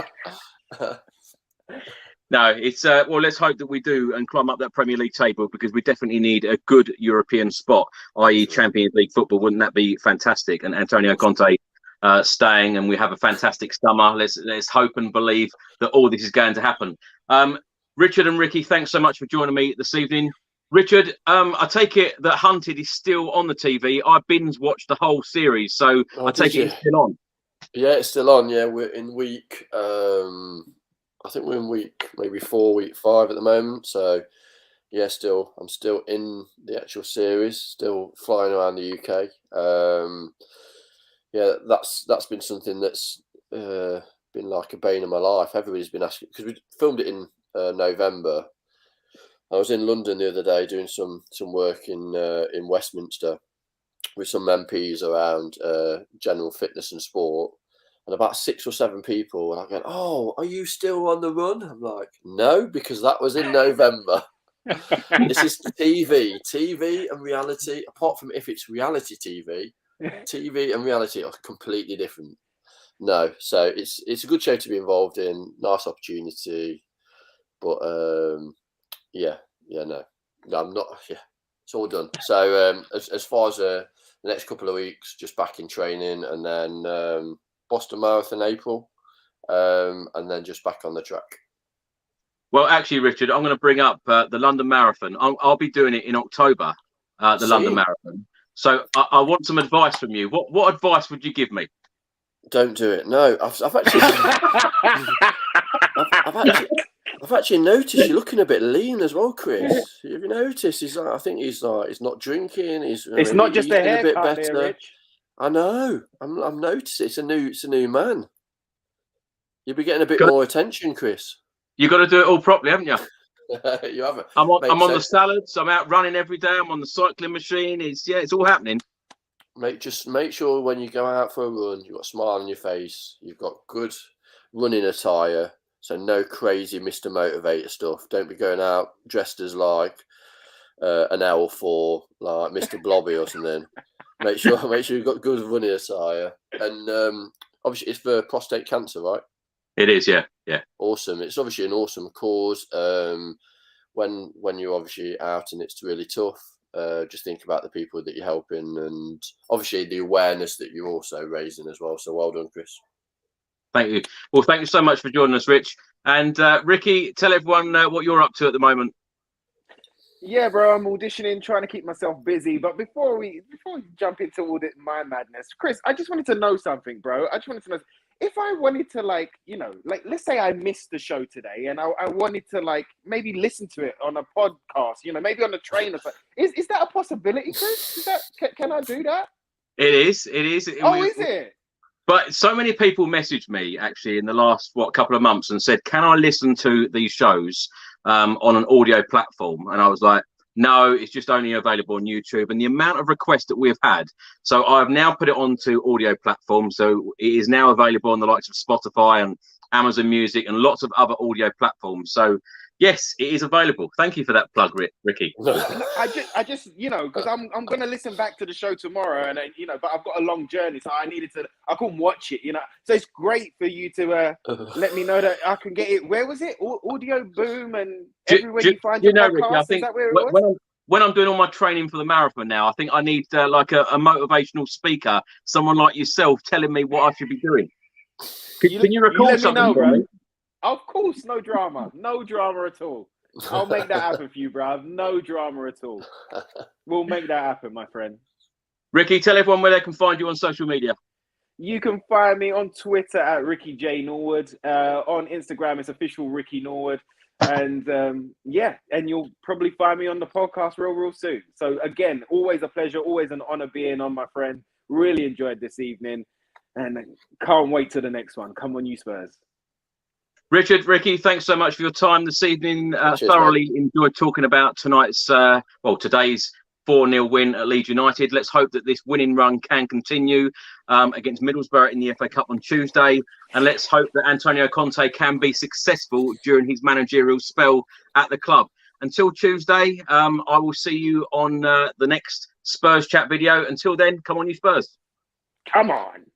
No, it's well, let's hope that we do and climb up that Premier League table, because we definitely need a good European spot, i.e. Champions League football. Wouldn't that be fantastic? And Antonio Conte staying, and we have a fantastic summer. Let's hope and believe that all this is going to happen. Richard and Ricky, thanks so much for joining me this evening. Richard, I take it that Hunted is still on the TV. I binge watched the whole series, so I take it it's still on. Yeah, it's still on. Yeah, we're in week. I think we're in week maybe 4, week 5 at the moment. So yeah, I'm still in the actual series, still flying around the UK. Yeah, that's been something that's been like a bane of my life. Everybody's been asking, because we filmed it in November. I was in London the other day doing some work in Westminster with some MPs around general fitness and sport, and about 6 or 7 people were like going, "Oh, are you still on the run?" I'm like, "No, because that was in November." This is TV and reality. Apart from if it's reality TV and reality are completely different. No, so it's a good show to be involved in. Nice opportunity, but no, I'm not. Yeah, it's all done. So as far as the next couple of weeks, just back in training, and then Boston Marathon April, and then just back on the track. Well, actually, Richard, I'm going to bring up the London Marathon. I'll be doing it in October, London Marathon. So I want some advice from you. What advice would you give me? Don't do it. No, I've actually, I've actually noticed you're looking a bit lean as well, Chris. Have you noticed? He's not drinking. It's not just a haircut there, Rich. I know. I'm noticing. It's a new man. You'll be getting a bit more attention, Chris. You got to do it all properly, haven't you? You haven't. I'm on the salads. I'm out running every day. I'm on the cycling machine. It's all happening. Just make sure when you go out for a run, you've got a smile on your face. You've got good running attire. So no crazy Mr. Motivator stuff. Don't be going out dressed as like an L4, like Mr. Blobby or something. Make sure you've got good running attire. And obviously it's for prostate cancer, right? It is, yeah. Awesome. It's obviously an awesome cause. When you're obviously out and it's really tough, just think about the people that you're helping, and obviously the awareness that you're also raising as well. So well done, Chris. Thank you. Well, thank you so much for joining us, Rich. And Ricky, tell everyone what you're up to at the moment. Yeah, bro, I'm auditioning, trying to keep myself busy. But before we jump into all my madness, Chris, I just wanted to know something, bro. I just wanted to know if I wanted to, let's say I missed the show today, and I wanted to maybe listen to it on a podcast, maybe on the train or something. Is that a possibility, Chris? Can I do that? It is. Is it? But so many people messaged me actually in the last couple of months and said, "Can I listen to these shows on an audio platform?" And I was like, "No, it's just only available on YouTube." And the amount of requests that we've had, so I've now put it onto audio platforms. So it is now available on the likes of Spotify and Amazon Music and lots of other audio platforms. So yes, it is available. Thank you for that plug, Ricky. I just because I'm gonna listen back to the show tomorrow, and but I've got a long journey, so I couldn't watch it, So it's great for you to let me know that I can get it. Where was it? Audio Boom and everywhere you find your podcast. Ricky, I think is that where it was? When I'm doing all my training for the marathon now, I think I need like a motivational speaker, someone like yourself, telling me what I should be doing. Can you record something for me? Of course, no drama at all. I'll make that happen for you, bruv. No drama at all. We'll make that happen, my friend. Ricky, tell everyone where they can find you on social media. You can find me on Twitter at Ricky J Norwood. On Instagram, it's official Ricky Norwood. And and you'll probably find me on the podcast real soon. So again, always a pleasure, always an honor being on, my friend. Really enjoyed this evening, and can't wait to the next one. Come on, you Spurs. Richard, Ricky, thanks so much for your time this evening. Thoroughly enjoyed talking about tonight's, today's 4-0 win at Leeds United. Let's hope that this winning run can continue against Middlesbrough in the FA Cup on Tuesday. And let's hope that Antonio Conte can be successful during his managerial spell at the club. Until Tuesday, I will see you on the next Spurs chat video. Until then, come on, you Spurs. Come on.